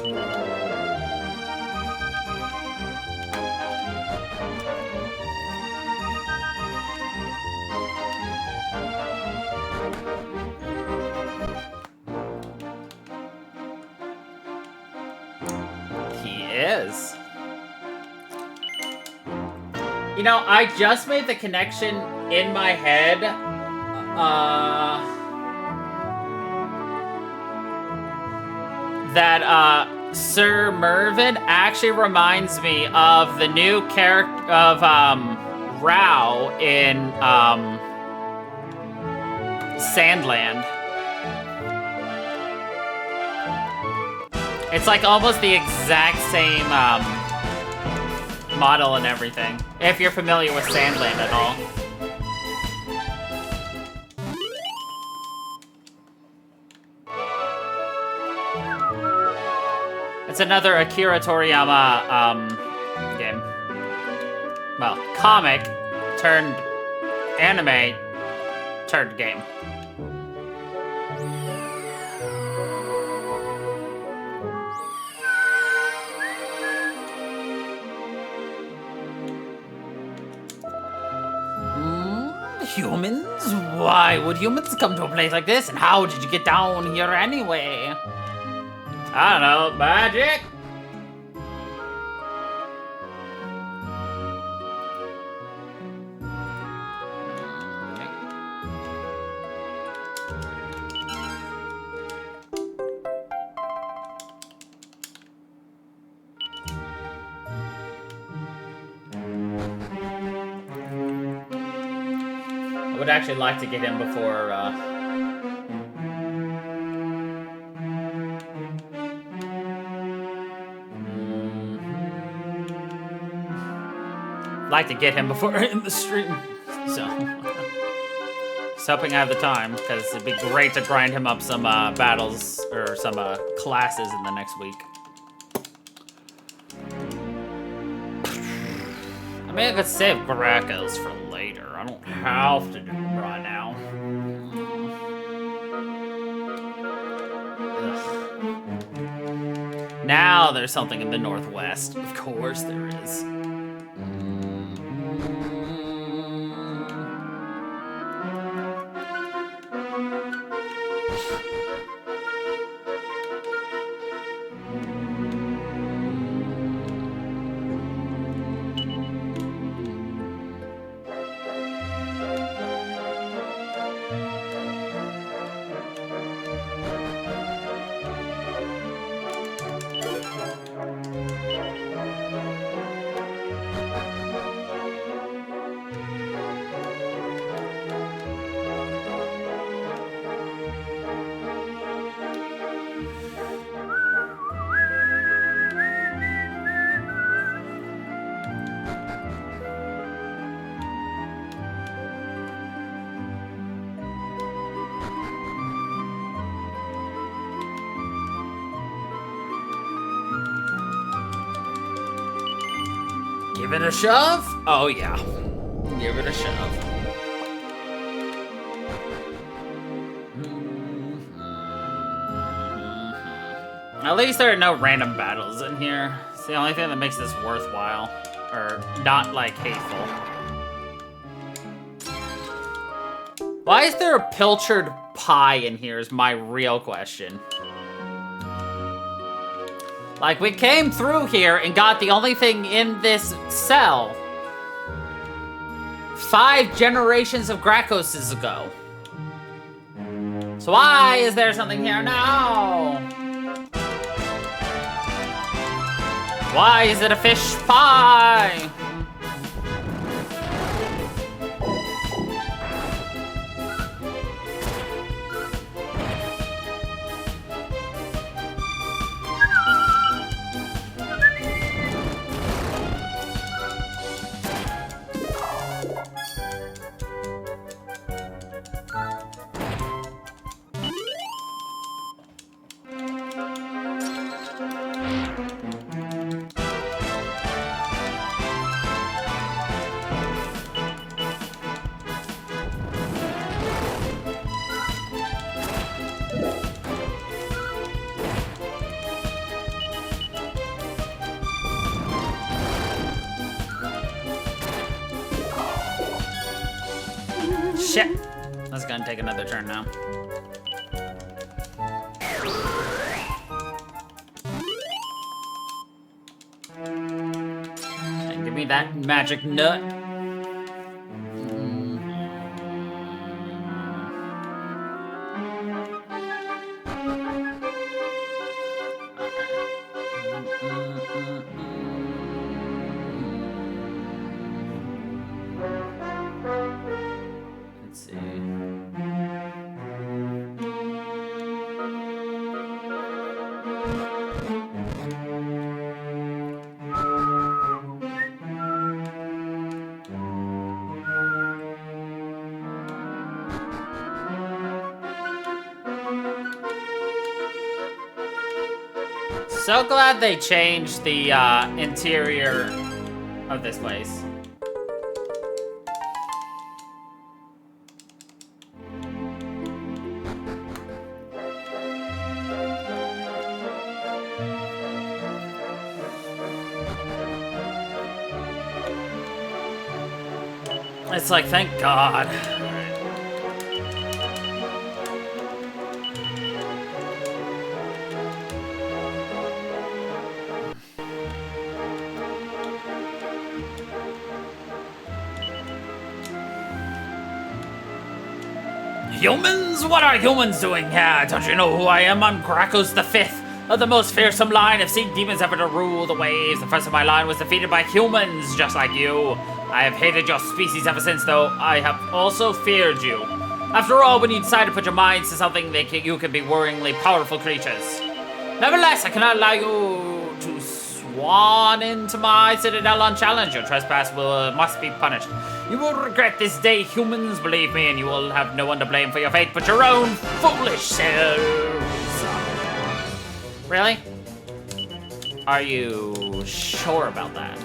He is. You know, I just made the connection in my head. That Sir Mervyn actually reminds me of the new character of Rao in Sandland. It's like almost the exact same model and everything, if you're familiar with Sandland at all. It's another Akira Toriyama game. Well, comic turned anime turned game. Humans? Why would humans come to a place like this? And how did you get down here anyway? I don't know, magic? I would actually like to get him before, like to get him before in the stream, so just hoping I have the time, because it'd be great to grind him up some battles or some classes in the next week. I mean, I could save Grackos for later. I don't have to do them right now. Ugh. Now there's something in the Northwest. Of course there is. Give it a shove? Oh yeah. Give it a shove. At least there are no random battles in here. It's the only thing that makes this worthwhile. Or not, like, hateful. Why is there a pilchard pie in here is my real question. Like, we came through here and got the only thing in this cell 5 generations of Grackoses ago. So why is there something here now? Why is it a fish pie? shit. That's gonna take another turn now. And give me that magic nut. Let's see. So glad they changed the interior of this place. It's like, thank God. Humans? What are humans doing here? Don't you know who I am? I'm Gracchus the Fifth, of the most fearsome line of sea demons ever to rule the waves. The first of my line was defeated by humans, just like you. I have hated your species ever since, though I have also feared you. After all, when you decide to put your minds to something, you can be worryingly powerful creatures. Nevertheless, I cannot allow you to swan into my citadel unchallenged. Your trespass must be punished. You will regret this day, humans, believe me, and you will have no one to blame for your fate but your own foolish selves. Really? Are you sure about that?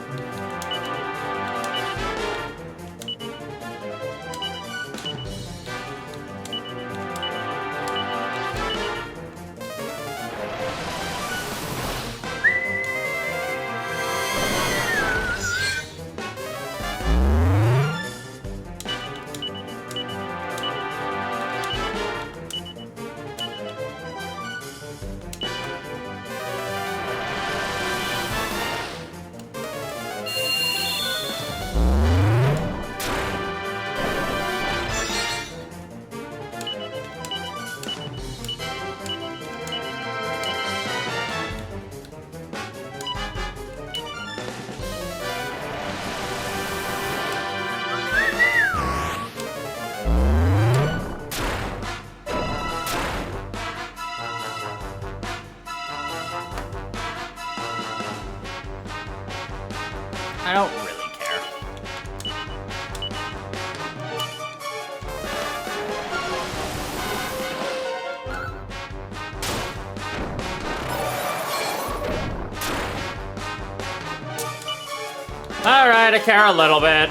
I don't really care. Alright, I care a little bit.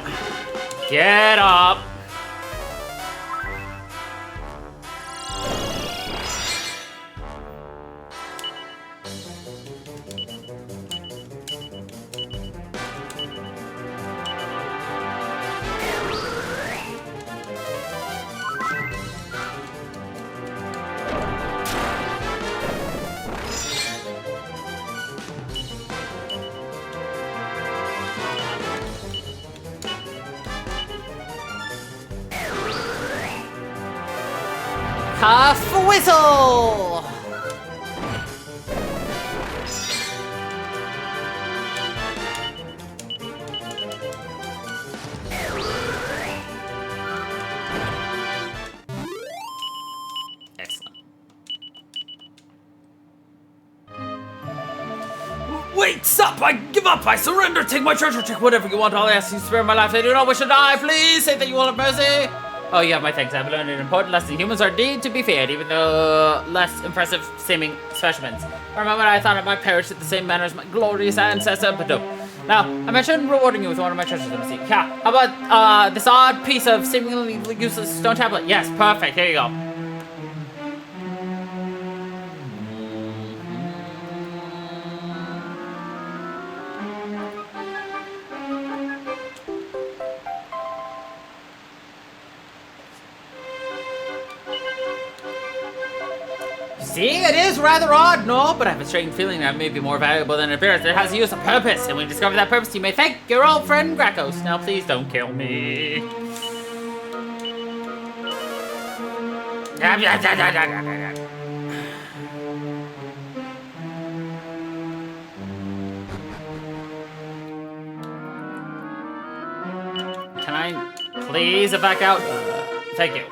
Get up. Half whistle! Excellent. Wait, stop! I give up! I surrender! Take my treasure, take whatever you want. I'll ask you to spare my life. I do not wish to die. Please say that you will have mercy. Oh, you have my thanks. I've learned an important lesson. Humans are indeed to be feared, even though less impressive seeming specimens. For a moment, I thought I might perish in the same manner as my glorious ancestor, but no. Now, I mentioned rewarding you with one of my treasures. Let me see. Yeah, how about this odd piece of seemingly useless stone tablet? Yes, perfect. Here you go. See, it is rather odd, no? But I have a strange feeling that it may be more valuable than it appears. It has a use of purpose, and when you discover that purpose, you may thank your old friend Gracchos. Now, please don't kill me. Can I please back out? Thank you.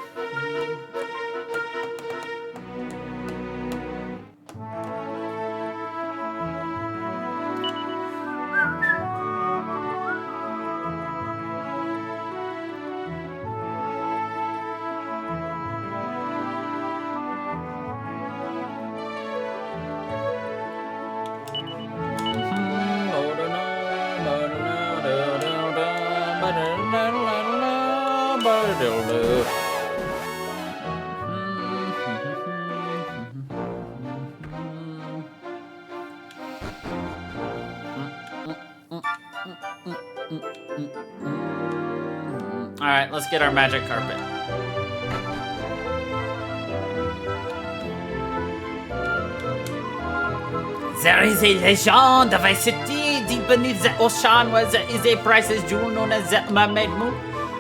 Alright, let's get our magic carpet. There is a legend of a city deep beneath the ocean where there is a priceless jewel known as the Mermaid Moon.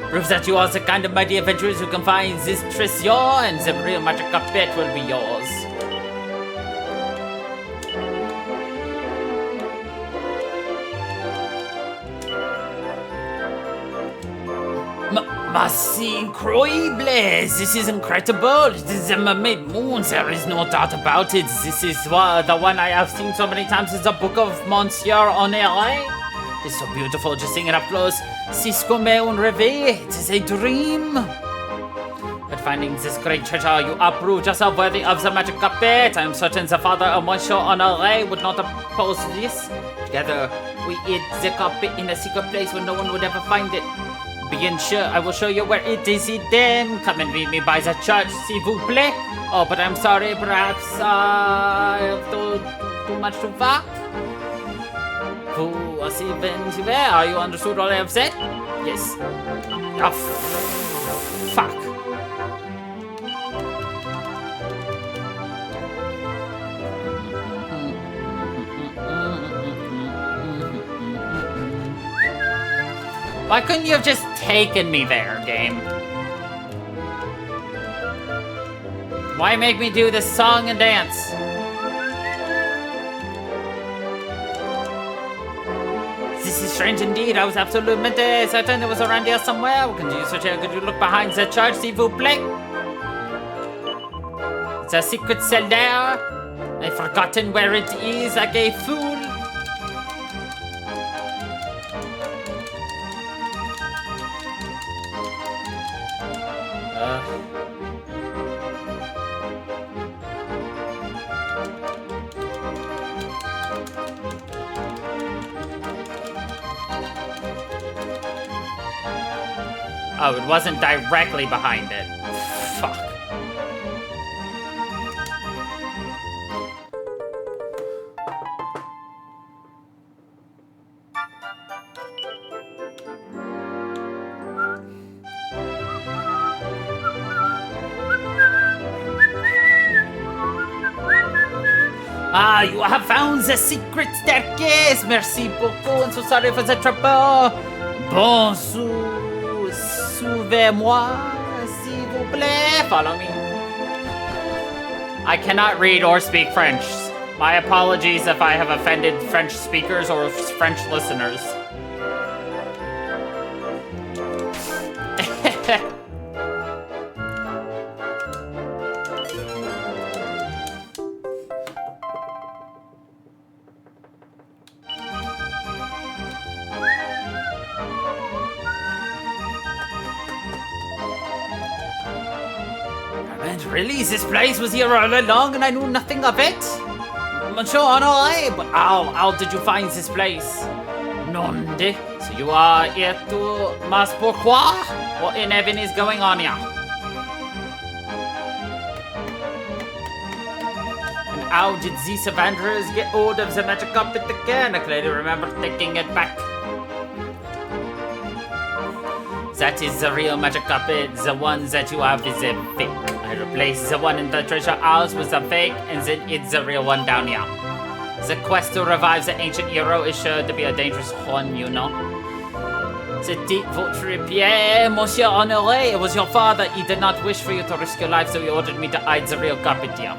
Proves that you are the kind of mighty adventurers who can find this treasure, and the real magic carpet will be yours. C'est incroyable! This is incredible! It is the Mermaid Moon, there is no doubt about it. This is the one I have seen so many times in the book of Monsieur Honore. It is so beautiful, just seeing it up close. C'est comme un rêve, it is a dream. But finding this great treasure, you have proved yourself worthy of the magic carpet. I am certain the father of Monsieur Honore would not oppose this. Together, we hid the carpet in a secret place where no one would ever find it. Being sure, I will show you where it is hidden. Come and meet me by the church, s'il vous plaît. Oh, but I'm sorry, perhaps I have told too much too far. Are you understood what I have said? Yes. Oh, fuck. Why couldn't you have just taken me there, game? Why make me do this song and dance? This is strange indeed. I was absolutely certain it was around here somewhere. Could you look behind the church, s'il vous plaît? It's a secret cell there. I've forgotten where it is, like a fool. Oh, it wasn't directly behind it. Fuck. Ah, you have found the secret staircase. Merci beaucoup, and so sorry for the trouble. Bon, suivez-moi, s'il vous plaît. Follow me. I cannot read or speak French. My apologies if I have offended French speakers or French listeners. Really? This place was here all along and I knew nothing of it? Monsieur Honore, but how did you find this place? Nonde? So you are here to mas pourquoi? What in heaven is going on here? And how did these adventurers get hold of the magic carpet again? I clearly remember taking it back. That is the real magic carpet. The one that you have is a fake. I replaced the one in the treasure house with the fake, and then it's the real one down here. The quest to revive the ancient hero is sure to be a dangerous one, you know. C'était votre bien, Monsieur Honoré. It was your father. He did not wish for you to risk your life, so he ordered me to hide the real carpet here.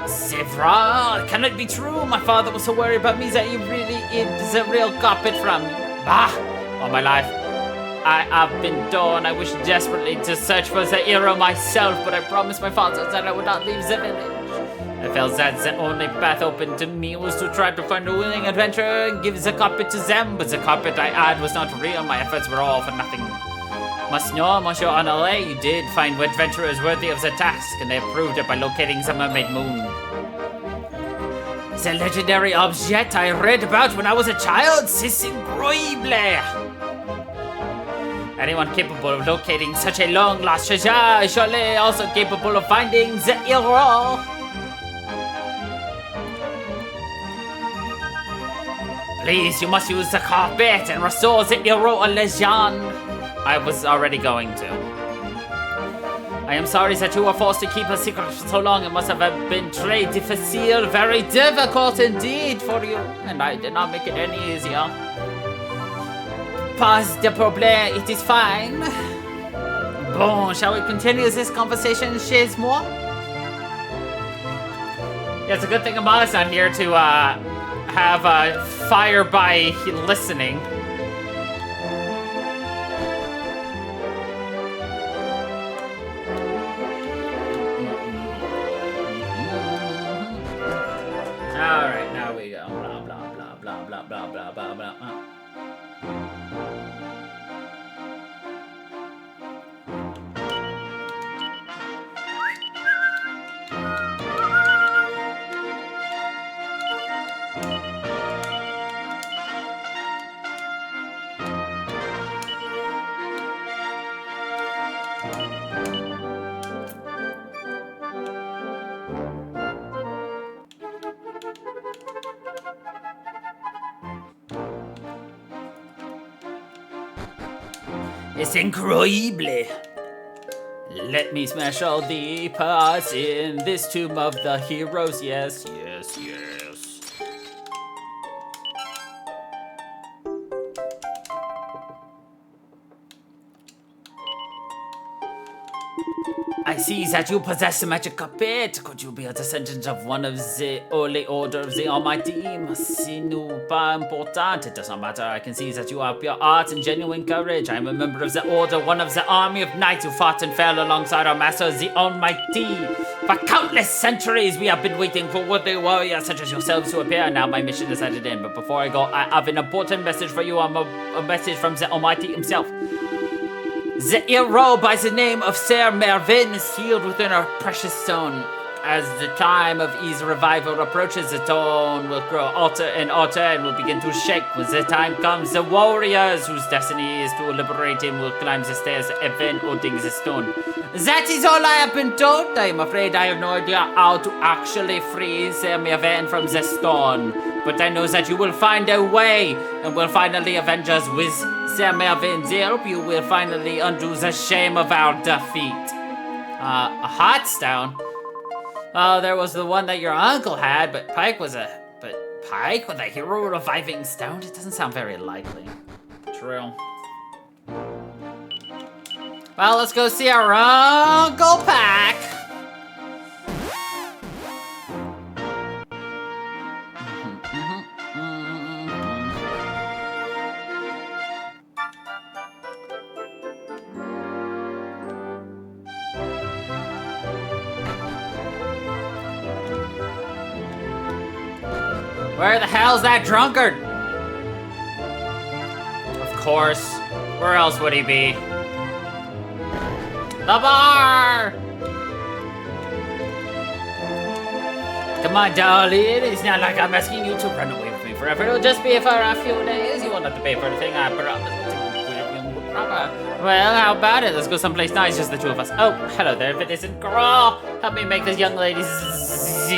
C'est vrai. Can it be true? My father was so worried about me that he really hid the real carpet from me. Bah! All my life, I have been torn. I wish desperately to search for the hero myself, but I promised my father that I would not leave the village. I felt that the only path open to me was to try to find a willing adventurer and give the carpet to them, but the carpet I had was not real. My efforts were all for nothing. Must know, Monsieur Honoré, you did find adventurers worthy of the task, and they proved it by locating the mermaid moon. The legendary object I read about when I was a child, c'est incroyable. Anyone capable of locating such a long-lost treasure is surely also capable of finding the hero. Please, you must use the carpet and restore the hero illusion. I was already going to. I am sorry that you were forced to keep a secret for so long. It must have been très difficile, very difficult indeed for you, and I did not make it any easier. Pas de problème, it is fine. Bon, shall we continue this conversation chez moi? Yeah, it's a good thing Amala's not here to have fire by listening. Alright, now we go. Blah, blah, blah, blah, blah, blah, blah, blah, blah. It's incroyable. Let me smash all the parts in this tomb of the heroes. Yes, yes, yes. I see that you possess a magic carpet. Could you be a descendant of one of the Holy Order of the Almighty? C'est pas important. It does not matter. I can see that you have pure art and genuine courage. I am a member of the Order, one of the army of knights who fought and fell alongside our master, the Almighty. For countless centuries, we have been waiting for worthy warriors such as yourselves to appear. Now my mission is at an end. But before I go, I have an important message for you. A message from the Almighty himself. The hero by the name of Sir Mervyn is sealed within a precious stone. As the time of his revival approaches, the stone will grow hotter and hotter and will begin to shake. When the time comes, the warriors whose destiny is to liberate him will climb the stairs of heaven holding the stone. That is all I have been told. I am afraid I have no idea how to actually free Sir Mervyn from the stone. But I know that you will find a way and will finally avenge us with Sir Mervyn's help. You will finally undo the shame of our defeat. A hot stone? Oh, there was the one that your uncle had, but Pike with a hero reviving stone? It doesn't sound very likely. True. Well, let's go see our Uncle Pike. Where the hell's that drunkard? Of course. Where else would he be? The bar! Come on, darling. It's not like I'm asking you to run away with me forever. It'll just be for a few days. You won't have to pay for anything, I promise. Well, how about it? Let's go someplace nice, just the two of us. Oh, hello there, if it isn't Girl. Help me make this young lady's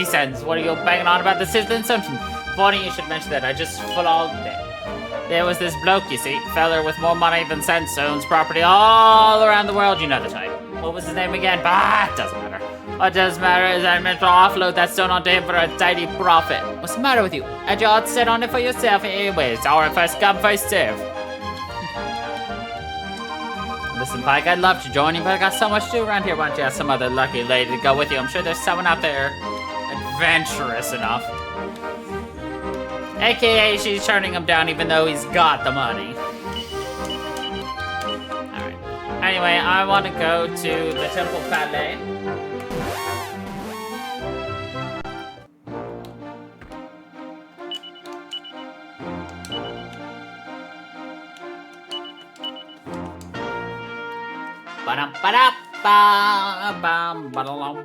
sense. What are you banging on about the sizzling something? Funny you should mention that. I just flogged it. There was this bloke, you see, feller with more money than sense, owns property all around the world. You know the type. What was his name again? Bah, it doesn't matter. What does matter is I meant to offload that stone onto him for a tidy profit. What's the matter with you? Had you all set on it for yourself anyways. Alright, first come, first serve. Listen, Pike, I'd love to join you, but I got so much to do around here. Why don't you ask some other lucky lady to go with you? I'm sure there's someone out there adventurous enough. AKA, she's turning him down even though he's got the money. Alright. Anyway, I want to go to the Temple Palais. Ba-dum-ba-da-ba-bam-ba-dum.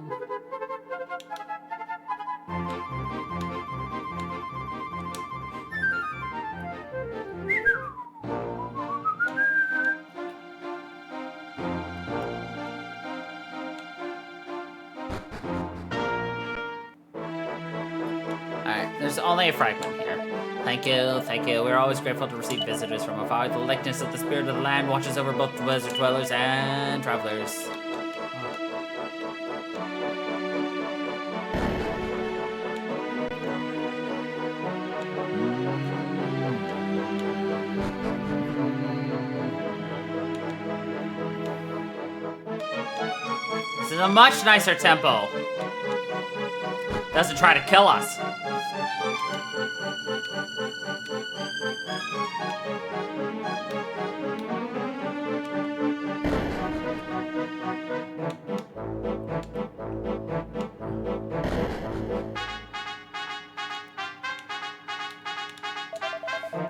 Alright, there's only a fragment here. Thank you, thank you. We're always grateful to receive visitors from afar. The likeness of the spirit of the land watches over both the desert dwellers and travelers. This is a much nicer temple. Doesn't try to kill us.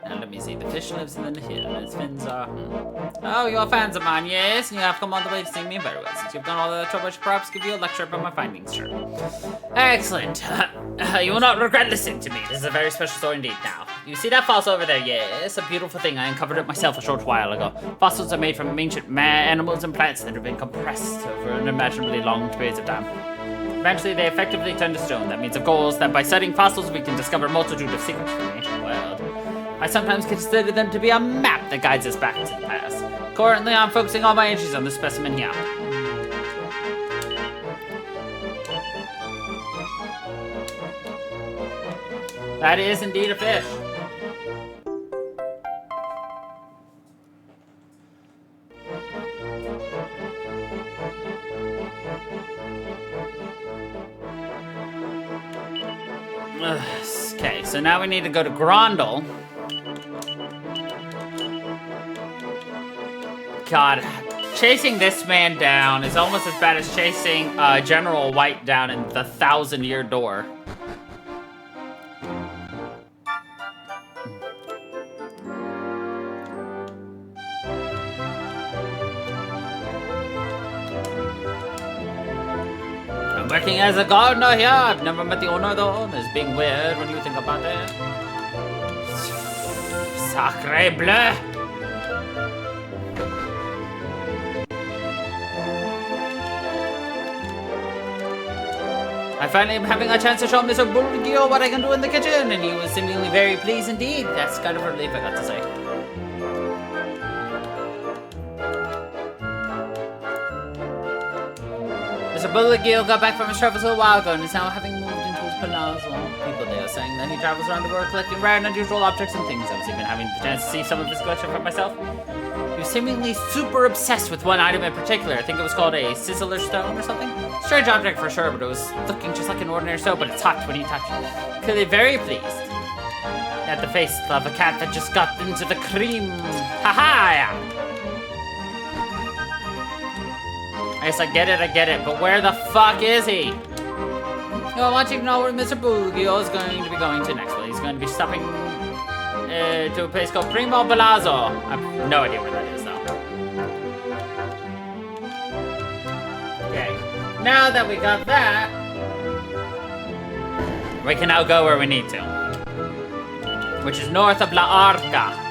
And let me see, the fish lives in the hill, and its fins are... Oh, you're fans of mine, yes? And you have come all the way to see me very well. Since you've gone all the trouble, I should perhaps give you a lecture about my findings, sir. Excellent. You will not regret listening to me. This is a very special story indeed now. You see that fossil over there? Yes, a beautiful thing. I uncovered it myself a short while ago. Fossils are made from ancient animals and plants that have been compressed over unimaginably long periods of time. Eventually, they effectively turn to stone. That means, of course, that by studying fossils, we can discover a multitude of secrets from the ancient world. I sometimes consider them to be a map that guides us back to the past. Currently, I'm focusing all my energies on this specimen here. That is indeed a fish. Okay, so now we need to go to Grondel. God, chasing this man down is almost as bad as chasing General White down in the 1,000-Year Door. I'm working as a gardener here. I've never met the owner though. It's being weird when you think about it. Sacre bleu! I finally am having a chance to show Mr. Bulgio what I can do in the kitchen, and he was seemingly very pleased indeed. That's kind of a relief, I got to say. Mr. Bulgio got back from his travels a while ago and is now having moved into his palazzo. People there are saying that he travels around the world collecting rare and unusual objects and things. I was even having the chance to see some of his collection for myself. He was seemingly super obsessed with one item in particular. I think it was called a sizzler stone or something. Strange object for sure, but it was looking just like an ordinary stone, but it's hot when you touch it. Clearly very pleased. He had the face of a cat that just got into the cream. Ha-ha! Yes, I get it, but where the fuck is he? Well, I want you to know where Mr. Bulgio is going to be going to next. Well, he's going to be stopping to a place called Primo Palazzo. I have no idea where that is, though. Okay, now that we got that, we can now go where we need to, which is north of La Arca.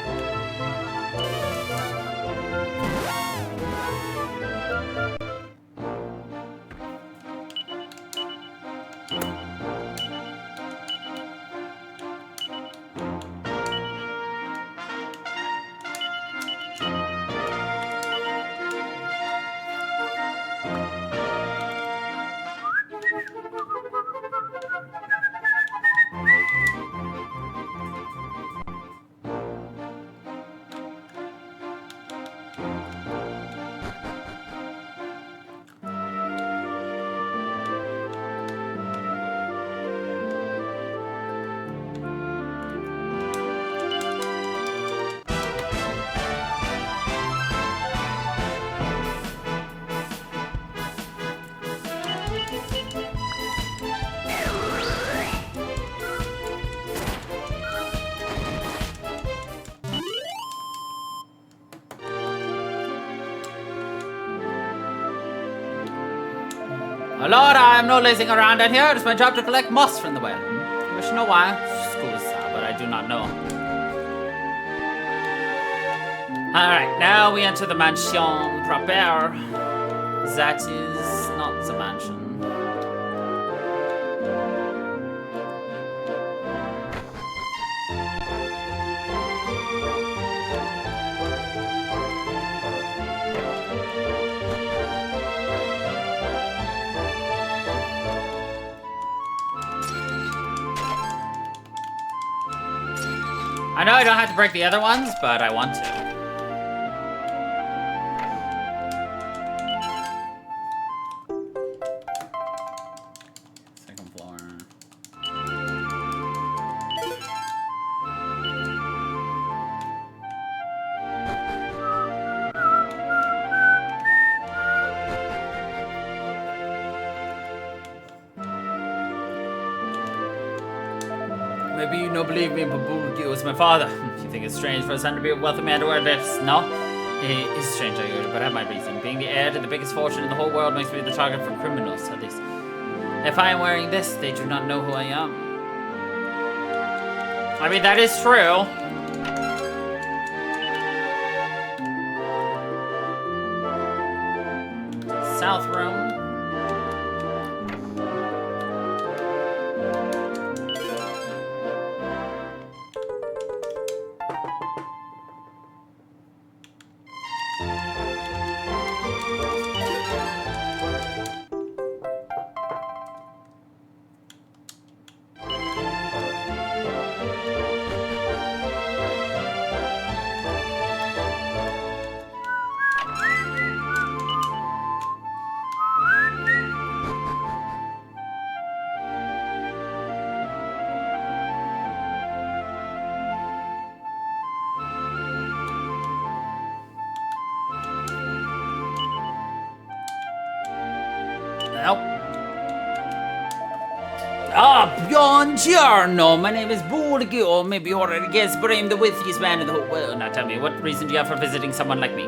My lord, I am no lazing around down here. It is my job to collect moss from the well. You wish to know why? Schools, but I do not know. Alright, now we enter the mansion proper. That is not the mansion. I know I don't have to break the other ones, but I want to. Second floor. Maybe you don't believe me, but Bulgi was my father. You think it's strange for a son to be a wealthy man to wear this? No? It is strange, I agree, but I have my reason. Being the heir to the biggest fortune in the whole world makes me the target for criminals, at least. If I am wearing this, they do not know who I am. I mean, that is true. South room. Nope. Buongiorno! My name is Borgio. Maybe you already guessed, but I am the wealthiest man in the whole world. Now tell me, what reason do you have for visiting someone like me?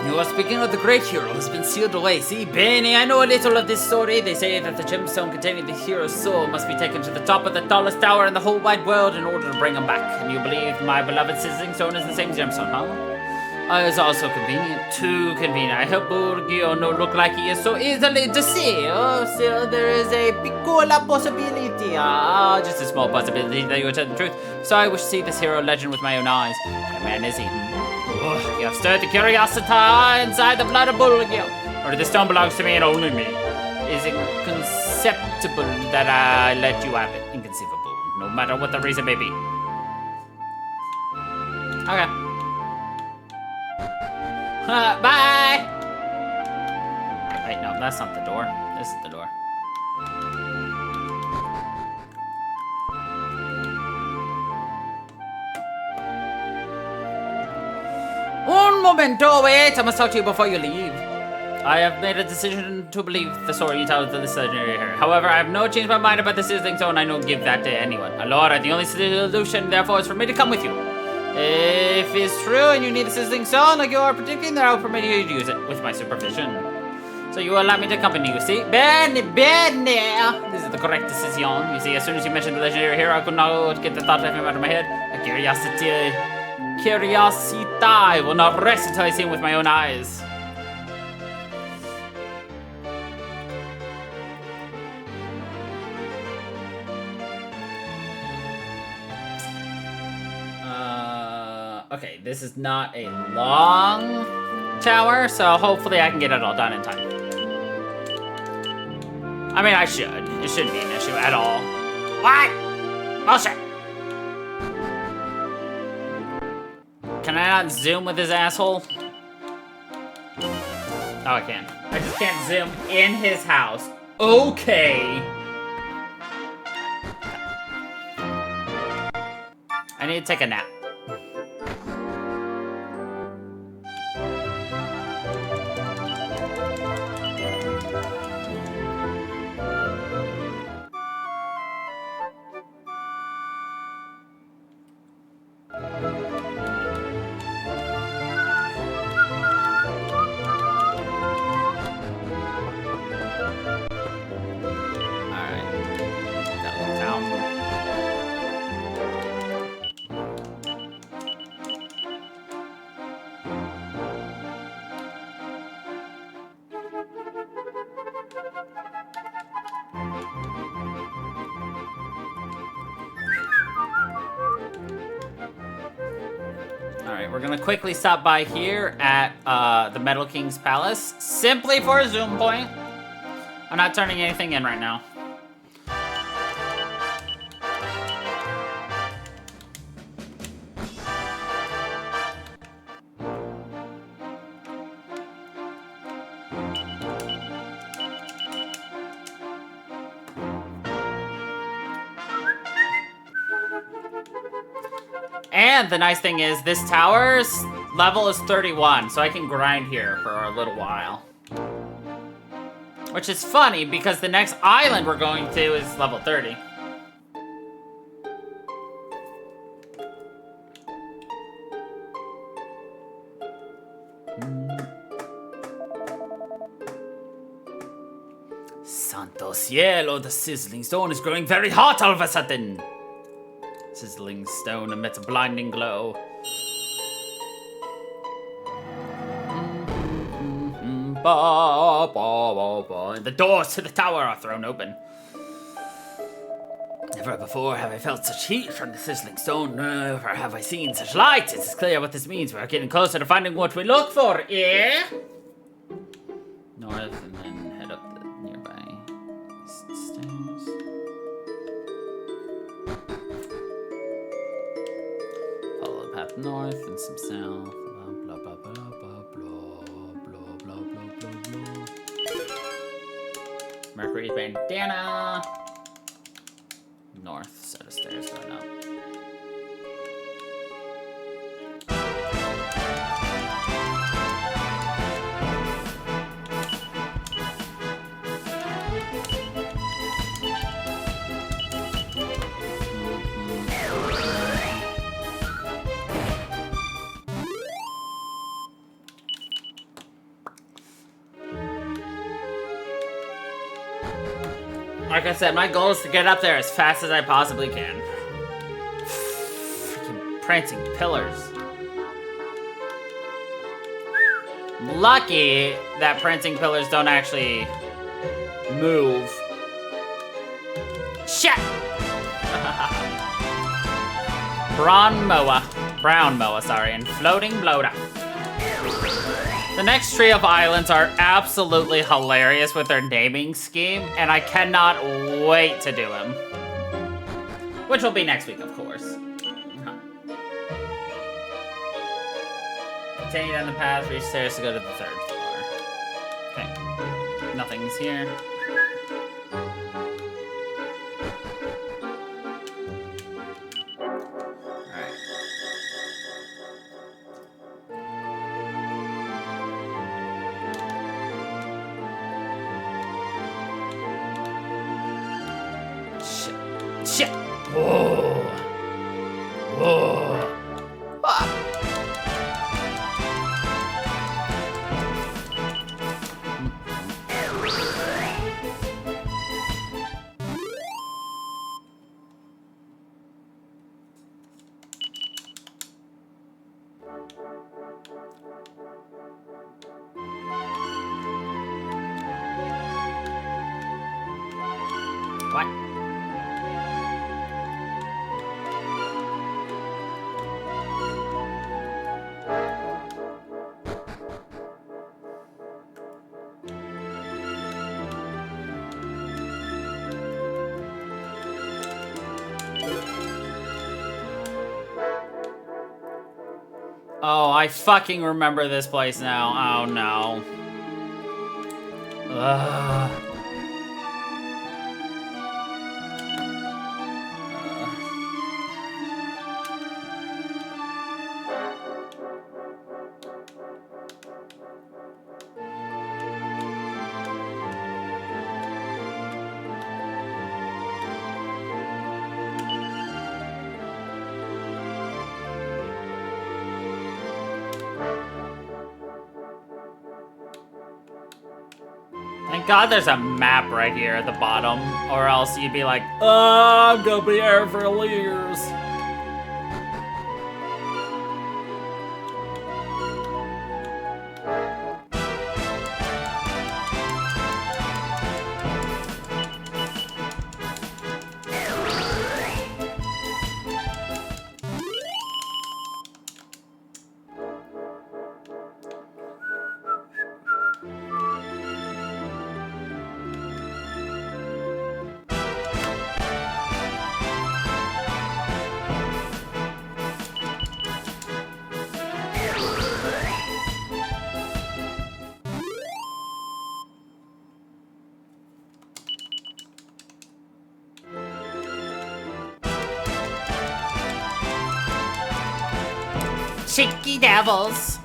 You are speaking of the great hero who's been sealed away. See, Benny, I know a little of this story. They say that the gemstone containing the hero's soul must be taken to the top of the tallest tower in the whole wide world in order to bring him back. And you believe my beloved sizzling stone is the same gemstone, huh? It's also convenient, too convenient. I hope Borgio no look like he is so easily deceived. Still, there is a piccola possibility, just a small possibility that you will tell the truth. So I wish to see this hero legend with my own eyes. What man is he? You have stirred the curiosity inside the blood of Borgio. Or this stone belongs to me and only me. Is it inconceivable that I let you have it? Inconceivable, no matter what the reason may be. Okay. Bye! Wait, no, that's not the door. This is the door. Un momento, wait! I must talk to you before you leave. I have made a decision to believe the story you tell to this legendary here. However, I have no changed my mind about the sizzling stone. I don't give that to anyone. Allora, the only solution, therefore, is for me to come with you. If it's true and you need the sizzling stone like you are predicting, then I'll permit you to use it with my supervision. So you allow me to accompany you, see? Bene, bene! This is the correct decision. You see, as soon as you mentioned the legendary hero, I could not get the thought of him out of my head. A curiosity will not rest until I see him with my own eyes. Okay, this is not a long tower, so hopefully I can get it all done in time. I mean, I should. It shouldn't be an issue at all. What? Bullshit. Can I not zoom with his asshole? Oh, I can. I just can't zoom in his house. Okay. I need to take a nap. Alright, we're gonna quickly stop by here at the Metal King's Palace, simply for a zoom point. I'm not turning anything in right now. And the nice thing is, this tower's level is 31, so I can grind here for a little while. Which is funny, because the next island we're going to is level 30. Santo cielo, the sizzling stone is growing very hot all of a sudden. Sizzling stone emits a blinding glow. Ba, ba, ba, ba. And the doors to the tower are thrown open. Never before have I felt such heat from the sizzling stone, never have I seen such light. It is clear what this means. We're getting closer to finding what we look for, yeah? North and then head up the nearby stairs. Follow the path north and some south. Blah, blah, blah, blah, blah, blah, blah, blah, blah, blah, blah. Mercury's bandana. North set of stairs going up. Like I said, my goal is to get up there as fast as I possibly can. Freaking prancing pillars. I'm lucky that prancing pillars don't actually move. Shit! Brown moa, sorry, and floating bloater. The next trio of islands are absolutely hilarious with their naming scheme, and I cannot wait to do them. Which will be next week, of course. Continue down the path, reach stairs to go to the third floor. Okay. Nothing's here. Shit! Whoa! Whoa! Ah. What? Oh, I fucking remember this place now. Oh no. Ugh. Thank God there's a map right here at the bottom, or else you'd be like, oh, I'm gonna be here for years. cheeky devils.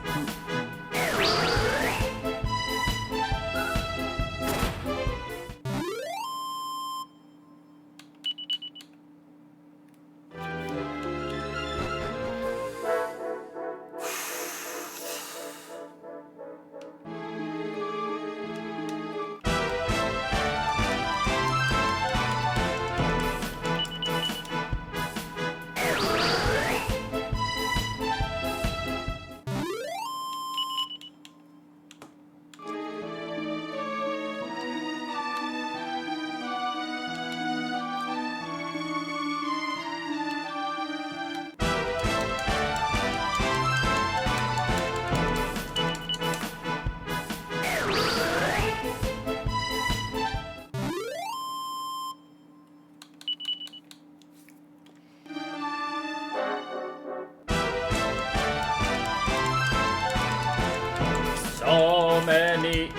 So many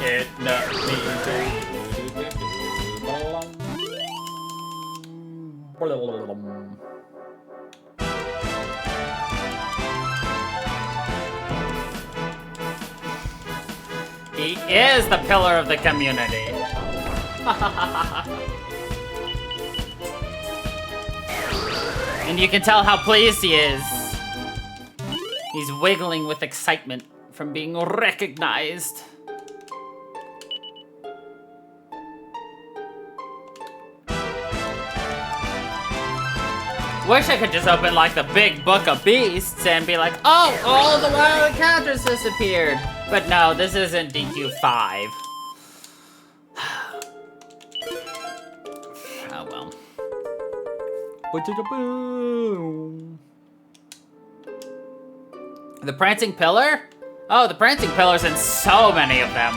He is the pillar of the community. And you can tell how pleased he is. He's wiggling with excitement from being recognized. Wish I could just open like the big book of beasts and be like, oh, all the wild encounters disappeared. But no, this isn't DQ5. Oh well. The Prancing Pillar? Oh, the Prancing Pillar's in so many of them.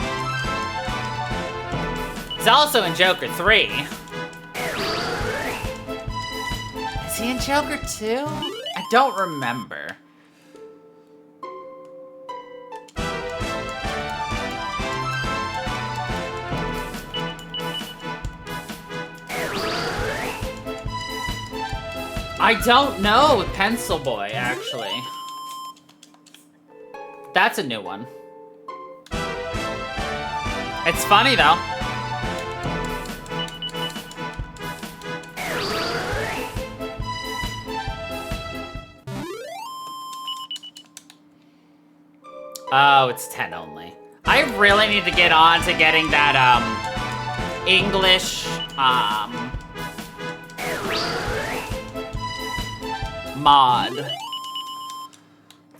He's also in Joker 3. Is he in Joker 2? I don't remember. I don't know with Pencil Boy, actually. That's a new one. It's funny, though. Oh, it's 10 only. I really need to get on to getting that, English, mod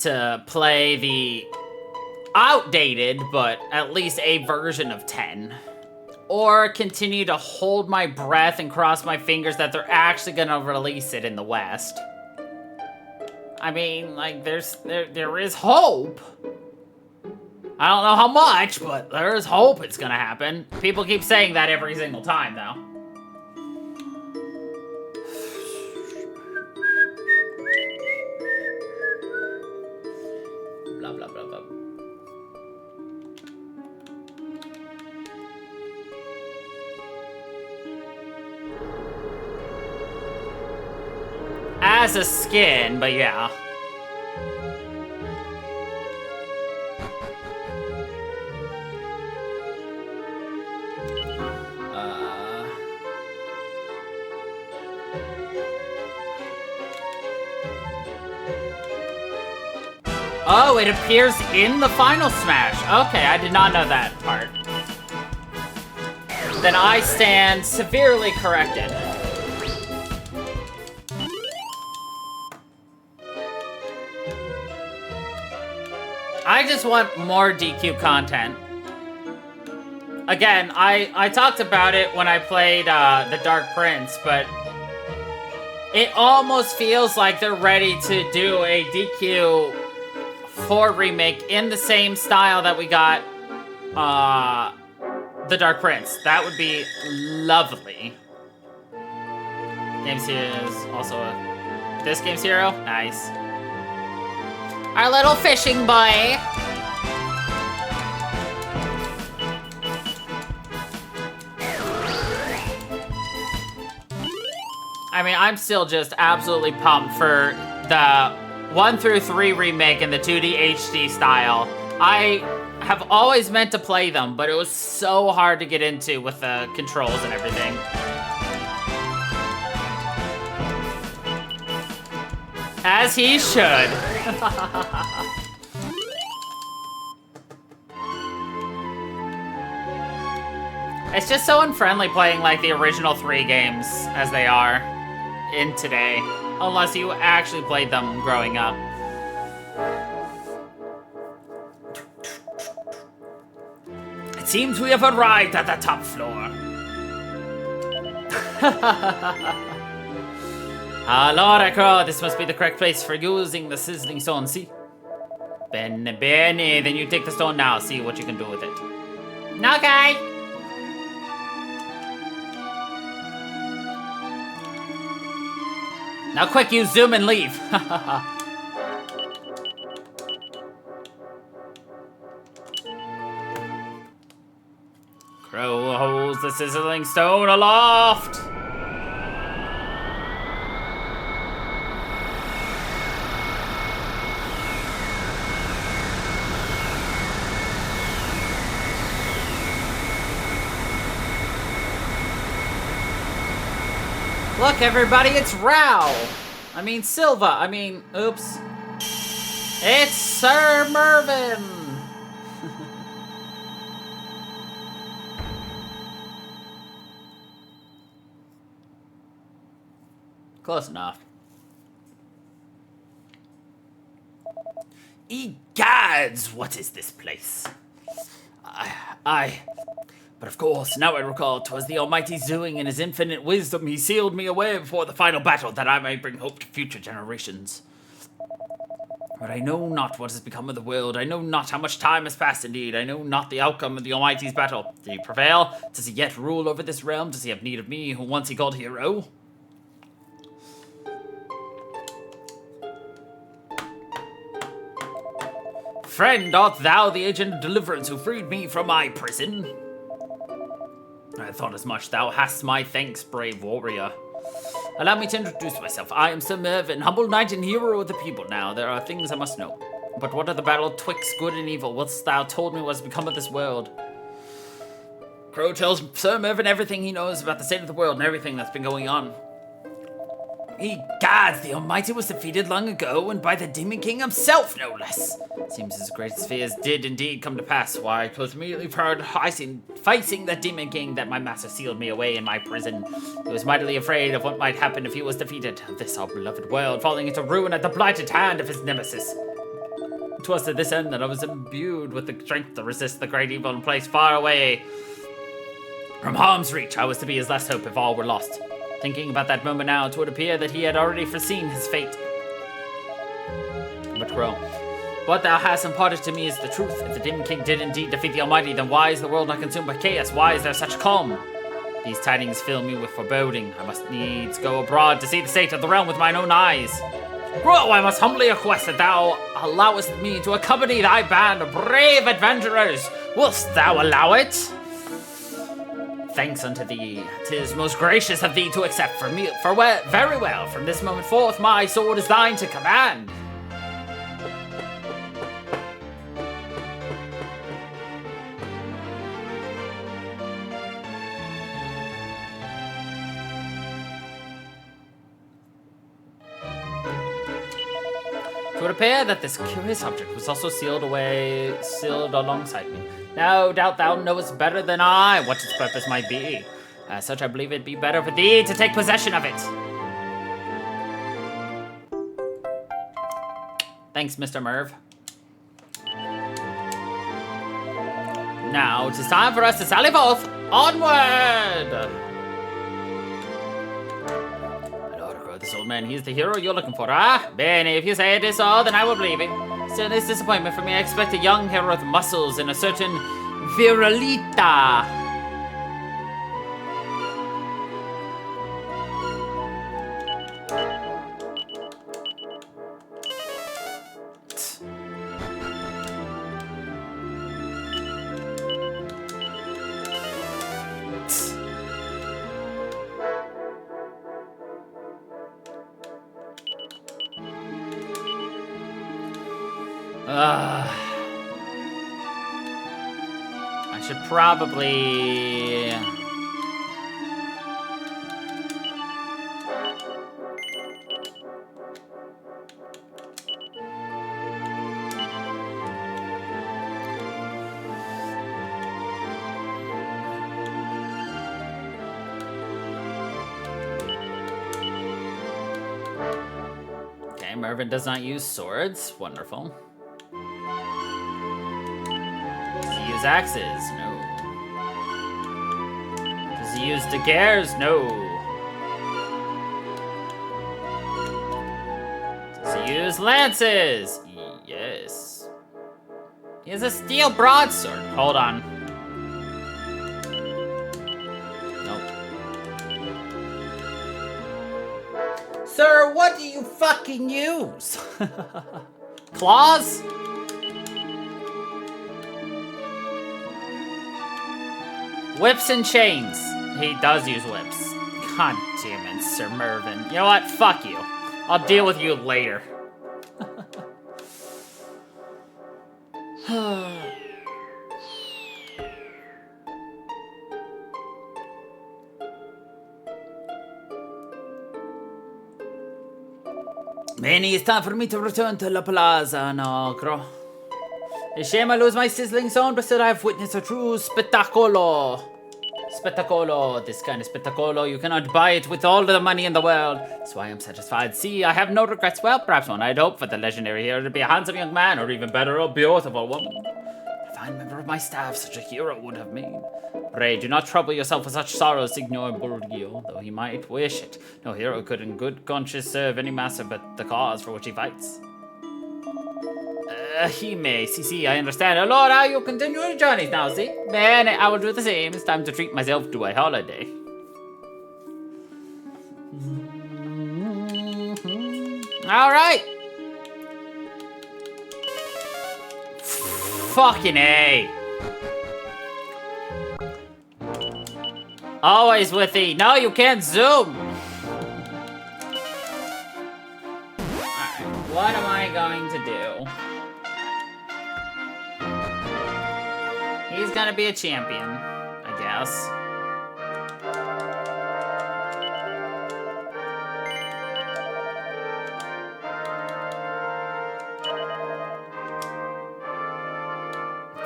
to play the outdated, but at least a version of 10. Or continue to hold my breath and cross my fingers that they're actually gonna release it in the West. I mean, like, there is hope. I don't know how much, but there is hope it's gonna happen. People keep saying that every single time, though. Blah, blah, blah, blah. As a skin, but yeah. Oh, it appears in the final Smash. Okay, I did not know that part. Then I stand severely corrected. I just want more DQ content. Again, I talked about it when I played the Dark Prince, but it almost feels like they're ready to do a DQ 4 remake in the same style that we got the Dark Prince. That would be lovely. Games Hero is also this Games Hero? Nice. Our little fishing boy. I mean, I'm still just absolutely pumped for the 1 through 3 remake in the 2D HD style. I have always meant to play them, but it was so hard to get into with the controls and everything. As he should. It's just so unfriendly playing like the original 3 games as they are in today, unless you actually played them growing up. It seems we have arrived at the top floor. Allora, Crow, this must be the correct place for using the sizzling stone, see? Bene, bene, then you take the stone now, see what you can do with it. Okay. Now quick, you zoom and leave. Crow holds the sizzling stone aloft. Look, everybody, it's Silva. Oops. It's Sir Mervyn. Close enough. Egads, what is this place? But of course, now I recall, 'twas the Almighty's doing. In his infinite wisdom, he sealed me away before the final battle, that I may bring hope to future generations. But I know not what has become of the world. I know not how much time has passed indeed. I know not the outcome of the Almighty's battle. Did he prevail? Does he yet rule over this realm? Does he have need of me, who once he called hero? Friend, art thou the agent of deliverance who freed me from my prison? I thought as much. Thou hast my thanks, brave warrior. Allow me to introduce myself. I am Sir Mervyn, humble knight and hero of the people. Now, there are things I must know. But what of the battle twixt good and evil? What's thou told me what has become of this world? Crow tells Sir Mervyn everything he knows about the state of the world and everything that's been going on. Egads, the Almighty was defeated long ago, and by the Demon King himself, no less. Seems his greatest fears did indeed come to pass. Why, 'twas immediately facing the Demon King that my master sealed me away in my prison. He was mightily afraid of what might happen if he was defeated. This our beloved world falling into ruin at the blighted hand of his nemesis. 'Twas to this end that I was imbued with the strength to resist the great evil and placed far away from harm's reach. I was to be his last hope if all were lost. Thinking about that moment now, it would appear that he had already foreseen his fate. But Crow, what thou hast imparted to me is the truth. If the Demon King did indeed defeat the Almighty, then why is the world not consumed by chaos? Why is there such calm? These tidings fill me with foreboding. I must needs go abroad to see the state of the realm with mine own eyes. Crow, I must humbly request that thou allowest me to accompany thy band of brave adventurers. Wilt thou allow it? Thanks unto thee. 'Tis most gracious of thee to accept from me. Very well. From this moment forth, my sword is thine to command. It would appear that this curious object was also sealed alongside me. No doubt thou knowest better than I what its purpose might be. As such, I believe it'd be better for thee to take possession of it. Thanks, Mr. Merv. Now, it is time for us to sally forth. Onward! This old man, he's the hero you're looking for. Ah, Bene, if you say it is so, then I will believe it. Still, it's disappointment for me. I expect a young hero with muscles and a certain virilita. I should probably... Okay, Mervin does not use swords. Wonderful. Does he use axes? No. Does he use daggers? No. Does he use lances? Yes. He has a steel broadsword. Hold on. Nope. Sir, what do you fucking use? Claws? Whips and chains. He does use whips. God damn it, Sir Mervin. You know what? Fuck you. I'll deal with you later. Manny, it's time for me to return to La Plaza Nocro. It's a shame I lose my sizzling sound, but still I've witnessed a true spettacolo. Spettacolo, this kind of spettacolo, you cannot buy it with all the money in the world. That's why I'm satisfied. See, I have no regrets. Well, perhaps one. I'd hope for the legendary hero to be a handsome young man, or even better, a beautiful woman. A fine member of my staff, such a hero would have made. Pray, do not trouble yourself with such sorrow, Signor Burgio, though he might wish it. No hero could in good conscience serve any master but the cause for which he fights. He may. See, I understand. Oh, Lord, how you continue your journeys now, see? Man, I will do the same. It's time to treat myself to a holiday. All right. Fucking A. Always with E. No, you can't zoom. Alright, what am I going to do? He's gonna be a champion, I guess.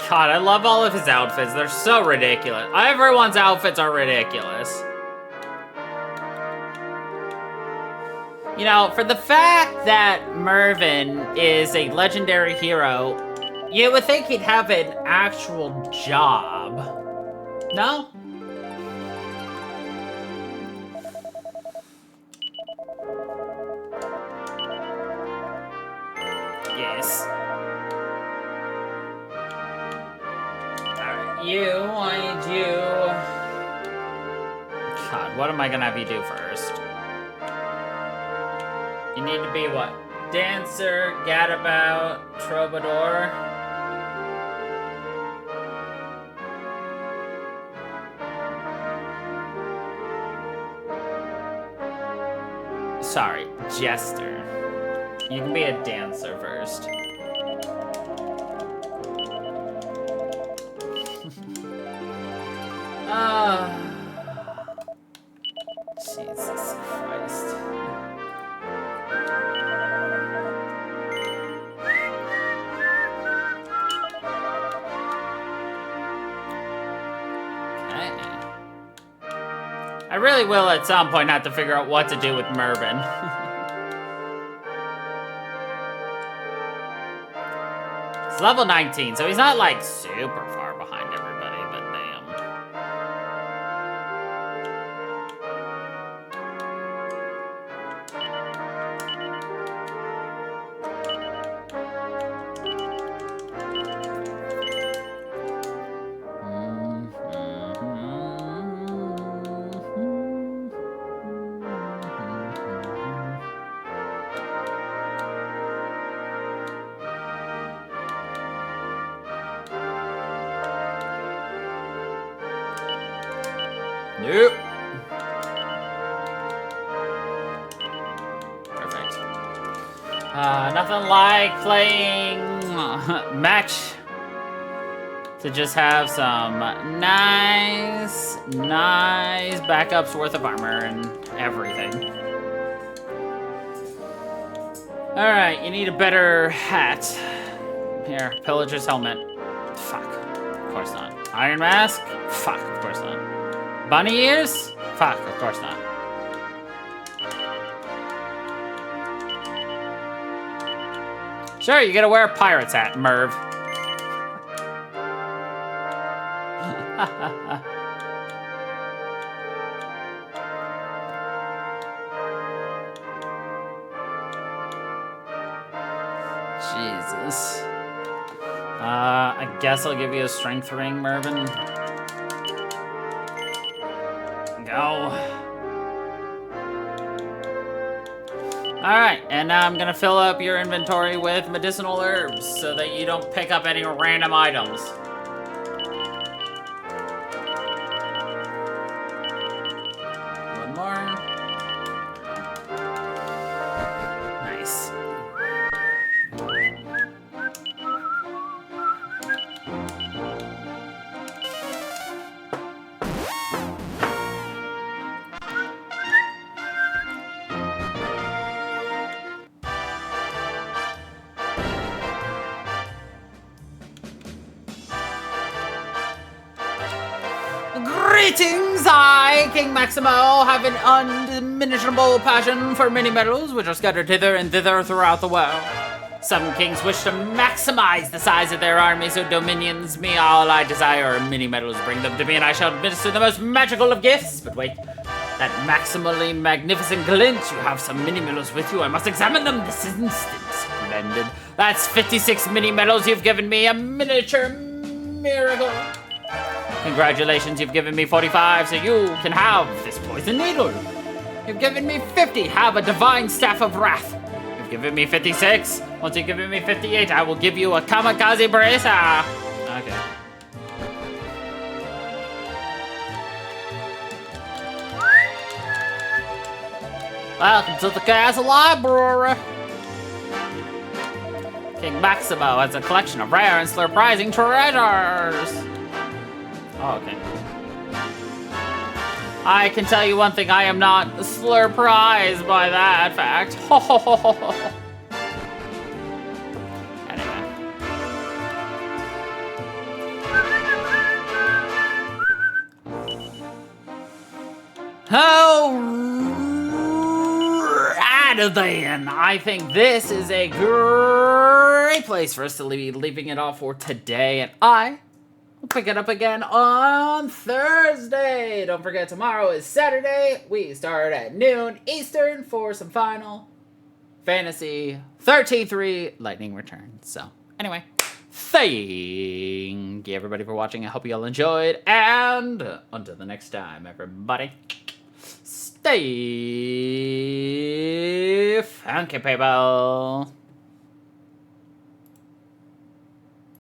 God, I love all of his outfits. They're so ridiculous. Everyone's outfits are ridiculous. You know, for the fact that Mervin is a legendary hero, you would think he'd have an actual job. No? Yes. Alright, I need you. God, what am I gonna have you do first? You need to be what? Dancer, gadabout, troubadour. Sorry, jester. You can be a dancer first. Jesus Christ. Okay. I really will at some point have to figure out what to do with Mervin. It's level 19, so he's not like super far behind everybody, but damn. Nope. Perfect. Nothing like playing match to just have some nice backups worth of armor and everything. Alright, you need a better hat. Here, Pillager's helmet. Fuck. Of course not. Iron Mask? Fuck, of course not. Bunny ears? Fuck, of course not. Sure, you gotta wear a pirate's hat, Merv. Jesus. I guess I'll give you a strength ring, Mervin. Go. Alright, and now I'm gonna fill up your inventory with medicinal herbs so that you don't pick up any random items. One more. Nice. Greetings! I, King Maximo, have an undiminisable passion for many metals which are scattered hither and thither throughout the world. Some kings wish to maximize the size of their armies or dominions. Me, all I desire are many metals. Bring them to me and I shall administer the most magical of gifts. But wait, that maximally magnificent glint, you have some mini metals with you. I must examine them this instant. Splendid. That's 56 mini metals you've given me. A miniature miracle. Congratulations, you've given me 45, so you can have this poison needle. You've given me 50, have a divine staff of wrath. You've given me 56. Once you've given me 58, I will give you a kamikaze bracer. Okay. Welcome to the castle library. King Maximo has a collection of rare and surprising treasures. Oh, okay. I can tell you one thing, I am not surprised by that fact. Ho ho ho ho ho. Anyway. Alright then, I think this is a great place for us to be leaving it off for today, and we'll pick it up again on Thursday. Don't forget, tomorrow is Saturday. We start at noon Eastern for some Final Fantasy 13-3 Lightning Returns. So, anyway, thank you everybody for watching. I hope you all enjoyed. And until the next time, everybody, stay funky, people.